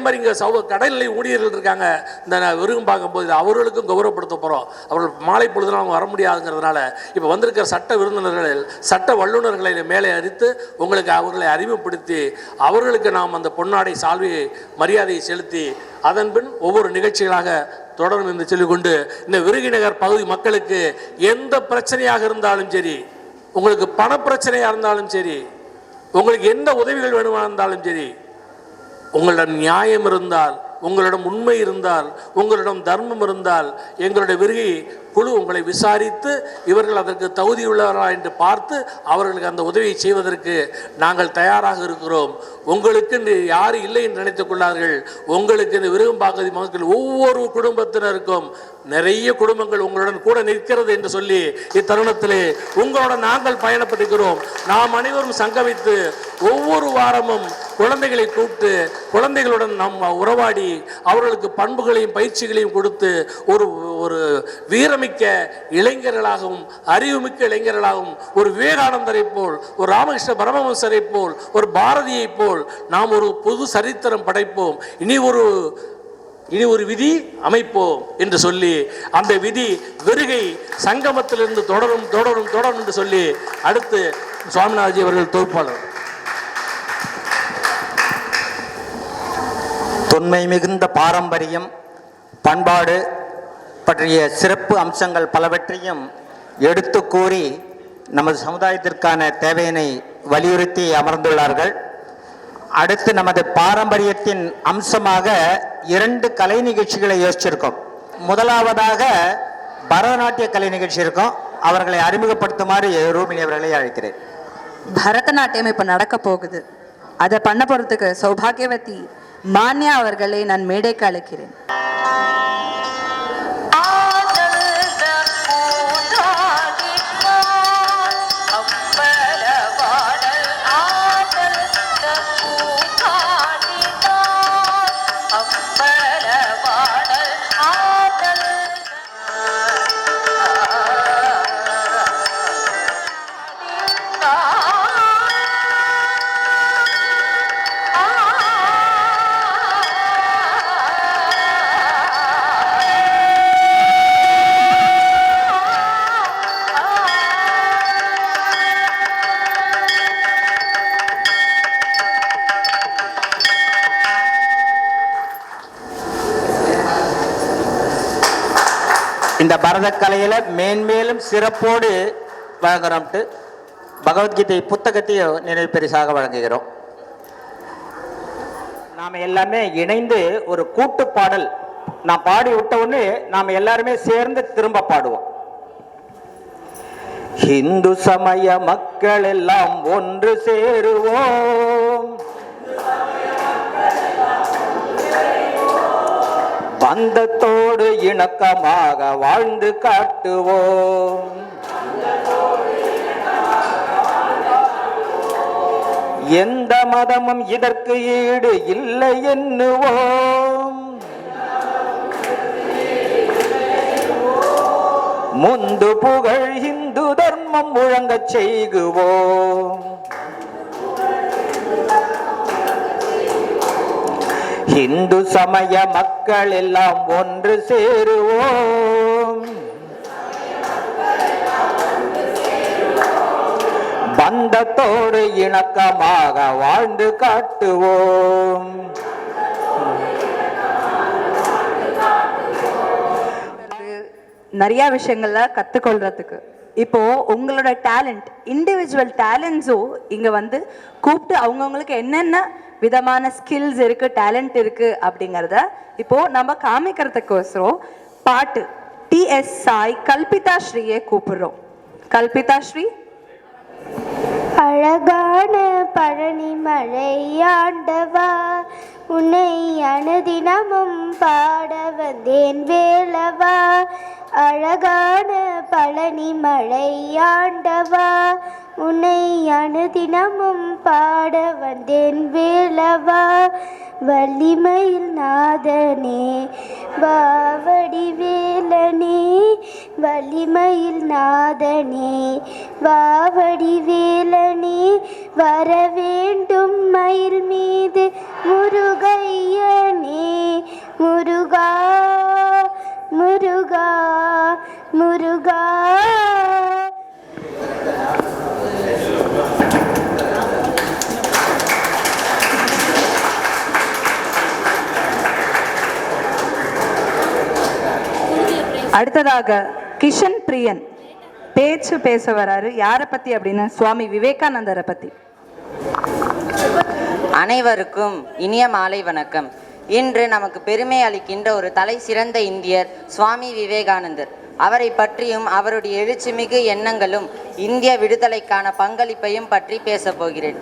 கடல்நிலை ஊழியர்கள் இருக்காங்க இந்த விருகம் பார்க்கும்போது, அவர்களுக்கும் கௌரவப்படுத்த போகிறோம். அவர்கள் மாலை பொழுதுலாம் அவங்க வர முடியாதுங்கிறதுனால இப்போ வந்திருக்கிற சட்ட விருந்தினர்கள் சட்ட வல்லுநர்களை மேலே அறித்து உங்களுக்கு அவர்களை அறிமுகப்படுத்தி அவர்களுக்கு நாம் அந்த பொன்னாடை சால்வையை மரியாதையை செலுத்தி அதன் பின் ஒவ்வொரு நிகழ்ச்சிகளாக தொடரும் என்று சொல்லிக்கொண்டு, இந்த விருதுநகர் பகுதி மக்களுக்கு எந்த பிரச்சனையாக இருந்தாலும் சரி, உங்களுக்கு பண பிரச்சனையாக இருந்தாலும் சரி, உங்களுக்கு எந்த உதவிகள் வேணுமா இருந்தாலும் சரி, உங்களிடம் நியாயம் இருந்தால், உங்களிடம் உண்மை இருந்தால், உங்களிடம் தர்மம் இருந்தால், எங்களுடைய விருகை குழு உங்களை விசாரித்து இவர்கள் அதற்கு தகுதியுள்ளவர்களா என்று பார்த்து அவர்களுக்கு அந்த உதவியை செய்வதற்கு நாங்கள் தயாராக இருக்கிறோம். உங்களுக்கு யாரும் இல்லை என்று நினைத்துக் கொள்ளார்கள். உங்களுக்கு இந்த விருகம்பாக்கதி மக்கள் ஒவ்வொரு குடும்பத்தினருக்கும் நிறைய குடும்பங்கள் உங்களுடன் கூட நிற்கிறது என்று சொல்லி இத்தருணத்திலே உங்களுடன் நாங்கள் பயணப்பட்டிருக்கிறோம். நாம் அனைவரும் சங்கமித்து ஒவ்வொரு வாரமும் குழந்தைகளை கூப்பிட்டு குழந்தைகளுடன் நாம் உறவாடி அவர்களுக்கு பண்புகளையும் பயிற்சிகளையும் கொடுத்து ஒரு வீரமிக்க இளைஞர்களாகவும் அறிவுமிக்க இளைஞர்களாகவும் ஒரு விவேகானந்தரை போல், ஒரு ராமகிருஷ்ண பரமஹம்சரை போல், ஒரு பாரதியை போல் நாம் ஒரு புது சரித்திரம் படைப்போம். இனி ஒரு விதி அமைப்போம் என்று சொல்லி அந்த விதி விருகை சங்கமத்திலிருந்து தொடரும் தொடரும் தொடரும் என்று சொல்லி அடுத்து சுவாமிநாதஜி அவர்கள் தொகுப்பாளர். தொன்மை மிகுந்த பாரம்பரியம் பண்பாடு பற்றிய சிறப்பு அம்சங்கள் பலவற்றையும் எடுத்து கூறி நமது சமுதாயத்திற்கான தேவையினை வலியுறுத்தி அமர்ந்துள்ளார்கள். அடுத்து நமது பாரம்பரியத்தின் அம்சமாக 2 கலை நிகழ்ச்சிகளை யோசிச்சிருக்கோம். முதலாவதாக பரதநாட்டிய கலை நிகழ்ச்சி இருக்கும். அவர்களை அறிமுகப்படுத்துமாறு ரூபினி அவர்களை அழைக்கிறேன். பரதநாட்டியம் இப்போ நடக்க போகுது. அதை பண்ண போகிறதுக்கு சௌபாகியவதி மான்யா அவர்களை நான் மேடைக்கு அழைக்கிறேன். இந்த பரதக்கலையில் மேன்மேலும் சிறப்போடு வழங்குறோம்ட்டு பகவத்கீதை புத்தகத்தையும் நினைவு பரிசாக வழங்குகிறோம். நாம் எல்லாமே இணைந்து ஒரு கூட்டு பாடல் நான் பாடி விட்ட உடனே நாம் எல்லாருமே சேர்ந்து திரும்ப பாடுவோம். இந்து சமய மக்கள் எல்லாம் ஒன்று சேருவோம், பந்தத்தோடு இணக்கமாக வாழ்ந்து காட்டுவோம். எந்த மதமும் இதற்கு ஈடு இல்லை எண்ணுவோம். முந்து புகழ் இந்து தர்மம் முழங்கச் செய்குவோம். இந்து சமய மக்கள் எல்லாம் ஒன்று சேருவோம், பந்தத்தோடு இணக்கமாக வாழ்ந்து காட்டுவோம். நிறைய விஷயங்கள்ல கத்துக்கொள்றதுக்கு இப்போ உங்களோட டேலண்ட் இண்டிவிஜுவல் டேலண்ட்ஸும் இங்க வந்து கூப்பிட்டு அவங்கவுங்களுக்கு என்னென்ன விதமான ஸ்கில்ஸ் இருக்கு டேலண்ட் இருக்கு அப்படிங்கிறத இப்போ நம்ம காமிக்கிறதுக்கோசரம் பாட்டு டிஎஸ் சாய் கல்பிதா ஸ்ரீயை கூப்பிடுறோம். கல்பிதா ஸ்ரீ. அழகான பழனி மலையாண்டவா, உன்னை அனுதினமும் பாட வந்தேன் வேலவா. அழகான பழனி மலையாண்டவா, உன்னை அனுதினமும் பாட வந்தேன் வேலவா. வள்ளிமயில் நாதனே வாவடி வேலனே, வள்ளிமயில் நாதனே வாவடி வேலனே. வர வேண்டும் மயில் மீது முருகையனே, முருகா முருகா முருகா. அடுத்ததாக கிஷன் பிரியன் பேச்சு பேச வராரு. யாரை பத்தி அப்படின்னா சுவாமி விவேகானந்தரை பத்தி. அனைவருக்கும் இனிய மாலை வணக்கம். இன்று நமக்கு பெருமை அளிக்கின்ற ஒரு தலை சிறந்த இந்தியர் சுவாமி விவேகானந்தர். அவரை பற்றியும் அவருடைய எழுச்சிமிகு எண்ணங்களும் இந்திய விடுதலைக்கான பங்களிப்பையும் பற்றி பேசப் போகிறேன்.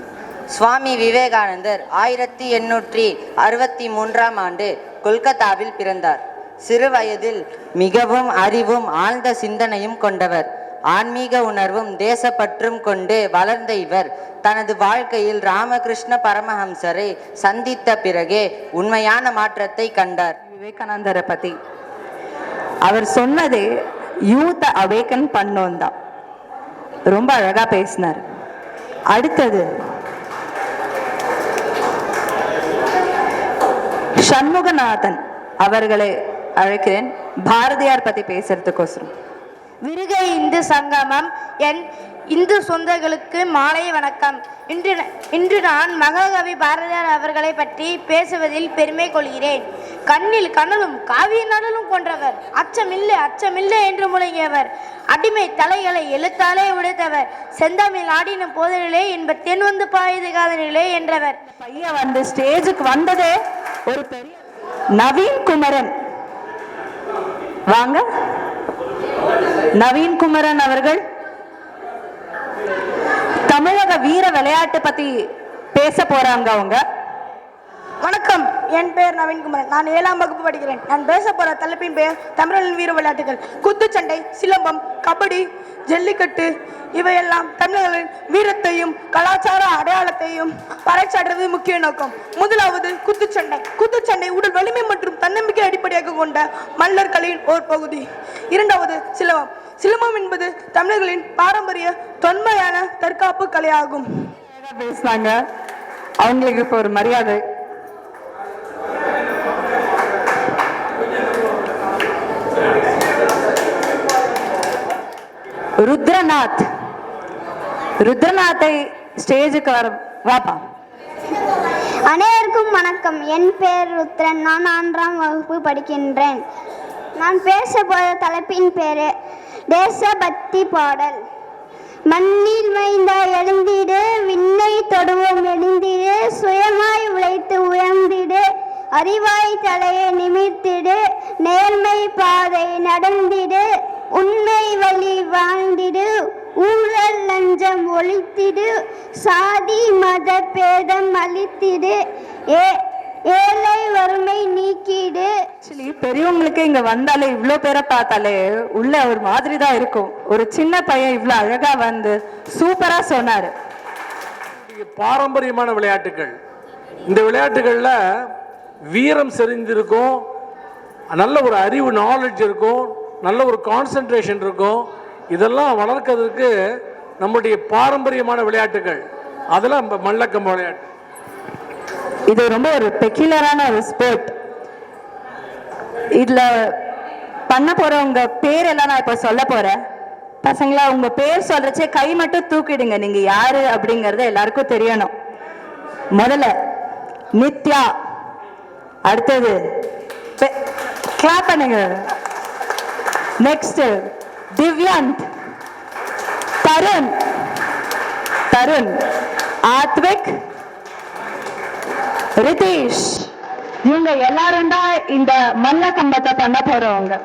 சுவாமி விவேகானந்தர் 1863ஆம் ஆண்டு கொல்கத்தாவில் பிறந்தார். சிறு வயதில் மிகவும் அறிவும் ஆழ்ந்த சிந்தனையும் கொண்டவர். ஆன்மீக உணர்வும் தேசப்பற்றும் கொண்டு வளர்ந்த இவர் தனது வாழ்க்கையில் ராமகிருஷ்ண பரமஹம்சரை சந்தித்த பிறகே உண்மையான மாற்றத்தை கண்டார். விவேகானந்தரை பத்தி அவர் சொன்னதே யூத் அவேக்கன் பண்ணோம் தான். ரொம்ப அழகா பேசினார். அடுத்தது சண்முகநாதன் அவர்களை அழைக்கிறேன் பாரதியார் பத்தி பேசுறதுக்கோசரம். விருக இந்து சங்கமம் என் இந்து சொந்தங்களுக்கு மாலை வணக்கம். இன்று நான் மகாகவி பாரதியார் அவர்களை பற்றி பேசுவதில் பெருமை கொள்கிறேன். கண்ணில் கனலும் காவிய நடலும் கொன்றவர், அச்சமில்லை அச்சமில்லை என்று முழங்கியவர், அடிமை தலைகளை எழுத்தாலே உடைத்தவர், செந்தமிழ் ஆடின போதனிலே என்ப தென் வந்து பாயுது காதனிலே என்றவர். பையன் வந்து ஸ்டேஜுக்கு வந்ததே ஒரு பெரிய நவீன் குமரன். வாங்க நவீன் குமரன் அவர்கள் தமிழக வீர விளையாட்டு பத்தி பேச போறாங்க. அவங்க வணக்கம், என் பெயர் நவீன்குமரன். நான் 7ஆம் வகுப்பு படிக்கிறேன். நான் பேச போற தலைப்பின் பெயர் தமிழரின் வீர விளையாட்டுகள். குத்துச்சண்டை, சிலம்பம், கபடி, ஜல்லிக்கட்டு இவையெல்லாம் தமிழர்களின் வீரத்தையும் கலாச்சார அடையாளத்தையும் பறைசாற்றுவது முக்கிய நோக்கம். முதலாவது குத்துச்சண்டை. குத்துச்சண்டை உடல் வலிமை மற்றும் தன்னம்பிக்கை அடிப்படையாக கொண்ட மல்லர் கலையின் ஓர் பகுதி. இரண்டாவது சிலம்பம். சிலம்பம் என்பது தமிழர்களின் பாரம்பரிய தொன்மையான தற்காப்பு கலையாகும். பேசுறாங்க, அவங்களுக்கு இப்ப ஒரு மரியாதை. ருத்ரநாத். ருத்ரநாத்தை ஸ்டேஜுக்கு வர வாப்பா. அனைவருக்கும் வணக்கம். என் பெயர் ருத்ரன். நான் 4ஆம் வகுப்பு படிக்கின்றேன். நான் பேச போற தலைப்பின் பேரு தேசபக்தி பாடல். மண்ணில் மைந்தா எழுந்திடு, விண்ணை தொடுவோம் எழுந்திடு, சுயமாய் உழைத்து உயர்ந்திடு, அறிவாய் தலையை நிமிர்த்திடு, நேர்மை பாதை நடந்திடு, உண்மை வழி வாழ்ந்திடு, ஊழல் லஞ்சம் ஒழித்திடு, சாதி மத பேதம் அழித்திடு, ஏழை வறுமை நீக்கிடு. ஆக்சுவலி பெரியவங்களுக்கு இங்க வந்தாலே இவ்வளோ பேரை பார்த்தாலே உள்ள ஒரு மாதிரி தான் இருக்கும். ஒரு சின்ன பையன் இவ்வளோ அழகா வந்து சூப்பரா சொன்னாரு. பாரம்பரியமான விளையாட்டுகள், இந்த விளையாட்டுகள்ல வீரம் செறிந்திருக்கும், நல்ல ஒரு அறிவு நாலேஜ் இருக்கும், நல்ல ஒரு கான்சென்ட்ரேஷன் இருக்கும். இதெல்லாம் வளர்க்கறதுக்கு நம்முடைய பாரம்பரியமான விளையாட்டுகள், அதெல்லாம் மல்லக்கம்பு விளையாட்டு. இது ரொம்ப ஒரு பெக்யூலரான ஒரு ஸ்போர்ட். இதுல பண்ண போறவங்க பேர் எல்லாம் நான் இப்ப சொல்ல போறேன். பசங்களா, உங்க பேர் சொல்றச்சே கை மட்டும் தூக்கிடுங்க, நீங்க யாரு அப்படிங்கறது எல்லாருக்கும் தெரியணும். முதல்ல நித்யா, அடுத்தது கிளாப் பண்ணுங்க. நெக்ஸ்ட் திவ்யாந்த், தருண், ஆத்விக், ரிதீஷ். இவங்க எல்லாரும் தான் இந்த மல்ல கம்பத்தை பண்ண போறவங்க.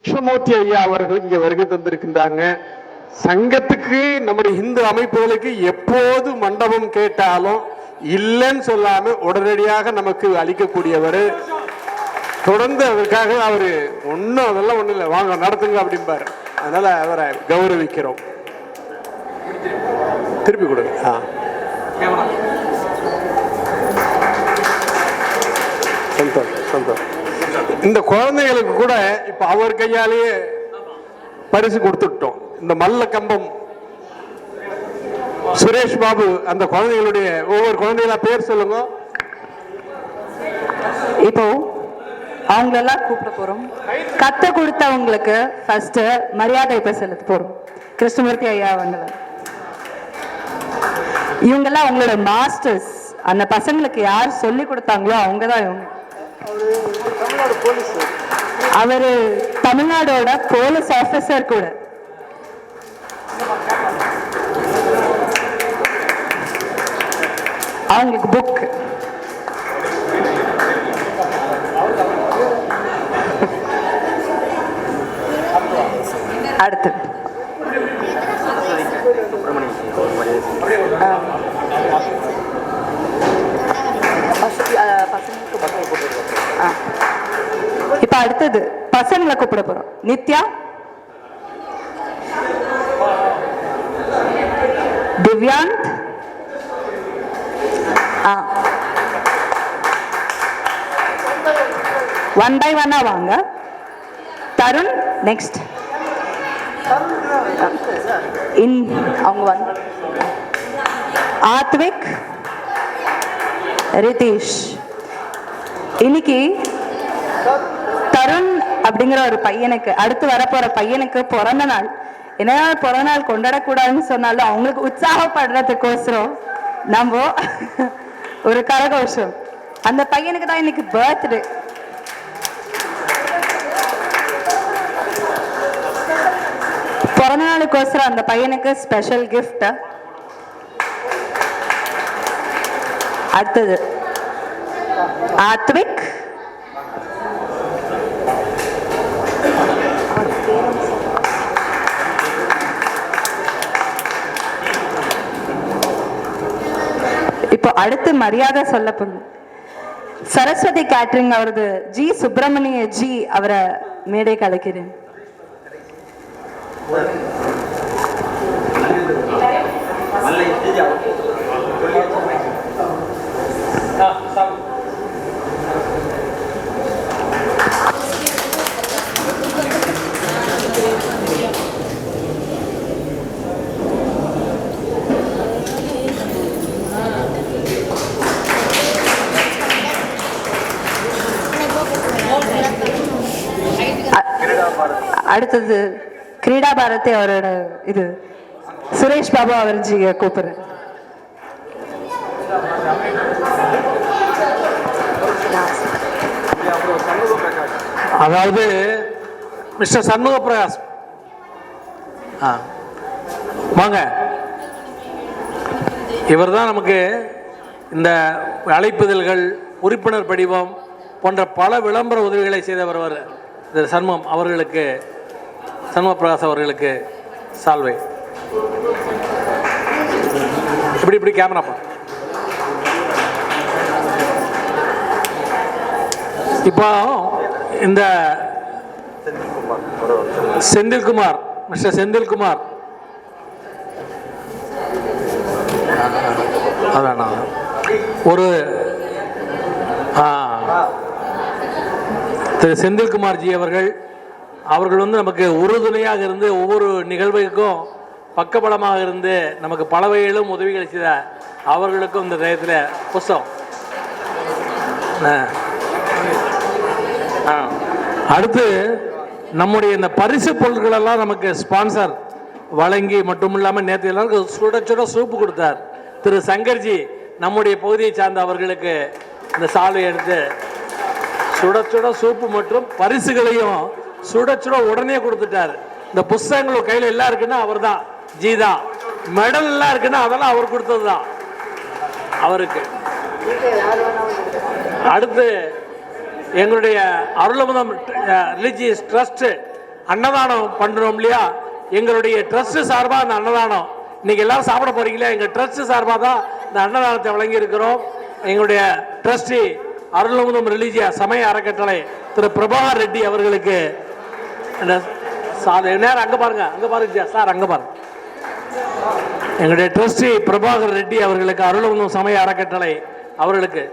கிருஷ்ணமூர்த்தி ஐயா அவர்கள் இங்கே வருகை தந்திருக்கின்றாங்க. சங்கத்துக்கு நம்முடைய இந்து அமைப்புகளுக்கு எப்போது மண்டபம் கேட்டாலும் இல்லைன்னு சொல்லாம உடனடியாக நமக்கு அளிக்கக்கூடியவர். தொடர்ந்து அதற்காக அவரு ஒன்றும் அதெல்லாம் ஒன்றும் இல்லை, வாங்க நடத்துங்க அப்படிம்பாரு. அதனால அவரை கௌரவிக்கிறோம். திருப்பி கொடுங்க. சந்தோஷம் சந்தோஷம். இந்த குழந்தைகளுக்கு கூட இப்ப அவர் கையாலேயே பரிசு கொடுத்துட்டோம். இந்த மல்ல கம்பம் சுரேஷ் பாபு அந்த குழந்தைகளுடைய ஒவ்வொரு குழந்தைகளா பேர் சொல்லுங்க. இப்போ அவங்களெல்லாம் கூப்பிட போறோம். கத்து கொடுத்தவங்களுக்கு ஃபர்ஸ்ட் மரியாதை இப்ப செலுத்த போறோம். கிருஷ்ணமூர்த்தி ஐயா வந்து இவங்கெல்லாம் அவங்களோட மாஸ்டர்ஸ். அந்த பசங்களுக்கு யார் சொல்லி கொடுத்தாங்களோ அவங்கதான் இவங்க. அவரு தமிழ்நாடோட போலீஸ் ஆபீசர் கூட. அவங்களுக்கு புக் அடுத்து இப்ப அடுத்தது பசங்களை கூப்பிட போறோம். நித்யா, திவ்யாந்த், ஒன் பை ஒன்னா வாங்க. தருண் நெக்ஸ்ட். அவங்க வந்து ஆத்விக், ரிதீஷ். இன்னைக்கு தருண் அப்படிங்கிற ஒரு பையனுக்கு, அடுத்து வரப்போற பையனுக்கு பிறந்த நாள். என்ன பிறந்த நாள் கொண்டாடக்கூடாதுன்னு சொன்னாலும் அவங்களுக்கு உற்சாகப்படுறதுக்கோசரம் நம்ம ஒரு கரகோஷம். அந்த பையனுக்கு தான் இன்னைக்கு பர்த்டே. பிறந்த நாளுக்கோசரம் அந்த பையனுக்கு ஸ்பெஷல் கிஃப்ட். அடுத்தது ஆத்விக், இப்போ அடுத்து மரியாதை சொல்லப்படும் சரஸ்வதி கேட்டரிங் அவரது ஜி சுப்பிரமணிய ஜி அவரை மேடை கலைக்கிறேன். அடுத்தது கிரீடா பாரதி அவரோட இது சுரேஷ் பாபு அவர் ஜி கூப்பிடுறேன். அதாவது மிஸ்டர் சண்முக பிரகாஷ் வாங்க. இவர் தான் நமக்கு இந்த அழைப்புதல்கள், உறுப்பினர் படிவம் போன்ற பல விளம்பர உதவிகளை செய்தவர். திரு சண்முகம் அவர்களுக்கு, சண்முக பிரகாஷ் அவர்களுக்கு சால்வை. இப்படி கேமரா பா. இப்போ இந்த செந்தில்குமார், மிஸ்டர் செந்தில்குமார், அதான் ஒரு திரு செந்தில்குமார் ஜி அவர்கள் வந்து நமக்கு உறுதுணையாக இருந்து ஒவ்வொரு நிகழ்வுக்கும் பக்கபலமாக இருந்து நமக்கு பல வகையிலும் உதவிகள் செய்த அவர்களுக்கும் இந்த நேரத்தில் புஸ்தகம். அடுத்து நம்முடைய இந்த பரிசு பொருட்களெல்லாம் நமக்கு ஸ்பான்சர் வழங்கி மட்டும் இல்லாமல் நேற்று எல்லாருக்கும் சுட சுட சூப்பு கொடுத்தார் திரு சங்கர்ஜி. நம்முடைய பகுதியை சார்ந்த அவர்களுக்கு இந்த சால்வை எடுத்து சுட சுட சூப்பு மற்றும் பரிசுகளையும் சுட சுட உடனே கொடுத்துட்டார். இந்த புஸ்தகங்கள் கையில் எல்லாம் இருக்குன்னா அவர் தான் ஜி தான். மெடல் எல்லாம் இருக்குன்னா அதெல்லாம் அவர் கொடுத்தது தான் அவருக்கு. அடுத்து எங்களுடைய அருளமுதம் ரிலிஜியஸ் ட்ரஸ்ட் அன்னதானம் பண்ணுறோம் இல்லையா, எங்களுடைய ட்ரஸ்ட் சார்பாக அந்த அன்னதானம் இன்னைக்கு எல்லாரும் சாப்பிட போறீங்களா, எங்கள் ட்ரஸ்ட் சார்பாக தான் இந்த அன்னதானத்தை வழங்கி இருக்கிறோம். எங்களுடைய ட்ரஸ்டி அருள்முகம் ரிலீஜியா சமய அறக்கட்டளை திரு பிரபாகர் ரெட்டி அவர்களுக்கு நேரம் அங்கே பாருங்க சார், அங்கே பாருங்க. எங்களுடைய ட்ரஸ்டி பிரபாகர் ரெட்டி அவர்களுக்கு அருள்முகம் சமய அறக்கட்டளை அவர்களுக்கு.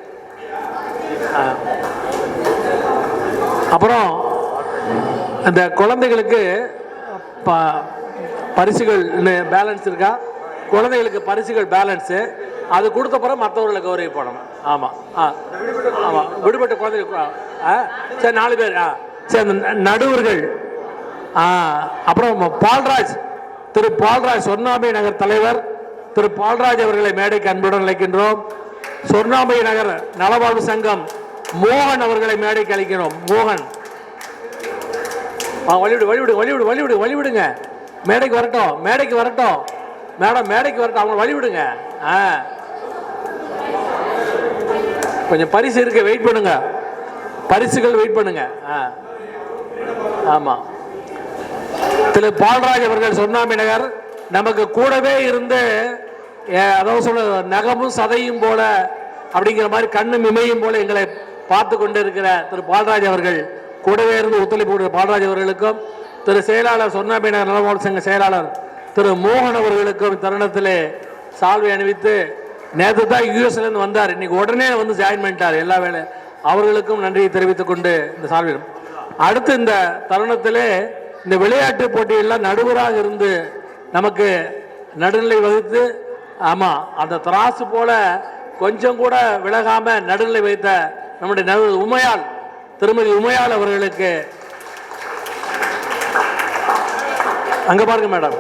அப்புறம் அந்த குழந்தைகளுக்கு பரிசுகள் பேலன்ஸ் இருக்கா, குழந்தைகளுக்கு பரிசுகள் பேலன்ஸு அது கொடுத்த பிறகு மற்றவர்களுக்கு கௌரவிப்படணும். ஆமாம் ஆமாம் விடுபட்ட குழந்தைகள் சரி 4 பேர் சரி அந்த நடுவர்கள். அப்புறம் பால்ராஜ், திரு பால்ராஜ் சொர்ணாம்பை நகர் தலைவர் திரு பால்ராஜ் அவர்களை மேடைக்கு அன்புடன் அழைக்கின்றோம். சொர்ணாம்பை நகர் நலவாழ்வு சங்கம் மோகன் அவர்களை மேடைக்கு அழைக்கிறோம். மோகன் வழிவிடுங்க, மேடைக்கு வரட்டும் மேடம், மேடைக்கு வரட்டும், அவங்க வழிவிடுங்க. கொஞ்சம் பரிசு இருக்கு, வெயிட் பண்ணுங்க, பரிசுகள் வெயிட் பண்ணுங்க. ஆமா திரு பால்ராஜ் அவர்கள் சொர்ணாம்பை நகர் நமக்கு கூடவே இருந்து, அதாவது சொல்ல நகமும் சதையும் போல அப்படிங்கிற மாதிரி கண்ணும் இமையும் போல எங்களை பார்த்து கொண்டு இருக்கிற திரு பால்ராஜ் அவர்கள் கூடவே இருந்து ஒத்துழைப்பு பால்ராஜ் அவர்களுக்கும், திரு செயலாளர் சொர்ணாம்பை நகர் நலவாழ்வு சங்க செயலாளர் திரு மோகன் அவர்களுக்கும் தருணத்திலே சால்வை அணிவித்து, நேற்று தான் யூஎஸ்லேருந்து வந்தார், இன்னைக்கு உடனே வந்து ஜாயின் பண்ணிட்டார் எல்லா வேலை, அவர்களுக்கும் நன்றியை தெரிவித்துக் கொண்டு இந்த சால்வை. அடுத்து இந்த தருணத்திலே இந்த விளையாட்டு போட்டியெல்லாம் நடுவராக இருந்து நமக்கு நடுநிலை வகுத்து, ஆமாம் அந்த திராசு போல கொஞ்சம் கூட விலகாம நடுநிலை வைத்த நம்முடைய உமையாள், திருமதி உமையாள் அவர்களுக்கு அங்க பாருங்க மேடம்.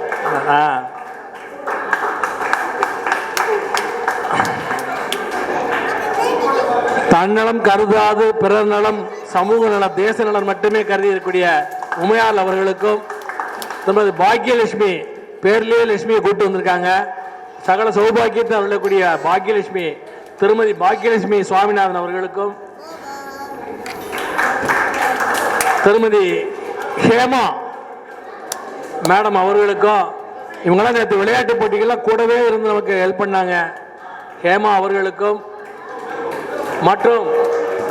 தன்னலம் கருதாது பிறர் நலம், சமூக நலம், தேச நலம் மட்டுமே கருதி இருக்கக்கூடிய உமையாள் அவர்களுக்கும், திருமதி பாக்கியலட்சுமி, பேர்லேயே லட்சுமியை கூட்டு வந்திருக்காங்க, சகல சௌபாக்கியத்தை அருளக்கூடிய பாக்கியலட்சுமி திருமதி பாக்கியலட்சுமி சுவாமிநாதன் அவர்களுக்கும், திருமதி ஹேமா மேடம் அவர்களுக்கும், இவங்கெல்லாம் நேற்று விளையாட்டு போட்டிகள்லாம் கூடவே இருந்து நமக்கு ஹெல்ப் பண்ணாங்க, ஹேமா அவர்களுக்கும், மற்றும்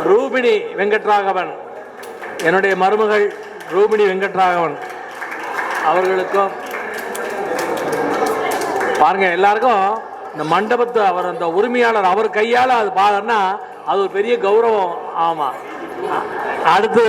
ரூபிணி வெங்கட்ராகவன், என்னுடைய மருமகள் ரூபிணி வெங்கட்ராகவன் அவர்களுக்கும். பாருங்க எல்லாருக்கும் இந்த மண்டபத்தை அவர் அந்த உரிமையாளர் அவர் கையால் அது பாருன்னா அது ஒரு பெரிய கௌரவம். ஆமா அடுத்து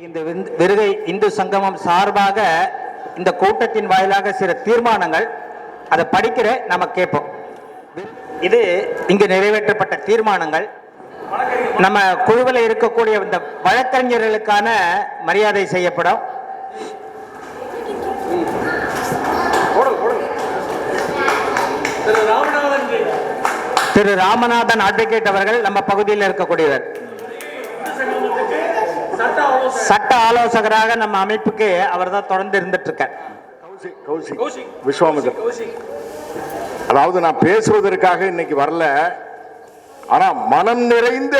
இந்த விருதை இந்து சங்கமம் சார்பாக இந்த கூட்டத்தின் வாயிலாக சில தீர்மானங்கள் அதை படிக்கிற நம்ம கேட்போம். இது இங்கு நிறைவேற்றப்பட்ட தீர்மானங்கள். நம்ம குழுவில் இருக்கக்கூடிய இந்த வழக்கறிஞர்களுக்கான மரியாதை செய்யப்படும். திரு ராமநாதன் அட்வொகேட் அவர்கள் நம்ம பகுதியில் இருக்கக்கூடியவர். சட்ட ஆலோசகராக நம்ம அமைப்புக்கு அவர் தான் தொடர்ந்து இருந்துட்டு இருக்கார். விஸ்வாமித்திரன். அதாவது நான் பேசுவதற்காக இன்னைக்கு வரல, ஆனா மனம் நிறைந்த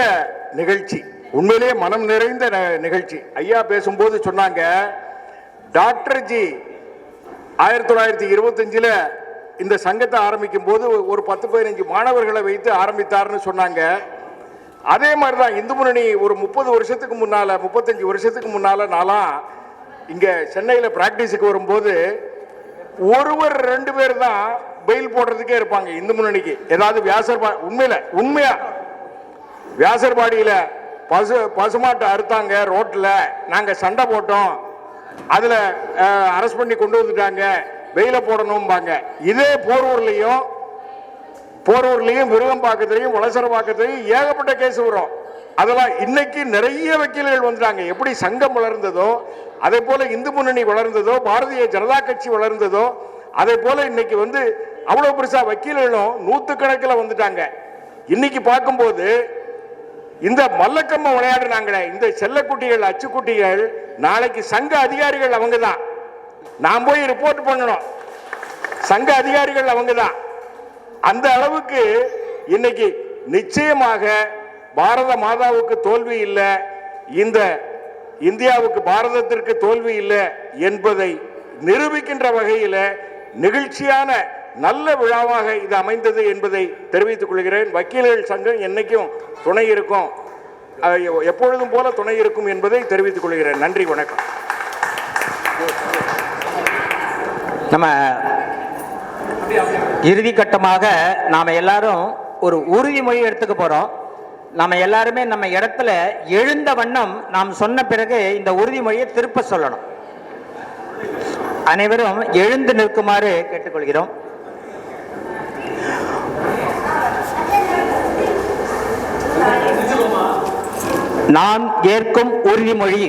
நிகழ்ச்சி, உண்மையிலேயே மனம் நிறைந்த நிகழ்ச்சி. ஐயா பேசும்போது சொன்னாங்க, டாக்டர் ஜி 1925 இந்த சங்கத்தை ஆரம்பிக்கும் போது ஒரு 10-15 மாணவர்களை வைத்து ஆரம்பித்தார்னு சொன்னாங்க. அதே மாதிரி தான் இந்து முன்னணி ஒரு 30 வருஷத்துக்கு முன்னால, 35 வருஷத்துக்கு முன்னால நான்லாம் இங்க சென்னையில பிராக்டிஸுக்கு வரும்போது ஒருவர் 2 பேர் தான் பெயில் போடுறதுக்கே இருப்பாங்க இந்து முன்னணிக்கு. ஏதாவது உண்மையா வியாசர்பாடியில பசுமாட்டை அறுத்தாங்க, ரோட்ல நாங்க சண்டை போட்டோம், அதுல அரெஸ்ட் பண்ணி கொண்டு வந்துட்டாங்க, பெயில போடணும்பாங்க. இதே போரூர்லயும் விருகம்பாக்கத்திலையும் வளசரபாக்கத்திலையும் ஏகப்பட்ட கேஸ் வரும். அதெல்லாம் இன்னைக்கு நிறைய வக்கீல்கள் வந்துட்டாங்க. எப்படி சங்கம் வளர்ந்ததோ அதே போல இந்து முன்னணி வளர்ந்ததோ, பாரதிய ஜனதா கட்சி வளர்ந்ததோ அதே போல இன்னைக்கு அவ்வளவு பெருசா வக்கீல்களும் 100கணக்கில் வந்துட்டாங்க. இன்னைக்கு பார்க்கும்போது இந்த மல்லக்கம்ம விளையாடுறாங்களே இந்த செல்லக்குட்டிகள், அச்சுக்குட்டிகள், நாளைக்கு சங்க அதிகாரிகள் அவங்க தான். நான் போய் ரிப்போர்ட் பண்ணணும், சங்க அதிகாரிகள் அவங்க தான். அந்த அளவுக்கு இன்னைக்கு நிச்சயமாக பாரத மாதாவுக்கு தோல்வி இல்லை, இந்த இந்தியாவுக்கு பாரதத்திற்கு தோல்வி இல்லை என்பதை நிரூபிக்கின்ற வகையில் நெகிழ்ச்சியான நல்ல விழாவாக இது அமைந்தது என்பதை தெரிவித்துக் கொள்கிறேன். வக்கீல்கள் சங்கம் என்னைக்கும் துணை இருக்கும், எப்பொழுதும் போல துணை இருக்கும் என்பதை தெரிவித்துக் கொள்கிறேன். நன்றி, வணக்கம். நம்ம இறுதி கட்டமாக நாம எல்லாரும் ஒரு உறுதிமொழி எடுத்துக்க போறோம். நம்ம எல்லாருமே நம்ம இடத்துல எழுந்த வண்ணம் நாம் சொன்ன பிறகு இந்த உறுதிமொழியை திருப்ப சொல்லணும். அனைவரும் எழுந்து நிற்குமாறு கேட்டுக்கொள்கிறோம். நான் ஏற்கும் உறுதிமொழி,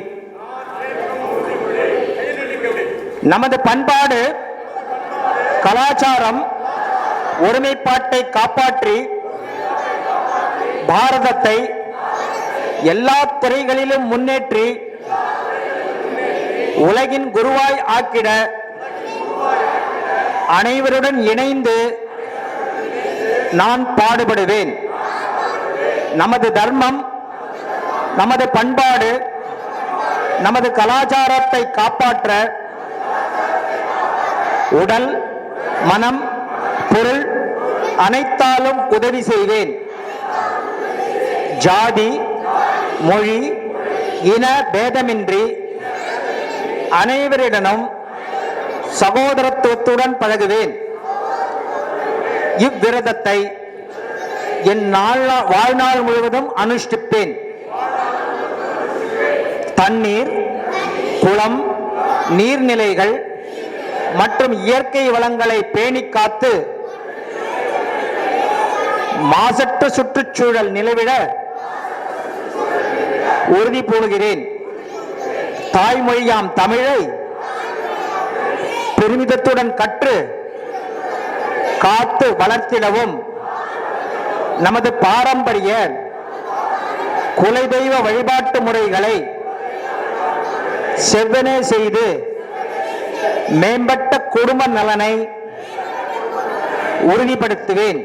நமது பண்பாடு கலாச்சாரம் ஒருமைப்பாட்டை காப்பாற்றி பாரதத்தை எல்லா துறைகளிலும் முன்னேற்றி உலகின் குருவாய் ஆக்கிட அனைவருடன் இணைந்து நான் பாடுபடுவேன். நமது தர்மம், நமது பண்பாடு, நமது கலாச்சாரத்தை காப்பாற்ற உடல், மனம், பொருள் அனைத்தாலும் உதவி செய்வேன். ஜாதி, மொழி, இன பேதமின்றி அனைவரிடனும் சகோதரத்துவத்துடன் பழகுவேன். இவ்விரதத்தை என் வாழ்நாள் முழுவதும் அனுஷ்டிப்பேன். தண்ணீர், குளம், நீர்நிலைகள் மற்றும் இயற்கை வளங்களை பேணி காத்து மாசற்ற சுற்றுச்சூழல் நிலவிட உறுதி பூணுகிறேன். தாய்மொழியாம் தமிழை பெருமிதத்துடன் கற்று காத்து வளர்த்திடவும் நமது பாரம்பரிய குலதெய்வ வழிபாட்டு முறைகளை செவ்வனே செய்து மேம்பட்ட குடும்ப நலனை உறுதிப்படுத்துவேன்.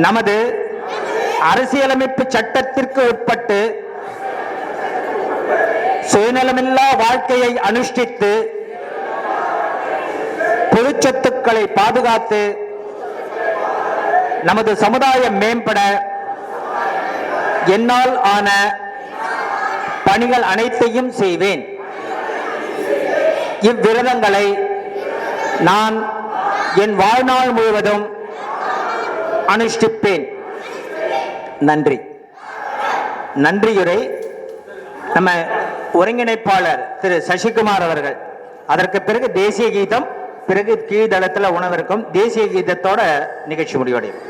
நமது அரசியலமைப்பு சட்டத்திற்கு உட்பட்டு சுயநலமில்லா வாழ்க்கையை அனுஷ்டித்து பொதுச்சொத்துக்களை பாதுகாத்து நமது சமுதாயம் மேம்பட என்னால் ஆன பணிகள் அனைத்தையும் செய்வேன். இவ்விரதங்களை நான் என் வாழ்நாள் முழுவதும் அனுஷ்டிப்பேன். நன்றி. நன்றியுரை நம்ம ஒருங்கிணைப்பாளர் திரு சசிகுமார் அவர்கள். அதற்கு பிறகு தேசிய கீதம், பிறகு கீழ்தளத்தில் உணவிருக்கும். தேசிய கீதத்தோட நிகழ்ச்சி முடிவடையும்.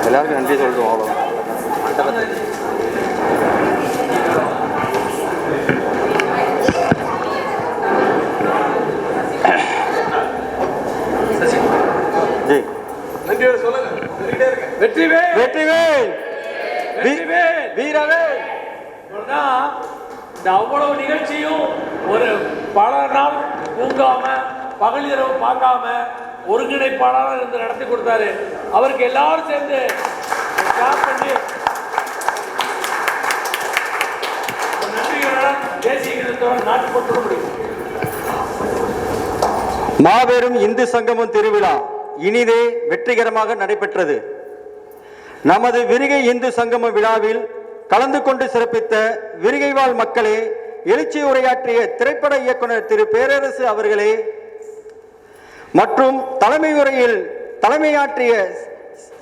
எல்லாருக்கும் நன்றி சொல்றோம். அவ்வளோ வெற்றிவேல் வெற்றிவேல் வெற்றிவேல் வீரவேல். இந்த அவ்வளவு நிகழ்ச்சியும் ஒரு பல நாள் தூங்காம பகல் இரவு பார்க்காம ஒருங்கிணைப்பாளராக இருந்து நடத்தி கொடுத்தாரு. அவருக்கு எல்லாரும் சேர்ந்து கிளாப் பண்ணி நன்றியுடன் தேசிய கீதத்தோட நாட்டு கொண்டு முடியும். மாபெரும் இந்து சங்கமம் திருவிழா இனிதே வெற்றிகரமாக நடைபெற்றது. நமது விரிகை இந்து சங்கம விழாவில் கலந்து கொண்டு சிறப்பித்த விரிகை வாழ் மக்களே, எழுச்சி உரையாற்றிய திரைப்பட இயக்குனர் திரு பேரரசு அவர்களே மற்றும் தலைமை உரையில் தலைமையாற்றிய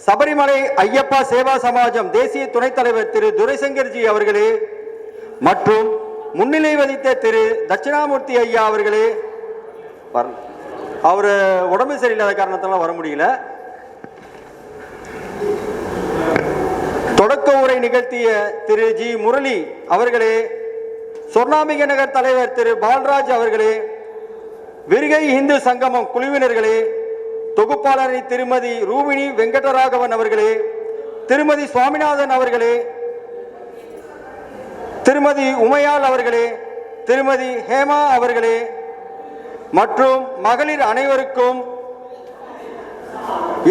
சபரிமலை ஐயப்பா சேவா சமாஜம் தேசிய துணைத் தலைவர் திரு துரைசங்கர்ஜி அவர்களே மற்றும் முன்னிலை வகித்த திரு தட்சிணாமூர்த்தி ஐயா அவர்களே, அவர் உடம்பு சரியில்லாத காரணத்தால வர முடியல. தொடக்க உரை நிகழ்த்திய திரு ஜி முரளி அவர்களே, சொர்ணாம்பிகை நகர் தலைவர் திரு பால்ராஜ் அவர்களே, விரிகை இந்து சங்கமம் குழுவினர்களே, தொகுப்பாளரை திருமதி ரூபினி வெங்கடராகவன் அவர்களே, திருமதி சுவாமிநாதன் அவர்களே, திருமதி உமையாள் அவர்களே, திருமதி ஹேமா அவர்களே மற்றும் மகளிர் அனைவருக்கும்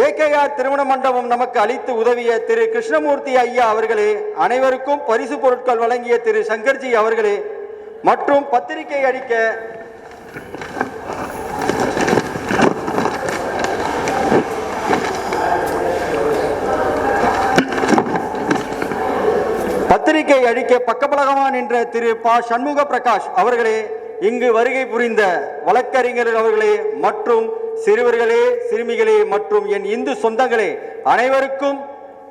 ஏகேஆர் திருமண மண்டபம் நமக்கு அளித்து உதவிய திரு கிருஷ்ணமூர்த்தி ஐயா அவர்களே, அனைவருக்கும் பரிசு பொருட்கள் வழங்கிய திரு சங்கர்ஜி அவர்களே மற்றும் பத்திரிகை அளிக்க பக்கபலகமான் என்ற திரு பா சண்முக பிரகாஷ் அவர்களே, இங்கு வருகை புரிந்த வழக்கறிஞர் அவர்களே மற்றும் சிறுவர்களே, சிறுமிகளே மற்றும் என் இந்து சொந்தங்களே அனைவருக்கும்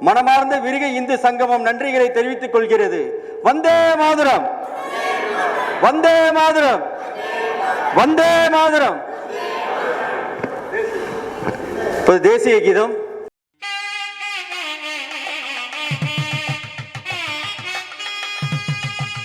மனமார்ந்த விரிகை இந்து சங்கமம் நன்றிகளை தெரிவித்துக் கொள்கிறது. வந்தே மாதரம், வந்தே மாதரம், வந்தே மாதரம். தேசிய கீதம்.